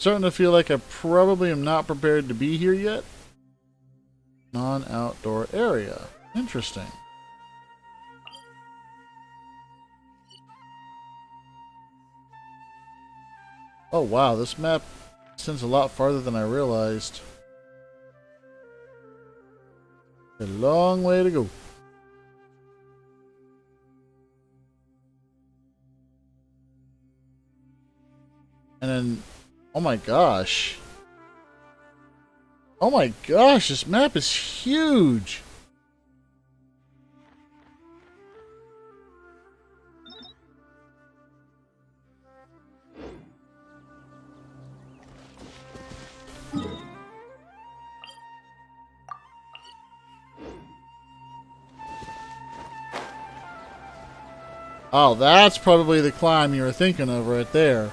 starting to feel like I probably am not prepared to be here yet. Non-outdoor area. Interesting. Oh wow, this map extends a lot farther than I realized. A long way to go. And then, oh my gosh. Oh my gosh, this map is huge. Oh, that's probably the climb you were thinking of right there.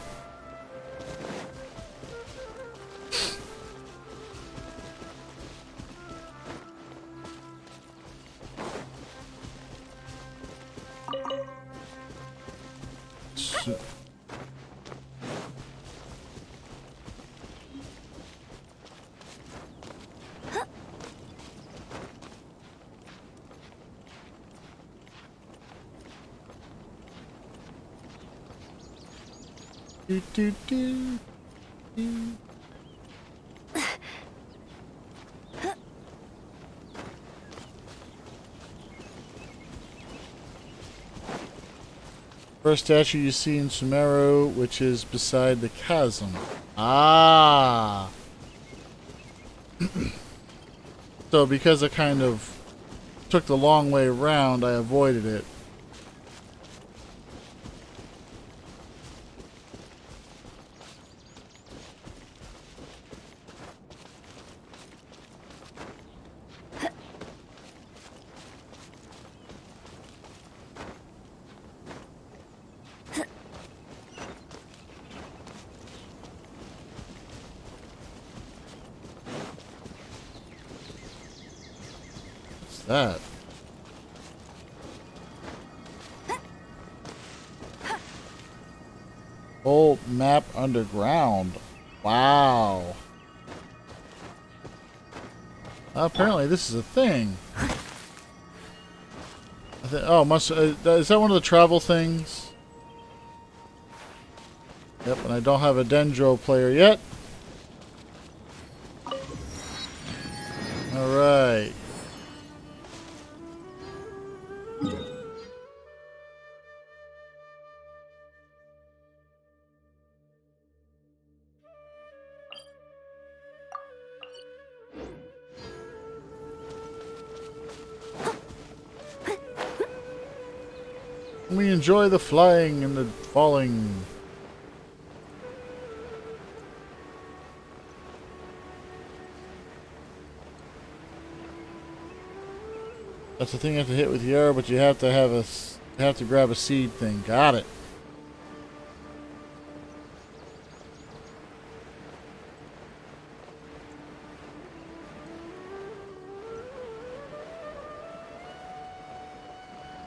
Do, do, do, do. First statue you see in Sumeru, which is beside the chasm. Ah! So because I kind of took the long way around, I avoided it. That. Whole map underground. Wow. Apparently this is a thing. Oh, must is that one of the travel things? Yep, and I don't have a Dendro player yet. All right. We enjoy the flying and the falling. That's the thing you have to hit with the arrow, but you have to have to grab a seed thing. Got it.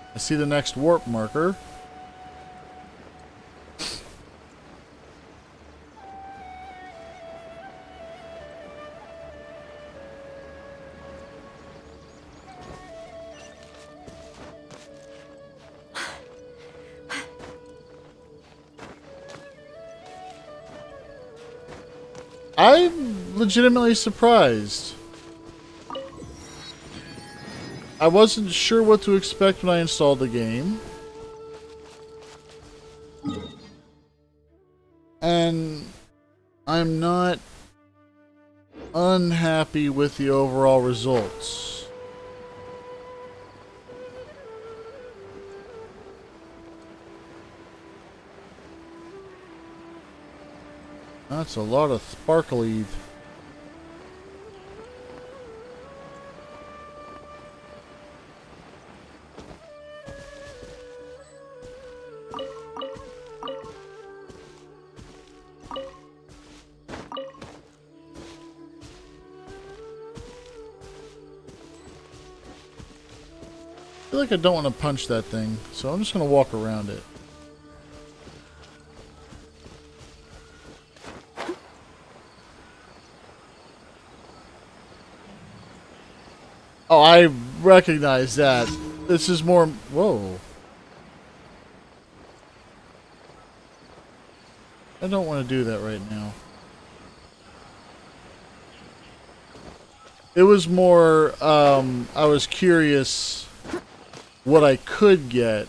I see the next warp marker. I'm legitimately surprised. I wasn't sure what to expect when I installed the game. And I'm not unhappy with the overall results. That's a lot of sparkly. I feel like I don't want to punch that thing, so I'm just going to walk around it. Oh, I recognize that. This is more... Whoa. I don't want to do that right now. It was more, I was curious what I could get.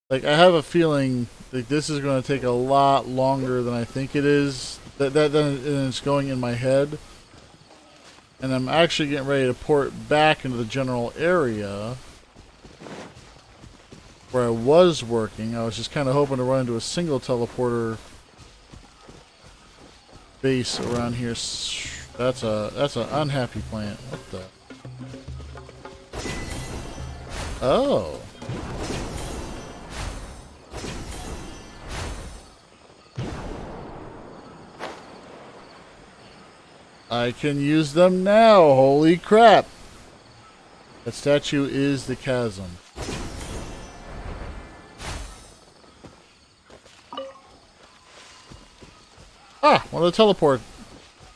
Like, I have a feeling like this is going to take a lot longer than I think it is. Than it's going in my head. And I'm actually getting ready to port back into the general area where I was working. I was just kind of hoping to run into a single teleporter base around here. That's an unhappy plant. What the? Oh. I can use them now. Holy crap. That statue is the chasm. Ah, one of the teleport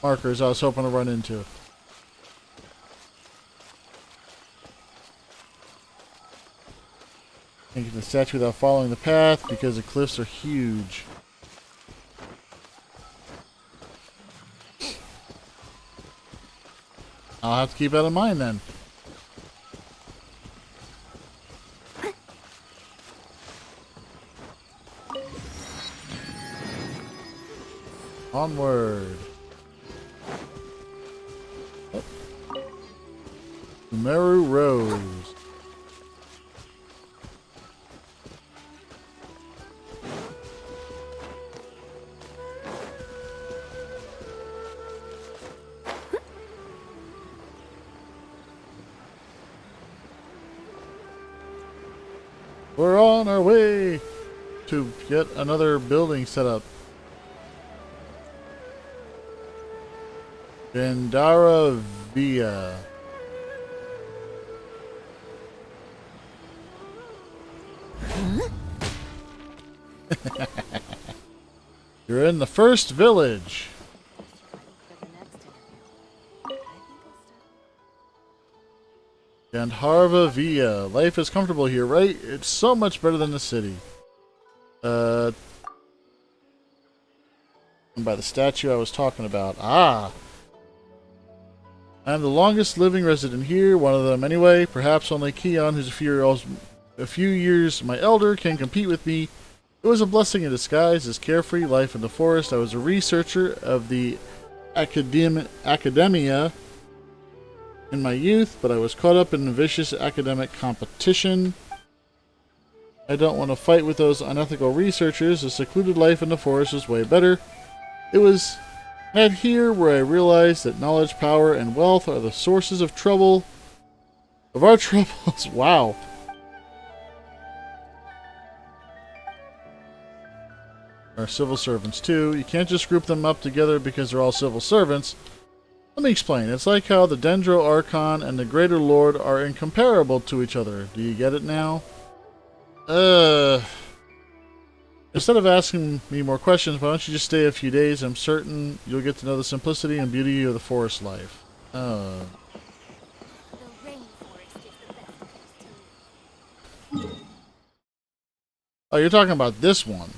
markers I was hoping to run into. Can't get the statue without following the path because the cliffs are huge. I'll have to keep that in mind then. Onward. Oh. Sumeru Rose. We're on our way to get another building set up. Bandara Via. You're in the first village. Gandharva Via. Life is comfortable here, right? It's so much better than the city. And by the statue I was talking about. Ah! I'm the longest living resident here, one of them anyway. Perhaps only Keon, who's a few years my elder, can compete with me. It was a blessing in disguise, this carefree life in the forest. I was a researcher of the academia in my youth, but I was caught up in a vicious academic competition. I don't want to fight with those unethical researchers. A secluded life in the forest was way better. It was at here where I realized that knowledge, power, and wealth are the sources of trouble. Of our troubles. Wow. Our civil servants too. You can't just group them up together because they're all civil servants. Let me explain. It's like how the Dendro Archon and the Greater Lord are incomparable to each other. Do you get it now? Instead of asking me more questions, why don't you just stay a few days? I'm certain you'll get to know the simplicity and beauty of the forest life. Oh, you're talking about this one.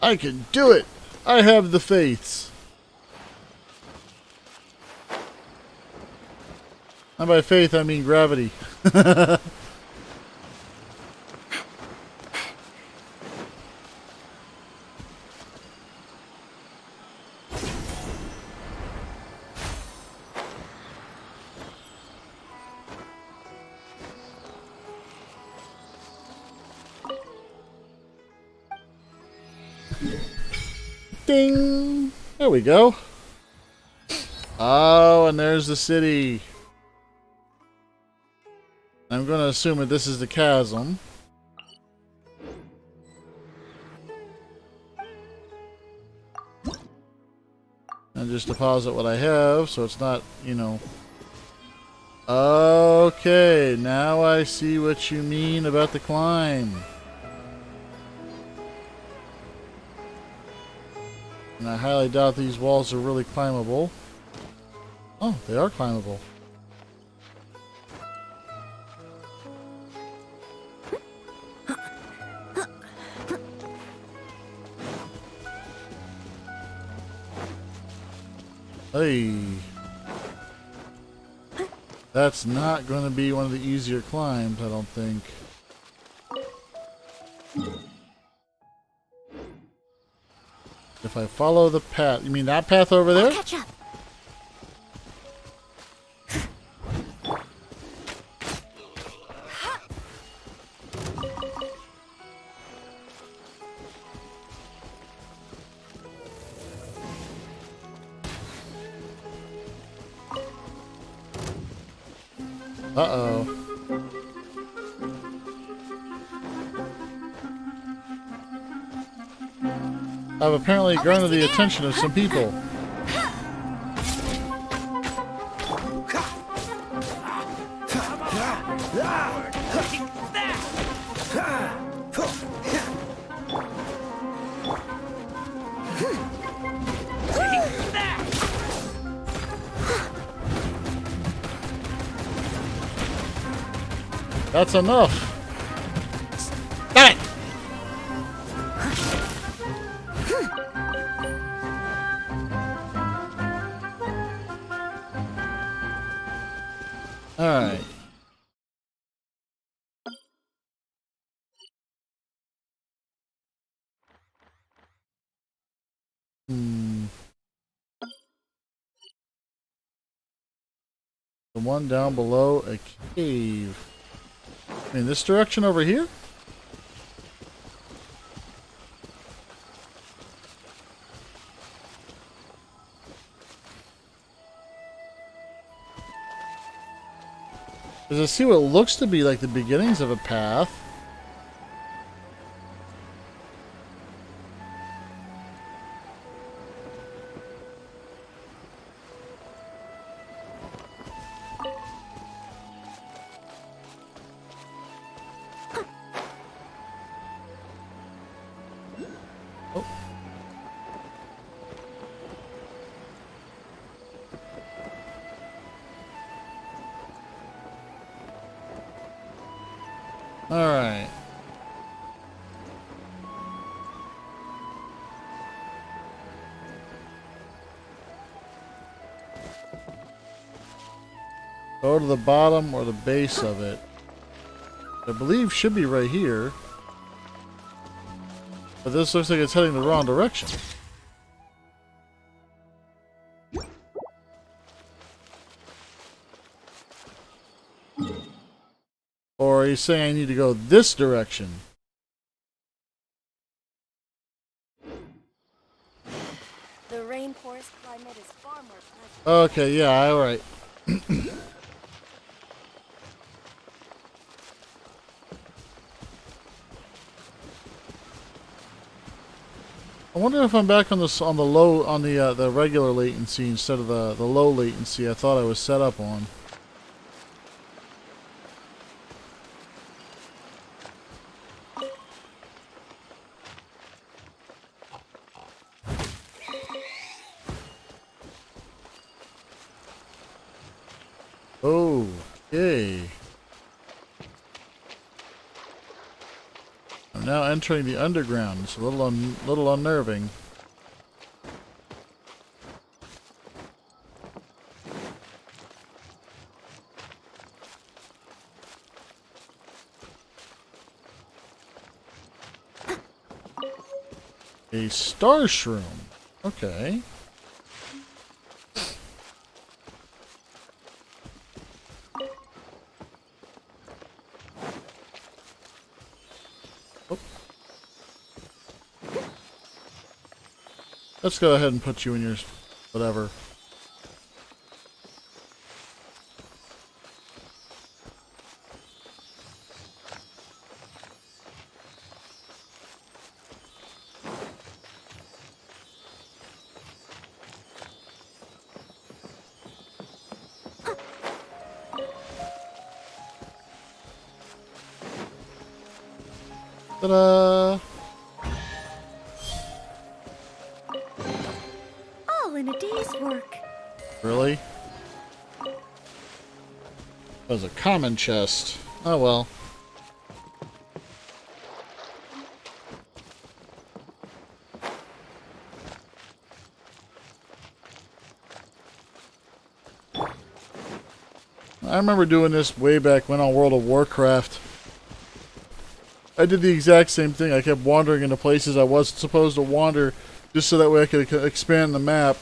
I can do it! I have the faiths. And by faith, I mean gravity. Ding! There we go. Oh, and there's the city. I'm going to assume that this is the chasm. And just deposit what I have, so it's not, you know... Okay, now I see what you mean about the climb. And I highly doubt these walls are really climbable. Oh, they are climbable. Hey. That's not going to be one of the easier climbs, I don't think. If I follow the path... You mean that path over there? Catch up. Uh-oh. I've apparently garnered the attention of some people. That's enough. Damn it! All right. The one down below a cave. In this direction over here? Does I see what looks to be like the beginnings of a path? Alright. Go to the bottom or the base of it. I believe should be right here. But this looks like it's heading the wrong direction. Or he's saying I need to go this direction. The rainforest climate is far more pleasant. Okay, yeah, alright. I wonder if I'm back on the regular latency instead of the low latency I thought I was set up on. Okay. I'm now entering the underground. It's a little unnerving. A star shroom. Okay. Let's go ahead and put you in your whatever. Ta-da! All in a day's work. Really? That was a common chest. Oh well. I remember doing this way back when on World of Warcraft. I did the exact same thing. I kept wandering into places I wasn't supposed to wander just so that way I could expand the map.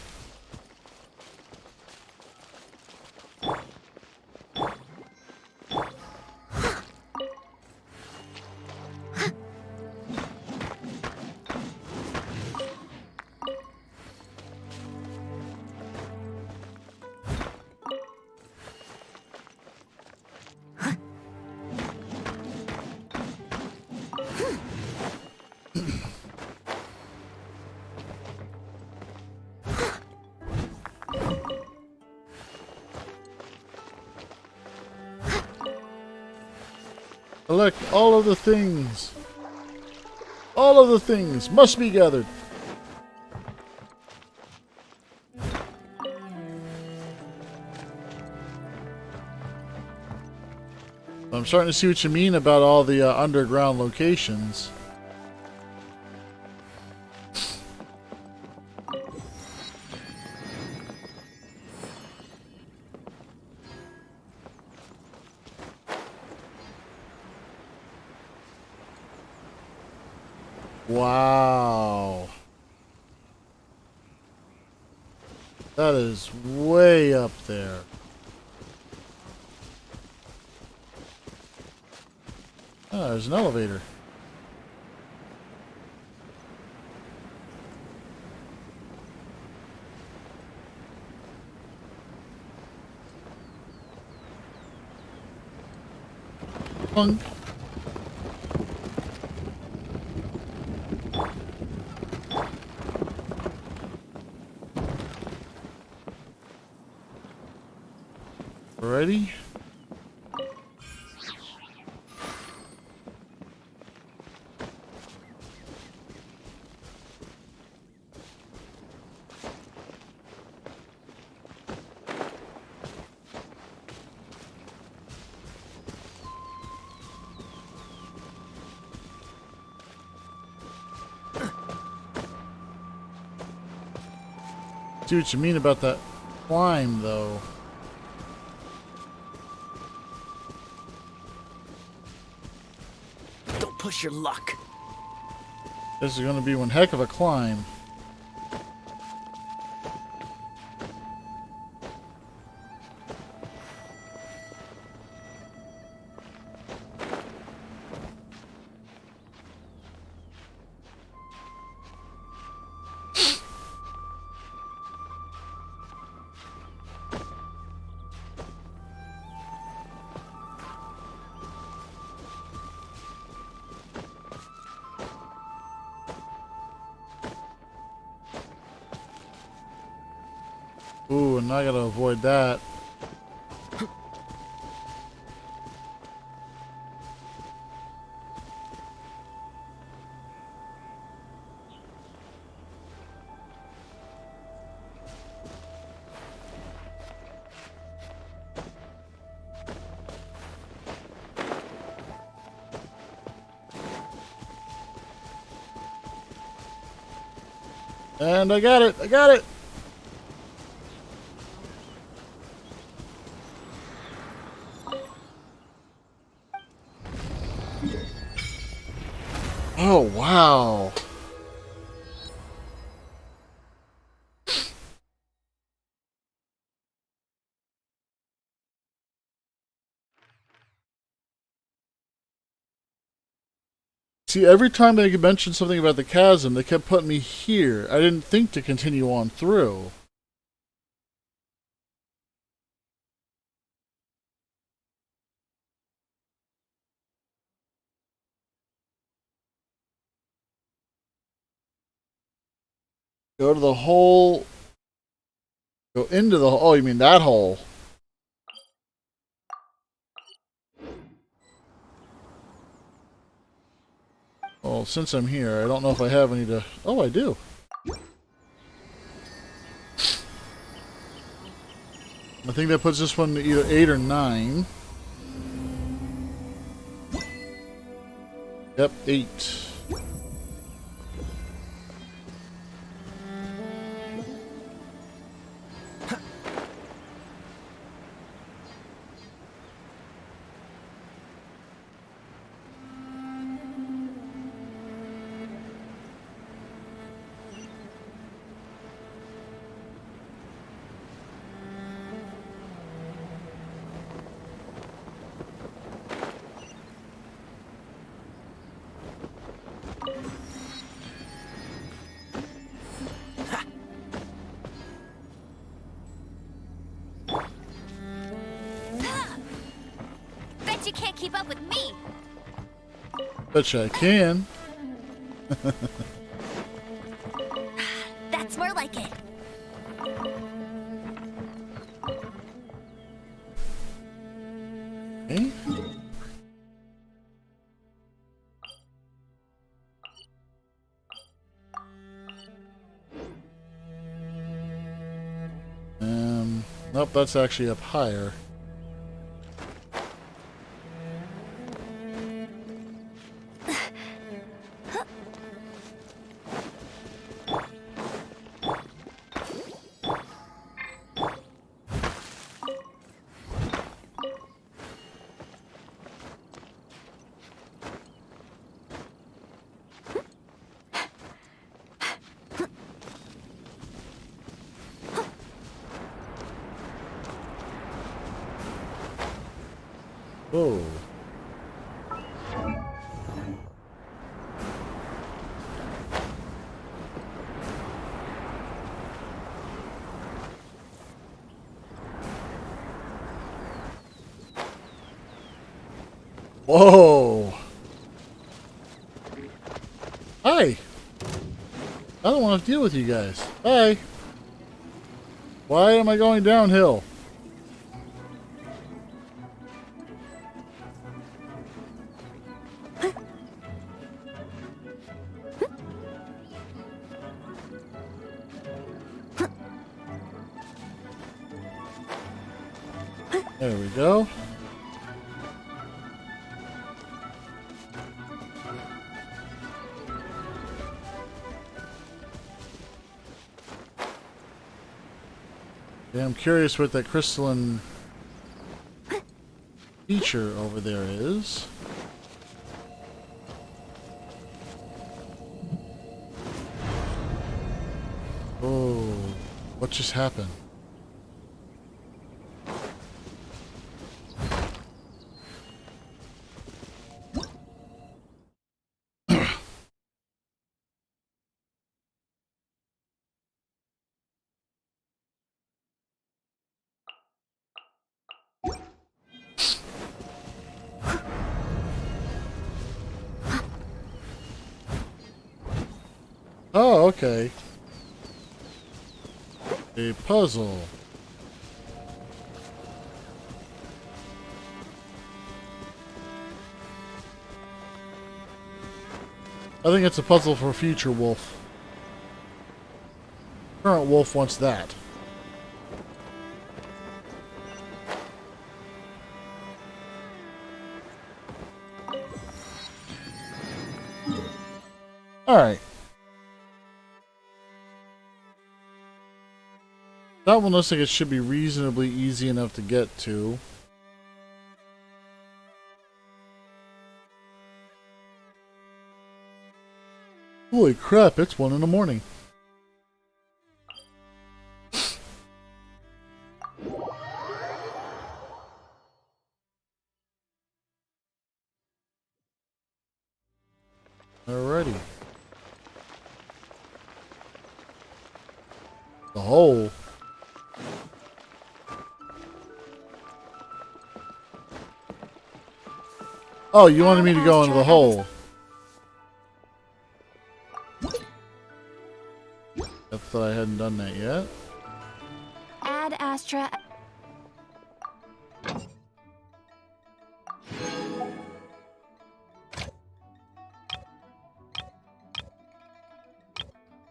Collect all of the things. All of the things must be gathered. I'm starting to see what you mean about all the underground locations. Wow. That is way up there. Oh, there's an elevator. Punk. Ready? See what you mean about that climb, though. Don't push your luck. This is going to be one heck of a climb. Ooh, and I gotta avoid that. And I got it! I got it! Oh, wow. See, every time they mentioned something about the chasm, they kept putting me here. I didn't think to continue on through. Go to the hole. Go into the hole. Oh, you mean that hole? Well, since I'm here, I don't know if I have any to... Oh, I do. I think that puts this one to either 8 or 9. Yep, 8. Bet you can't keep up with me. Betcha I can. That's more like it. Okay. Nope, that's actually up higher. Whoa. Whoa. Hi. I don't want to deal with you guys. Bye. Why am I going downhill? There we go. Yeah, I'm curious what that crystalline feature over there is. Oh, what just happened? Oh, okay. A puzzle. I think it's a puzzle for future Wolf. Current Wolf wants that. Alright. That one looks like it should be reasonably easy enough to get to. Holy crap, it's 1 in the morning. already. The hole. Oh, you wanted me to go into the hole. I thought I hadn't done that yet. Ad Astra.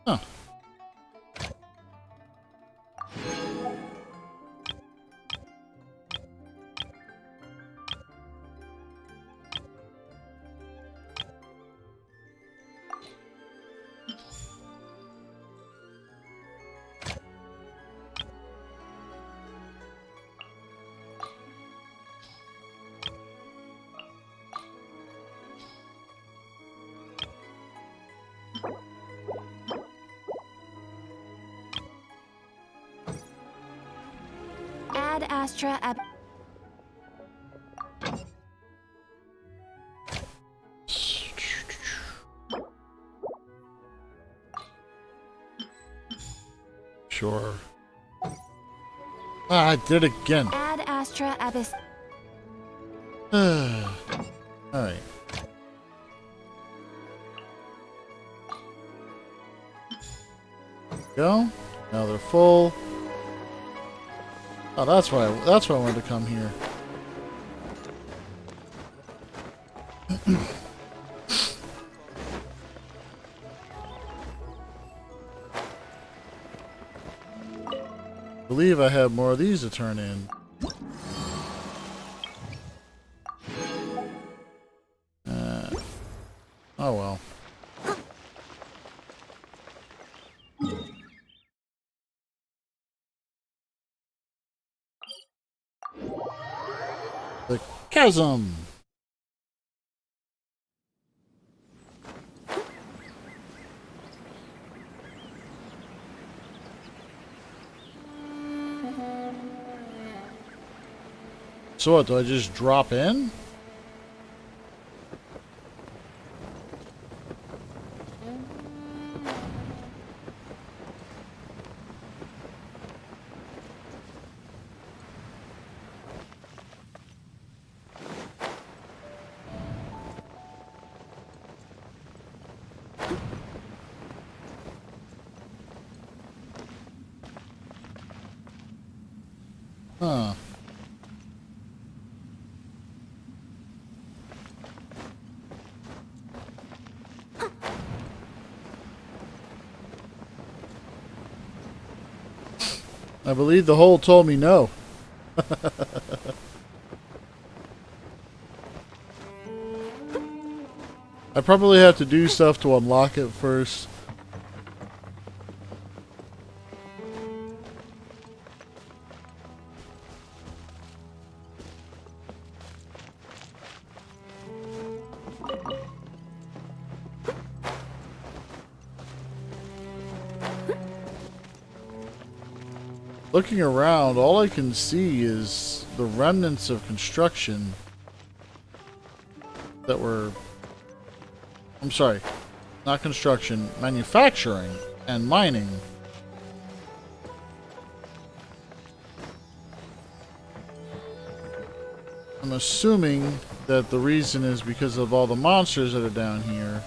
Huh. Ad Astra. Sure. Ah, I did it again. Ad Astra Abyss. Alright. Go. Now they're full. Oh, that's why I wanted to come here. I believe I have more of these to turn in. Oh well. The chasm. So what, do I just drop in? Huh. I believe the hole told me no. I probably have to do stuff to unlock it first. Looking around, all I can see is the remnants of construction that were... I'm sorry, not construction, manufacturing and mining. I'm assuming that the reason is because of all the monsters that are down here.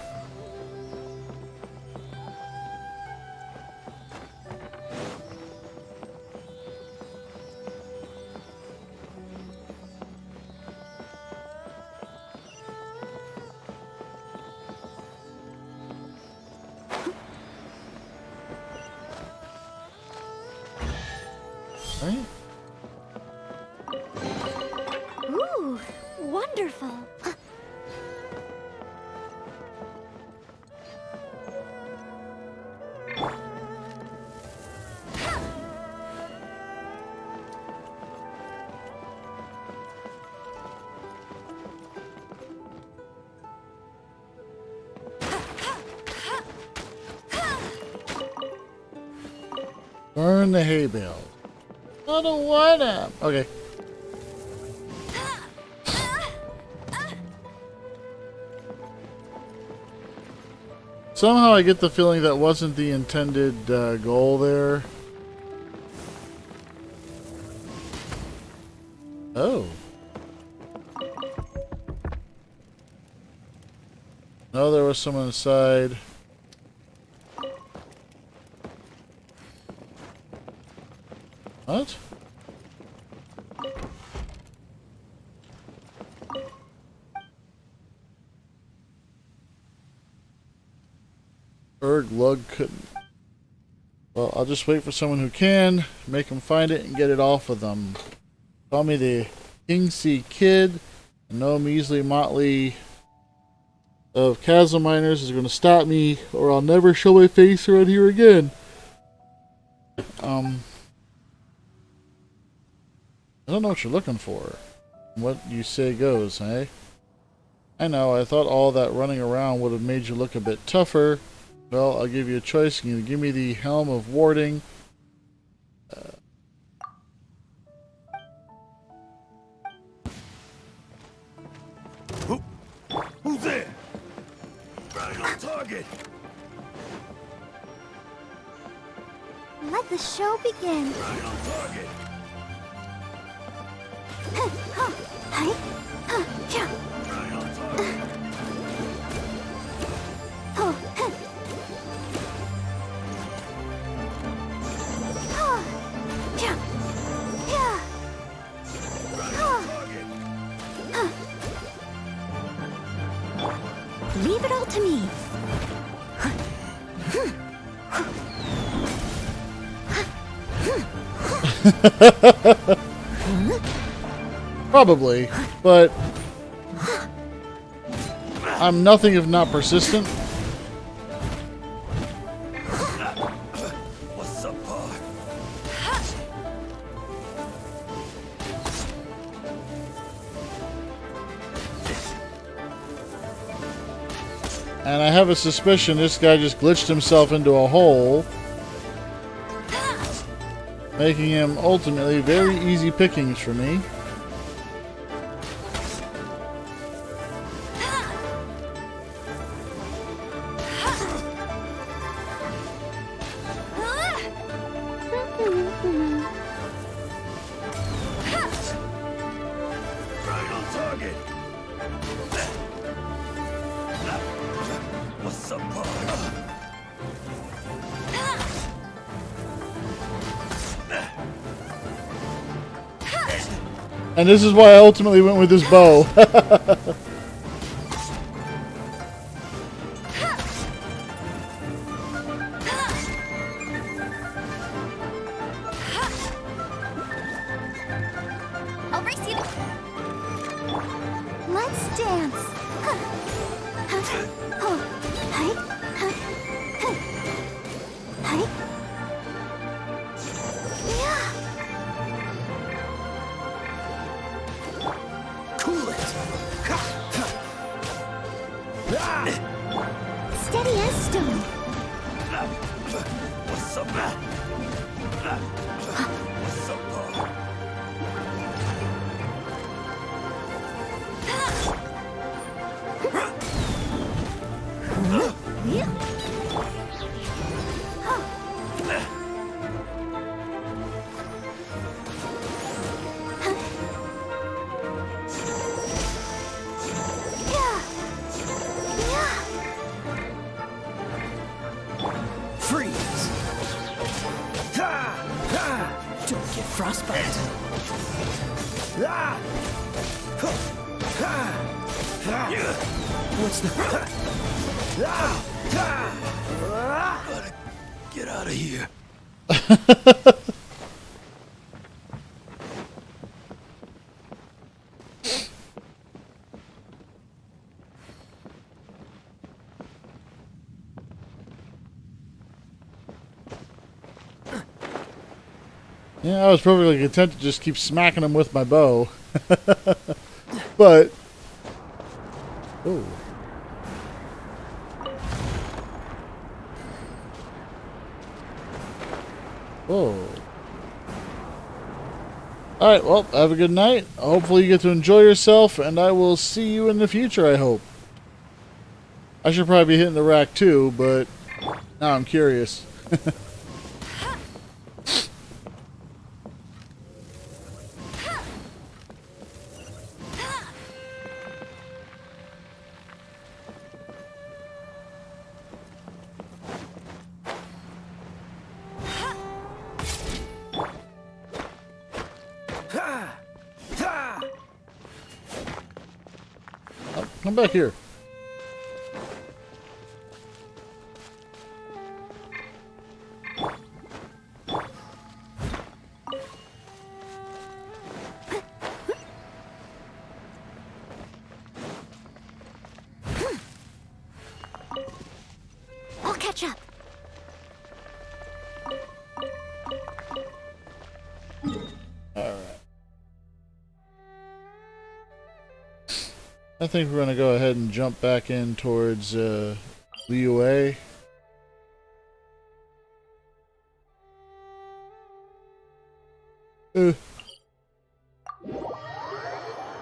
Right? Ooh, wonderful. Burn the hay bale. I don't want to. Okay. Somehow I get the feeling that wasn't the intended goal there. Oh. No, there was someone inside. What? Lug couldn't. Well, I'll just wait for someone who can, make them find it, and get it off of them. Call me the Kingsea Kid. No measly motley of chasm miners is going to stop me, or I'll never show my face around here again. I don't know what you're looking for. What you say goes, eh? I know, I thought all that running around would have made you look a bit tougher. Well, I'll give you a choice. You can give me the Helm of Warding. Who's there? Right on target. Let the show begin. Right on target. Right on target. Leave it all to me. Probably, but I'm nothing if not persistent. What's up, Pa? And I have a suspicion this guy just glitched himself into a hole, making him ultimately very easy pickings for me. Right on target. What's up, Pa? And this is why I ultimately went with this bow. I'll race you. Let's dance. Cool it. Steady as stone. What's up, man? What's up, Pa? Freeze! Don't get frostbite. What's the... Get out of here. Yeah, I was perfectly content to just keep smacking him with my bow. But... oh. Whoa. Alright, well, have a good night. Hopefully you get to enjoy yourself, and I will see you in the future, I hope. I should probably be hitting the rack too, but now I'm curious. Oh, come back here. I'll catch up. Alright. I think we're going to go ahead and jump back in towards Liyue.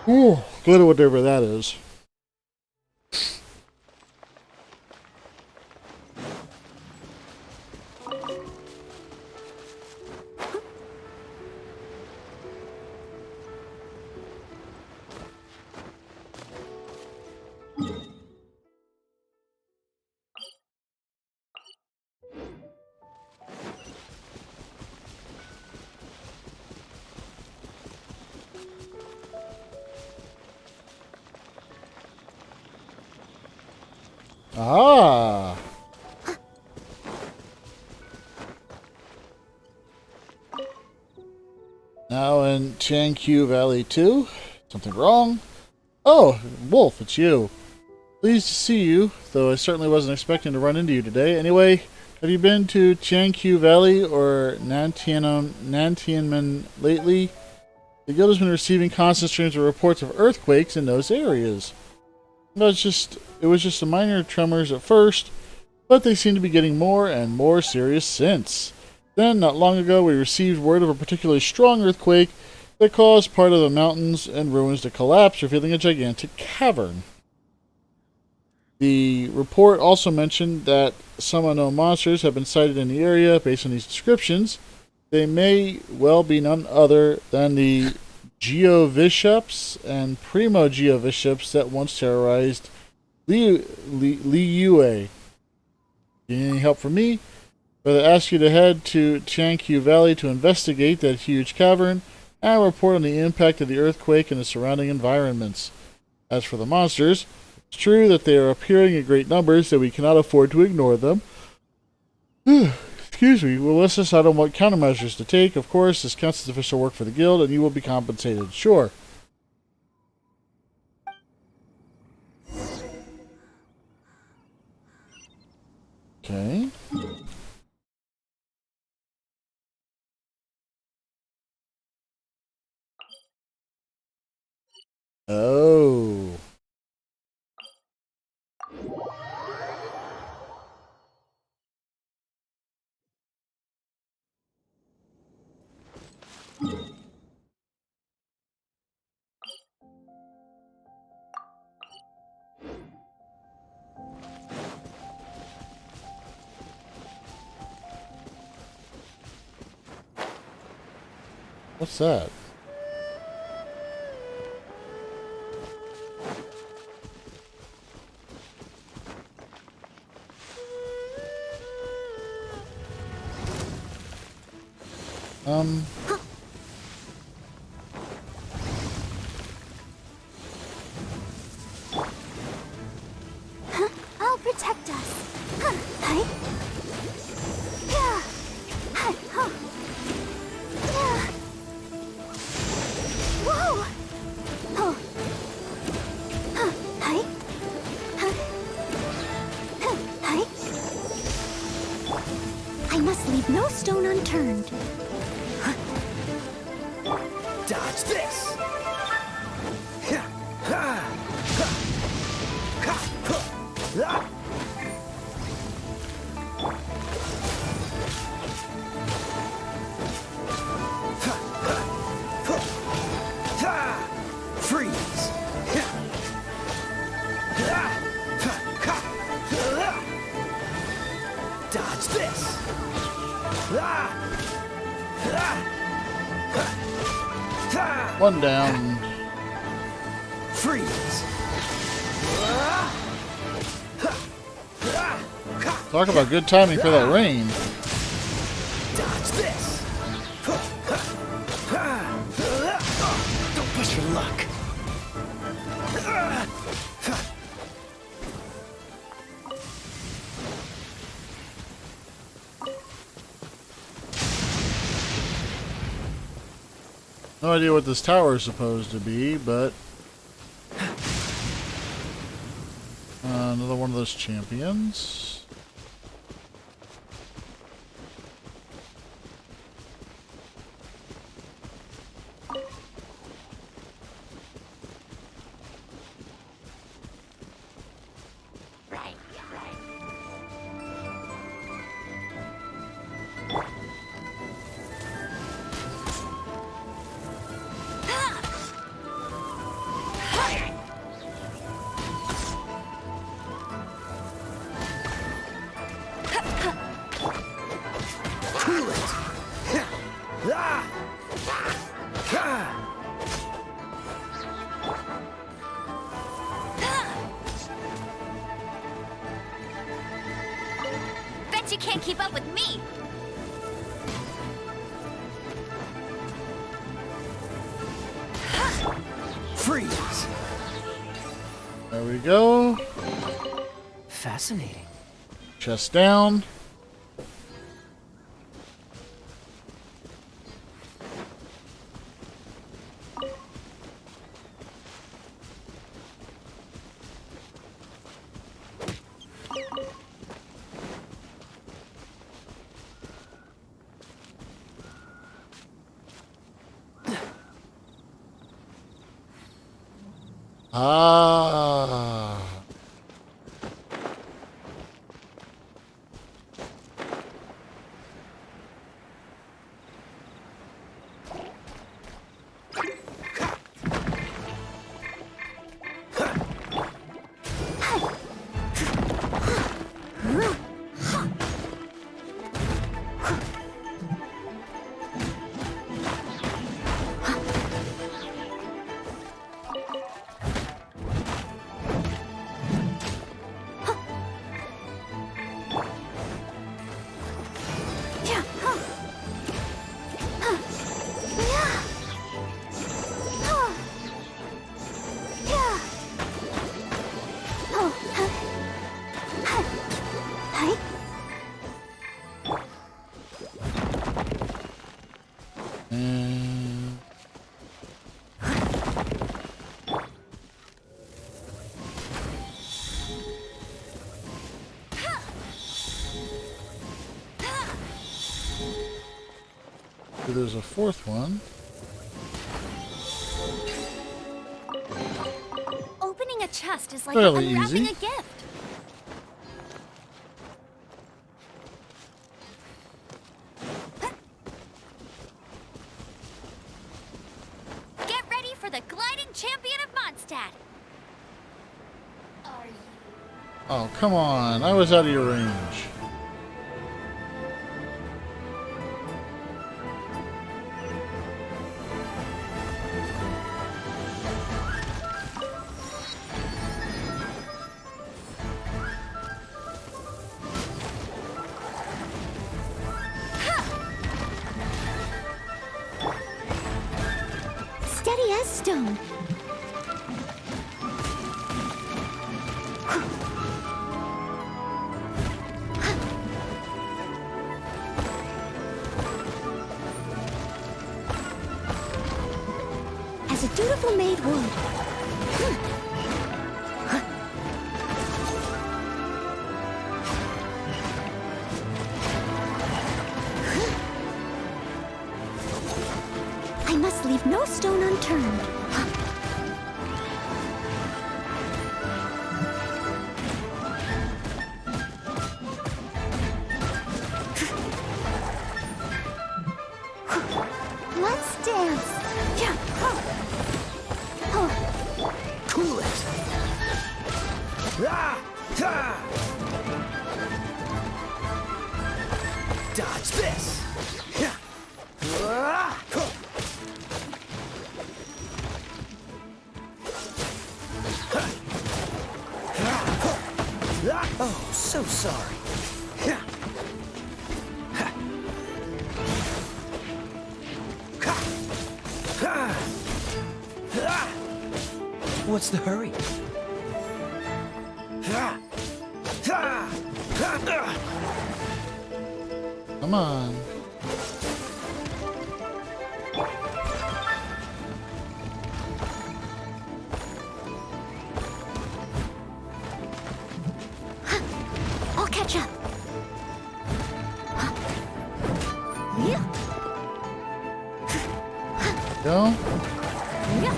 Ooh, good at whatever that is. Ah. Now in Changqiu Valley 2. Something wrong? Oh, Wolf, it's you. Pleased to see you, though I certainly wasn't expecting to run into you today. Anyway, have you been to Changqiu Valley or Nantianmen lately? The guild has been receiving constant streams of reports of earthquakes in those areas. No, it was just a minor tremors at first, but they seem to be getting more and more serious since. Then, not long ago, we received word of a particularly strong earthquake that caused part of the mountains and ruins to collapse, revealing a gigantic cavern. The report also mentioned that some unknown monsters have been sighted in the area. Based on these descriptions, they may well be none other than the Geovishups and Primo Geovishups that once terrorized Liyue. Need any help from me? But I ask you to head to Changqiu Valley to investigate that huge cavern and report on the impact of the earthquake and the surrounding environments. As for the monsters, it's true that they are appearing in great numbers, so we cannot afford to ignore them. Excuse me, we'll let's decide on what countermeasures to take. Of course, this counts as official work for the guild, and you will be compensated. Sure. Okay. Oh. What's that? I'll protect us. Hi. Yeah. Hi. Huh. Yeah. Whoa. Oh. Hi. Hi. I must leave no stone unturned. Dodge this! Freeze! Dodge this! One down. Freeze! Talk about good timing for that rain. Dodge this! Don't push your luck. No idea what this tower is supposed to be, but another one of those champions. Bet you can't keep up with me! Freeze! There we go. Fascinating. Chest down. Ah. There's a fourth one. Opening a chest is like Fairly unwrapping easy. a gift. Get ready for the gliding champion of Mondstadt. Oh, come on. I was out of your range. Steady as stone. As a dutiful maid would. I must leave no stone unturned. Let's dance. Yeah. Cool it! Ah! Ah! Dodge this! Oh, so sorry. What's the hurry? Come on. I'll catch up. Yeah. Go. Yeah.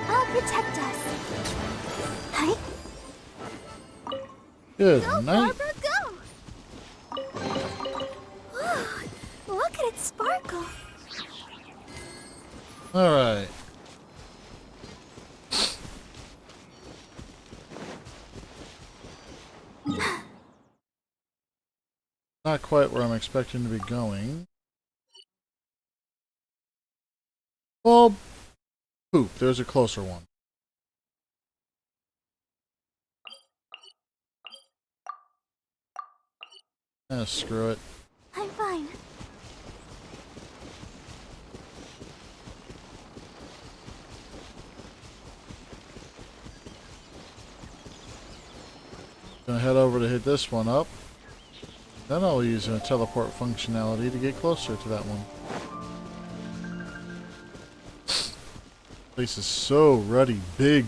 I'll protect us. Hi. Good Go, night. Barbara, go! Oh, look at it sparkle. All right. Not quite where I'm expecting to be going. Well, poop. There's a closer one. Screw it. I'm fine. Gonna head over to hit this one up. Then I'll use a teleport functionality to get closer to that one. This place is so ruddy big.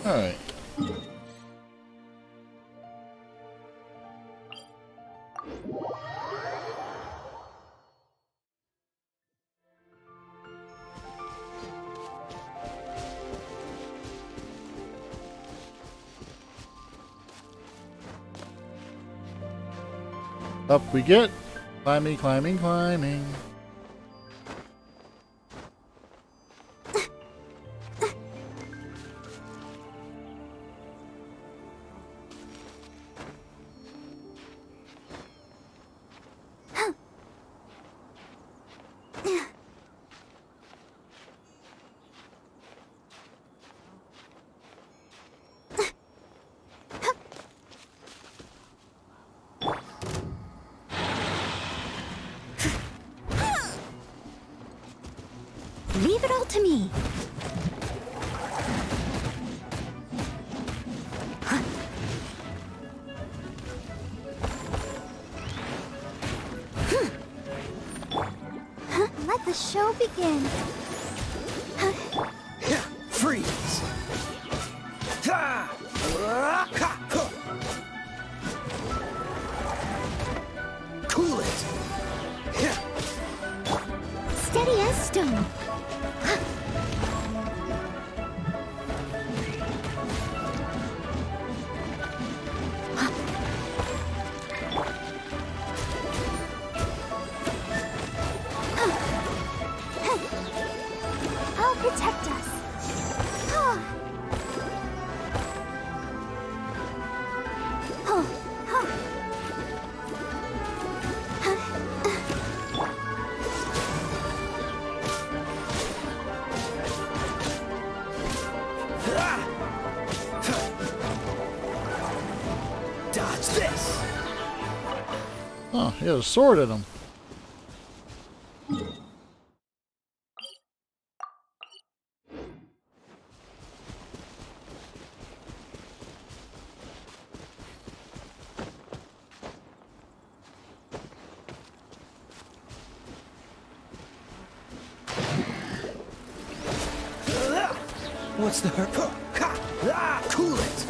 Alright. Up we get. Climbing, climbing, climbing. Leave it all to me. Let the show begin. Freeze! Cool it! Steady as stone. I'll protect us. Dodge this! Oh, he has a sword at him. What's the hurt? Cool it!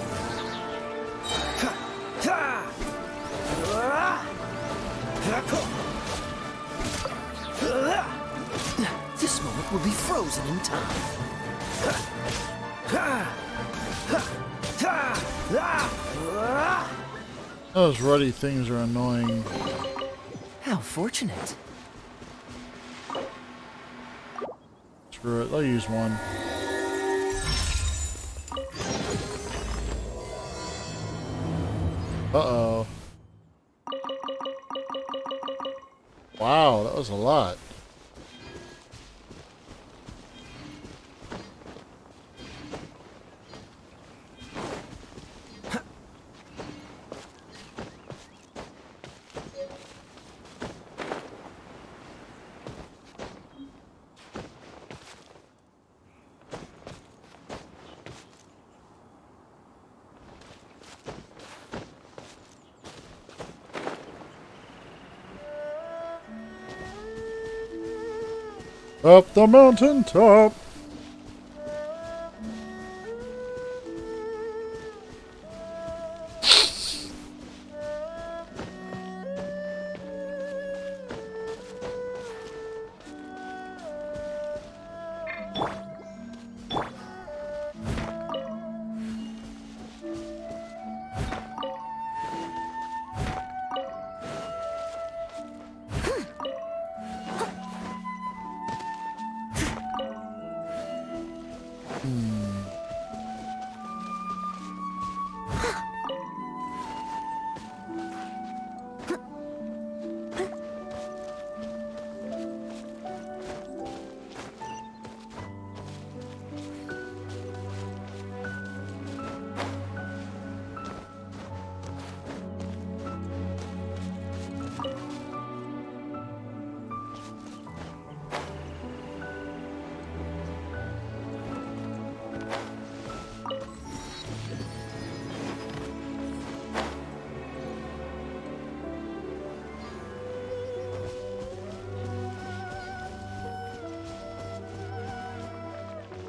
This moment will be frozen in time. Those ruddy things are annoying. How fortunate. Screw it, I'll use one. Uh-oh. Wow, that was a lot. Up the mountain top.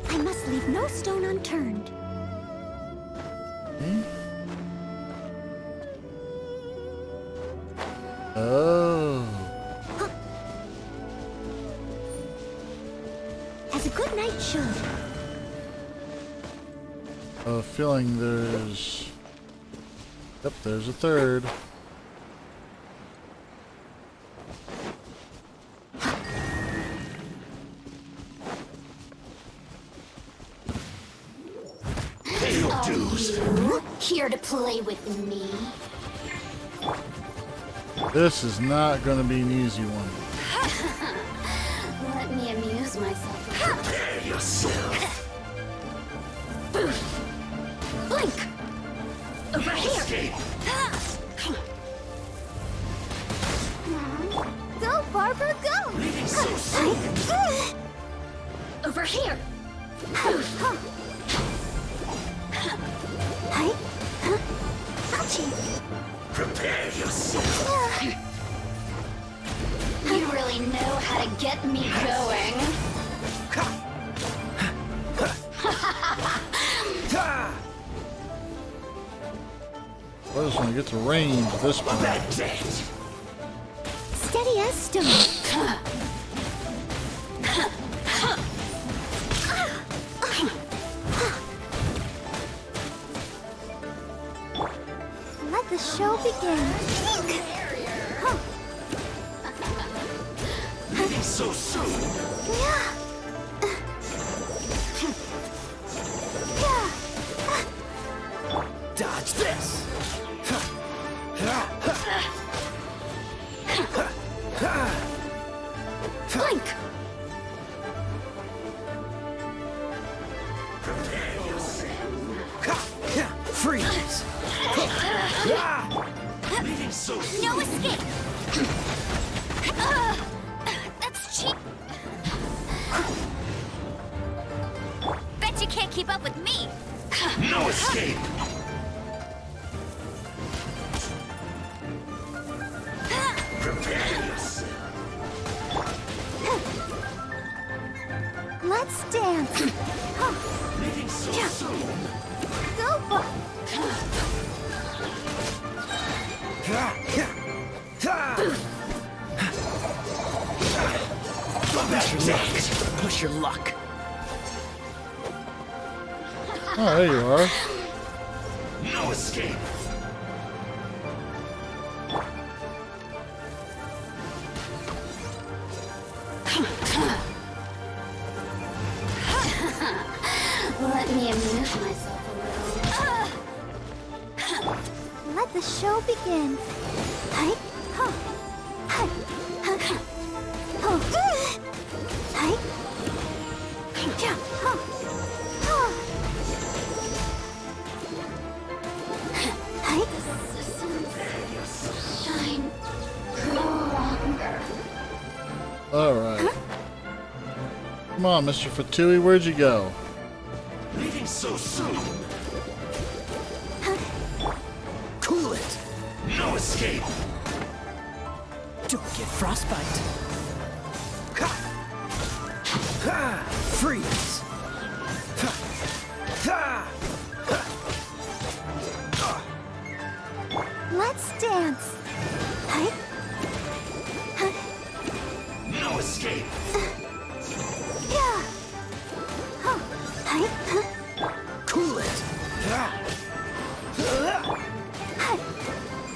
I must leave no stone unturned. Oh. As a good knight should. I have a feeling there's... Yep, there's a third. Here to play with me. This is not going to be an easy one. Let me amuse myself. Prepare yourself. Blink! Over here! Go, Barbara, go! Leaving so soon. Over here! Prepare yourself. You really know how to get me going. I just want to get to range at this point. Steady as stone. Let the show begin. Leaving so soon. Dodge this! Blink! Freeze! Leaving so soon. No escape! That's cheap. Bet you can't keep up with me. No escape. Prepare yourself. Let's dance. Leaving so soon. Go for Push your neck. Push your luck. Oh, there you are. No escape. Let me amuse myself a little. Let the show begin. Hi. Huh. Hi. Huh. Oh. Hi. Yeah. Huh. Oh. Hi. Shine. All right. Come on, Mr. Fatui, where'd you go? Leaving so soon. Cool it. No escape. Don't get frostbite. Ha! Freeze. Let's dance. Hi. No escape. Yeah. Huh. Hi. Huh. Cool it. Hi.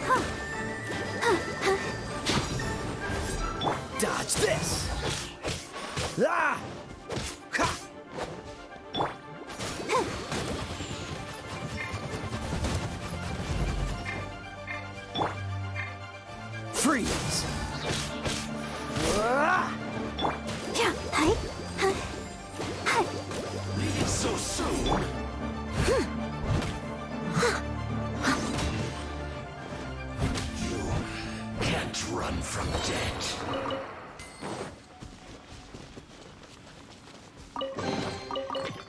Huh. Huh. Dodge this. Ah! Ha! Freeze. Ah! Yeah. Hi. Huh. Hi. Leaving so soon. You can't run from death.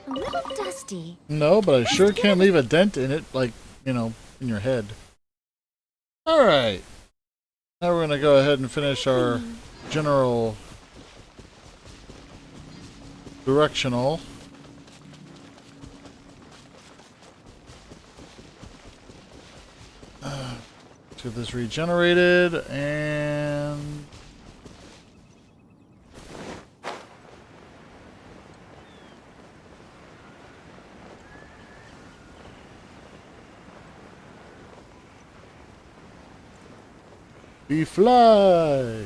A little dusty. No, but I sure can leave a dent in it, like, you know, in your head. All right. Now we're going to go ahead and finish our general directional. Let's get this regenerated and... we fly!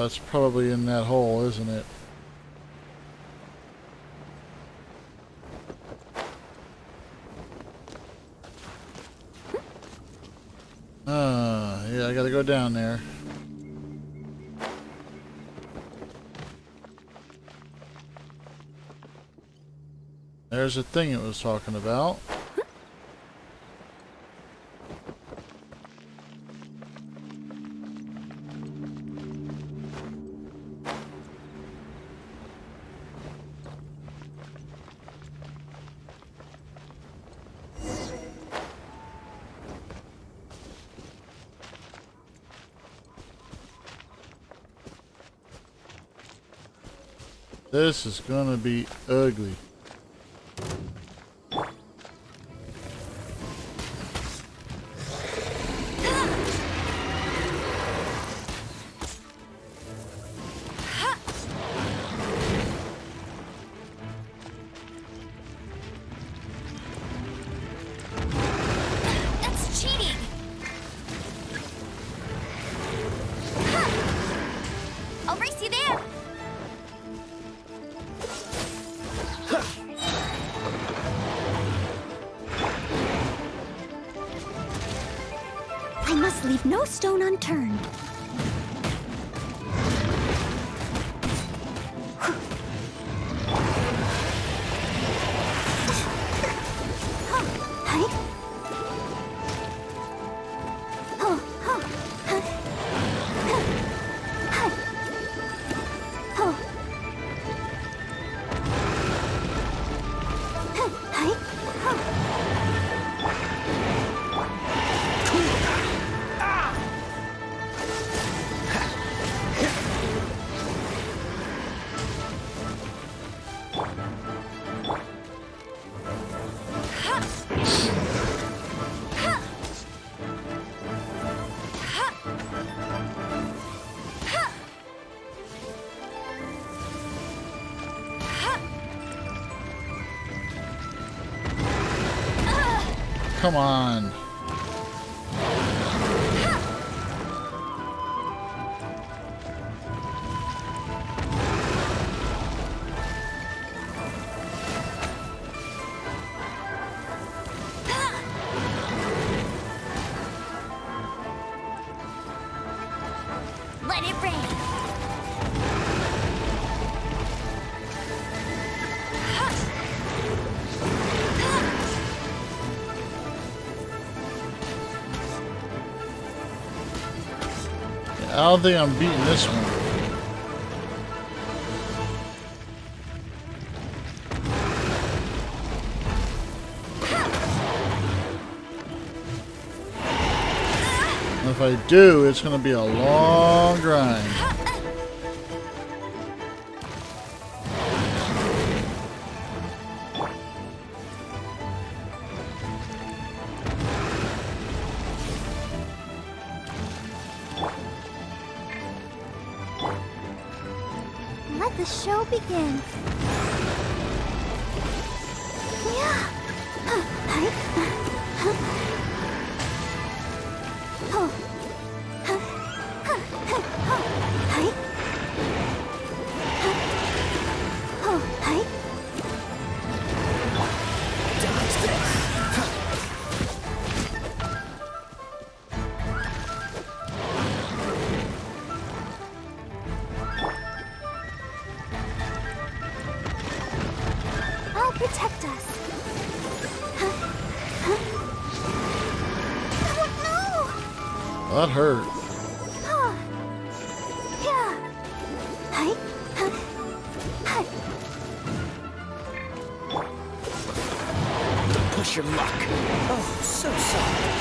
It's probably in that hole, isn't it? Yeah, I gotta go down there. There's the thing it was talking about. This is gonna be ugly. That's cheating! I'll race you there! I must leave no stone unturned. Hi. Oh, huh. come on. Let it rain. I don't think I'm beating this one. And if I do, it's going to be a long grind. Let the show begin. Yeah. I'll protect us. Oh, That hurt. no. Yeah. Don't push your luck. Oh, so sorry.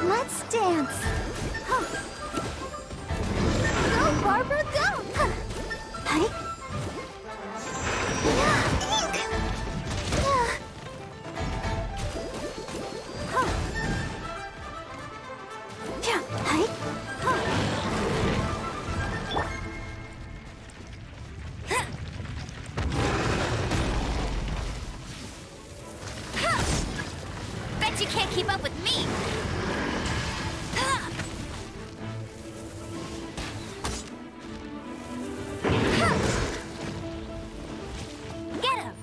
Let's dance. Go, Barbara, go. Yeah, ink. Yeah. Bet you can't keep up with me. Get him.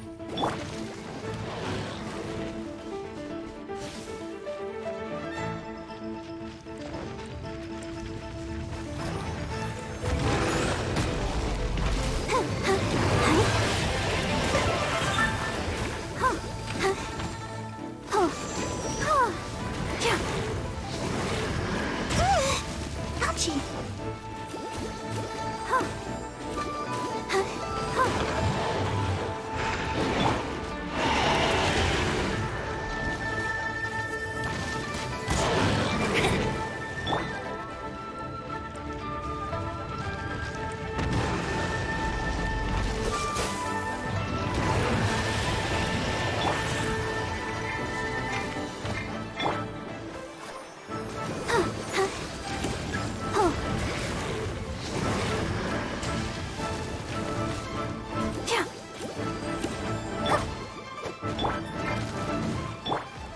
Ouchie.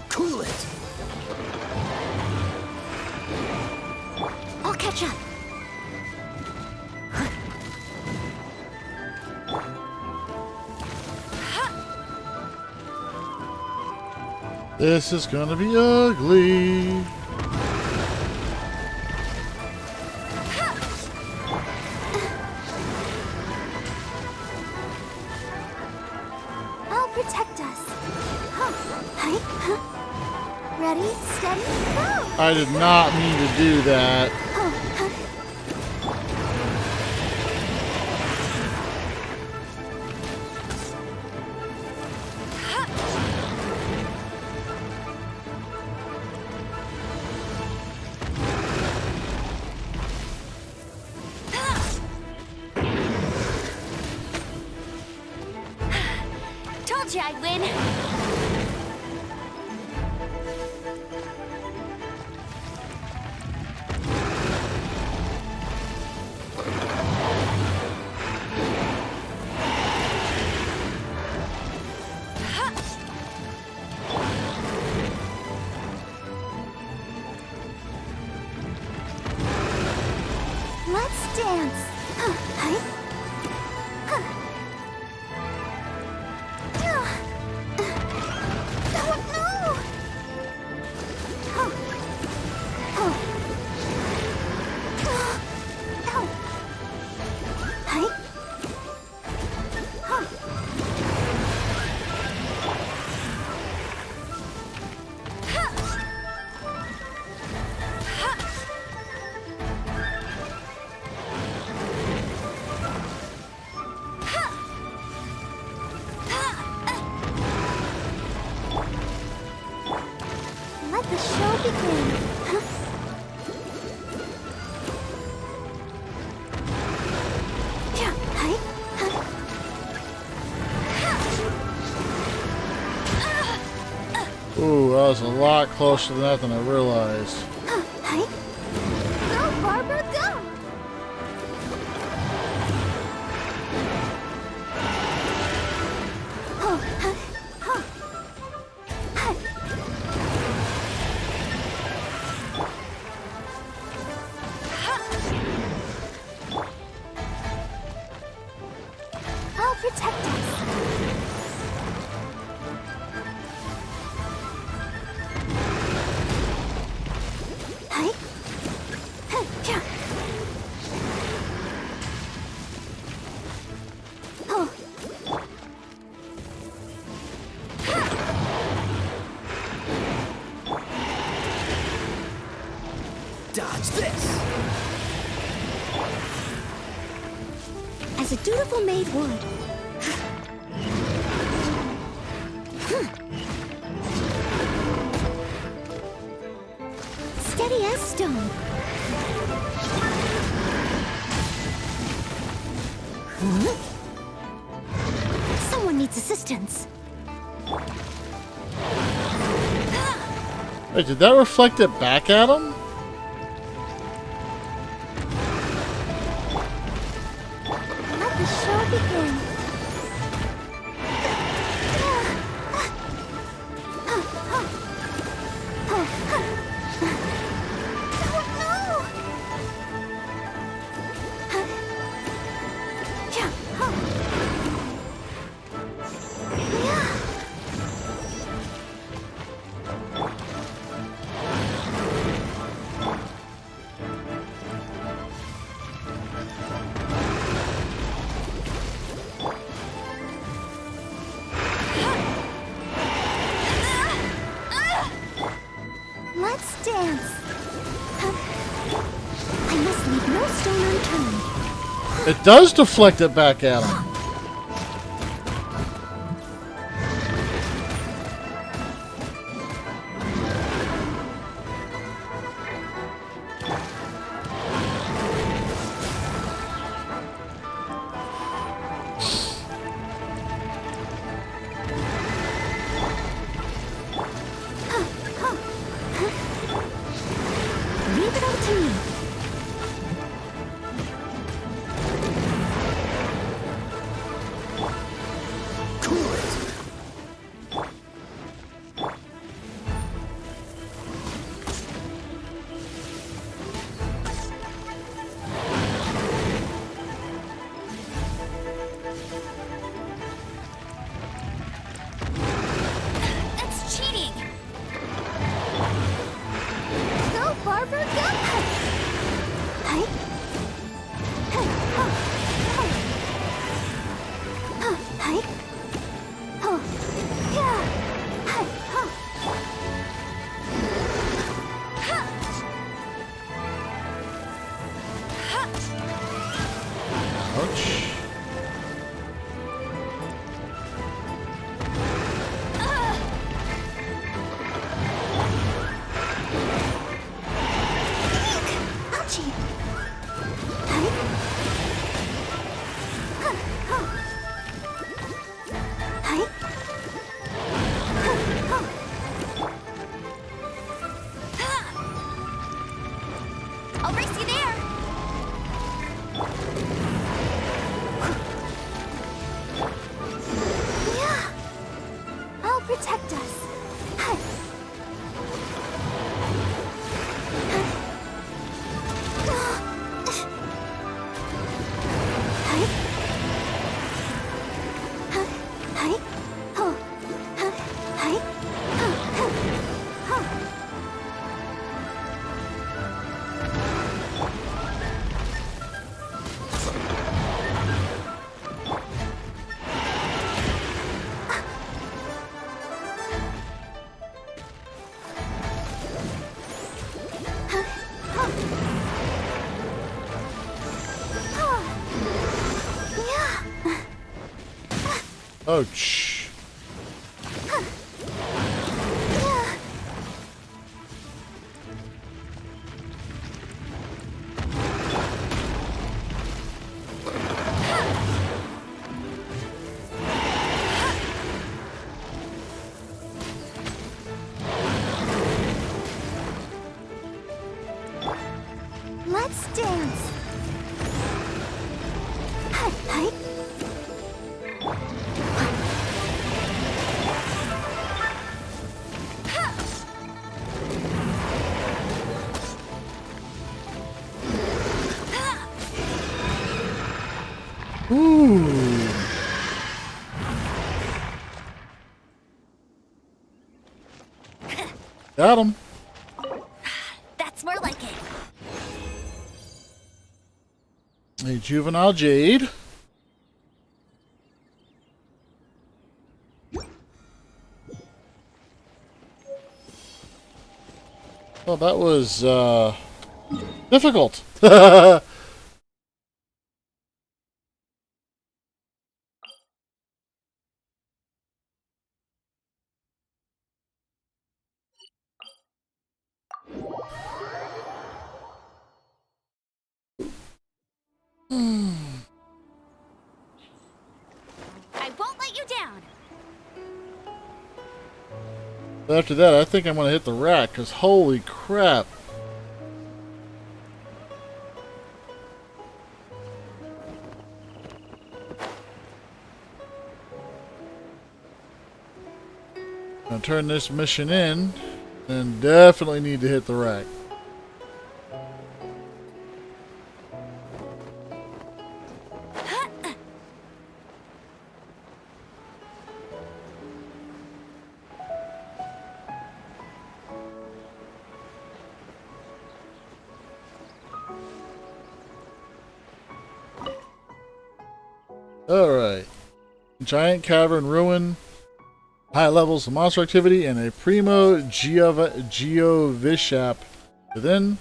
Cool it. I'll catch up. This is gonna be ugly. I'll protect us. Ready, steady, go. I did not mean to do that. Told you I'd win. begin. Huh? Yeah, hi. Ooh, that was a lot closer to that than I realized. Hi. Go, Barbara, go! Oh, huh, huh. Huh. I'll protect us. Hi. Huh, yeah. Oh. Dodge this! As a dutiful maid would. Steady as stone. Someone needs assistance. Wait, did that reflect it back at him? Let the show begin. Let's dance. I must leave no stone unturned. It does deflect it back at him. Leave it up to me. That's cheating! Go, Barbara, go! Hi. Hi. Oh, yeah. Hi. Ouch. Ouchie. Hi. Hi. I'll race you there! Yeah. I'll protect us. Hi. Hi. Hi. Oh. Hi. Ouch. Ooh. Got him. That's more like it. A juvenile jade. Well, that was difficult. I won't let you down. After that, I think I'm going to hit the rack, because holy crap. I'll turn this mission in, and definitely need to hit the rack. Alright. Giant cavern ruin. High levels of monster activity and a primo geovishap within.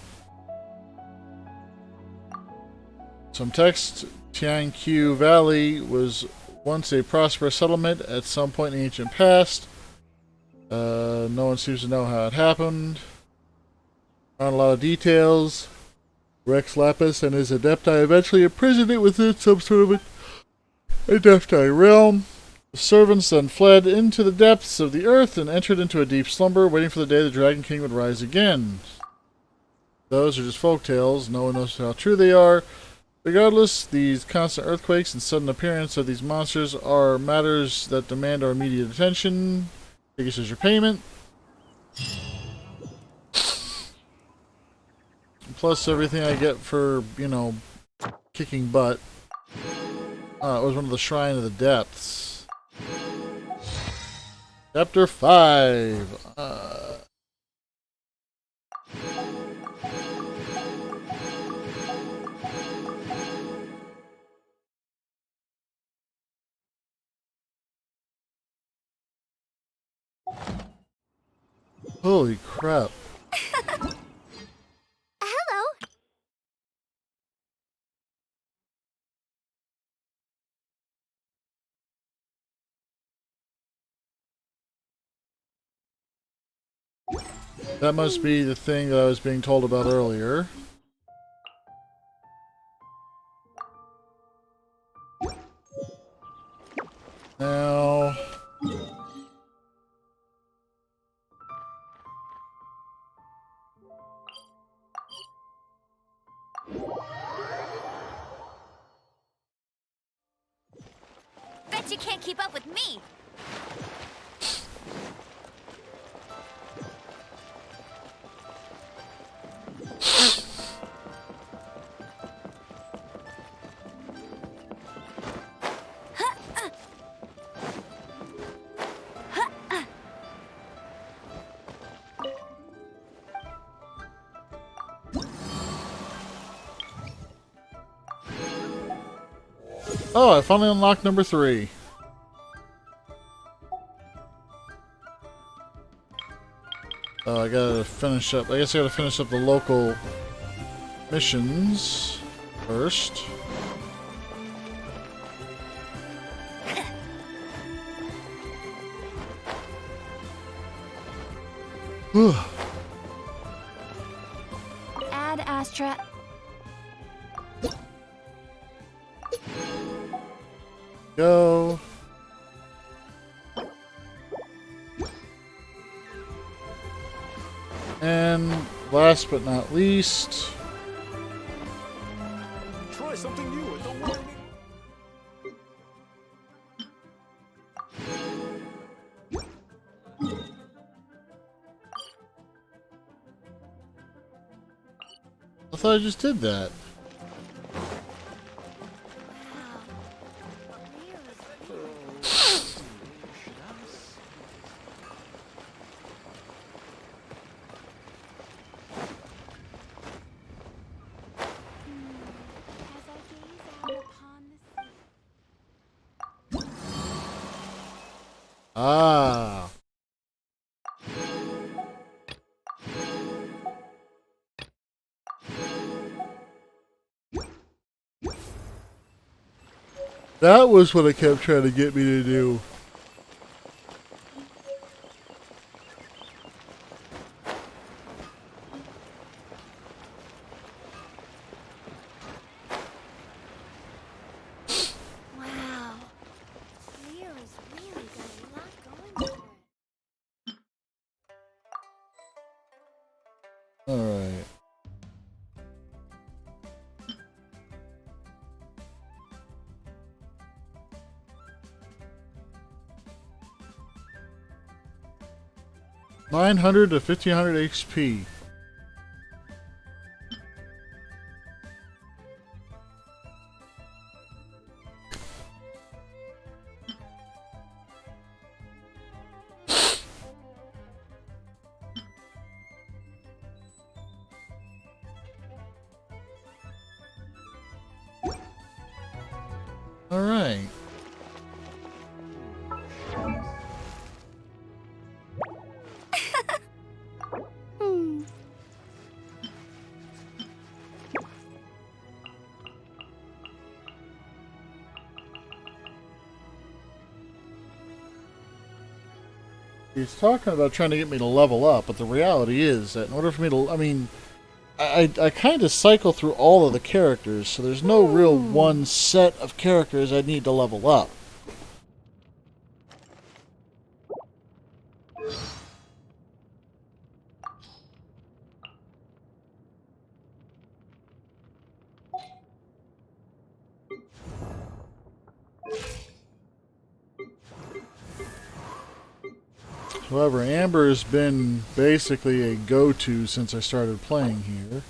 Some text. Tianqiu Valley was once a prosperous settlement at some point in the ancient past. No one seems to know how it happened. Not a lot of details. Rex Lapis and his Adepti eventually imprisoned it within some sort of Adepti realm. The servants then fled into the depths of the earth and entered into a deep slumber, waiting for the day the Dragon King would rise again. Those are just folk tales. No one knows how true they are. Regardless, these constant earthquakes and sudden appearance of these monsters are matters that demand our immediate attention. Take this as your payment. Plus everything I get for, you know, kicking butt. It was one of the Shrine of the Depths. Chapter 5. Holy crap. Hello. That must be the thing that I was being told about earlier. Now... Bet you can't keep up with me. Oh, I finally unlocked number 3. Oh, I gotta finish up. I guess I gotta finish up the local missions first. Ad Astra. Go. And last but not least, Try something new and don't worry. I thought I just did that. Ah. That was what it kept trying to get me to do. Wow. Leo is really got a lot going for it. Alright. $900 to $1,500 XP. All right. He's talking about trying to get me to level up, but the reality is that in order for me to, I mean, I kind of cycle through all of the characters, so there's no real one set of characters I need to level up. However, Amber has been basically a go-to since I started playing here.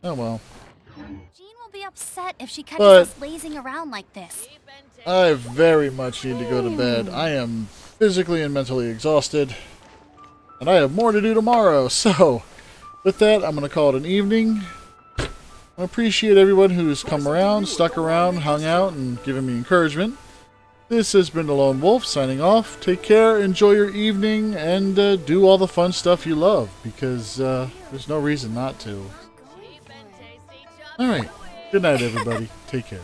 Oh well. Jean will be upset if she catches But- us lazing around like this. I very much need to go to bed. I am physically and mentally exhausted. And I have more to do tomorrow, so with that, I'm going to call it an evening. I appreciate everyone who's come around, stuck around, hung out, and given me encouragement. This has been the Lone Wolf, signing off. Take care, enjoy your evening, and do all the fun stuff you love, because there's no reason not to. Alright, good night everybody. Take care.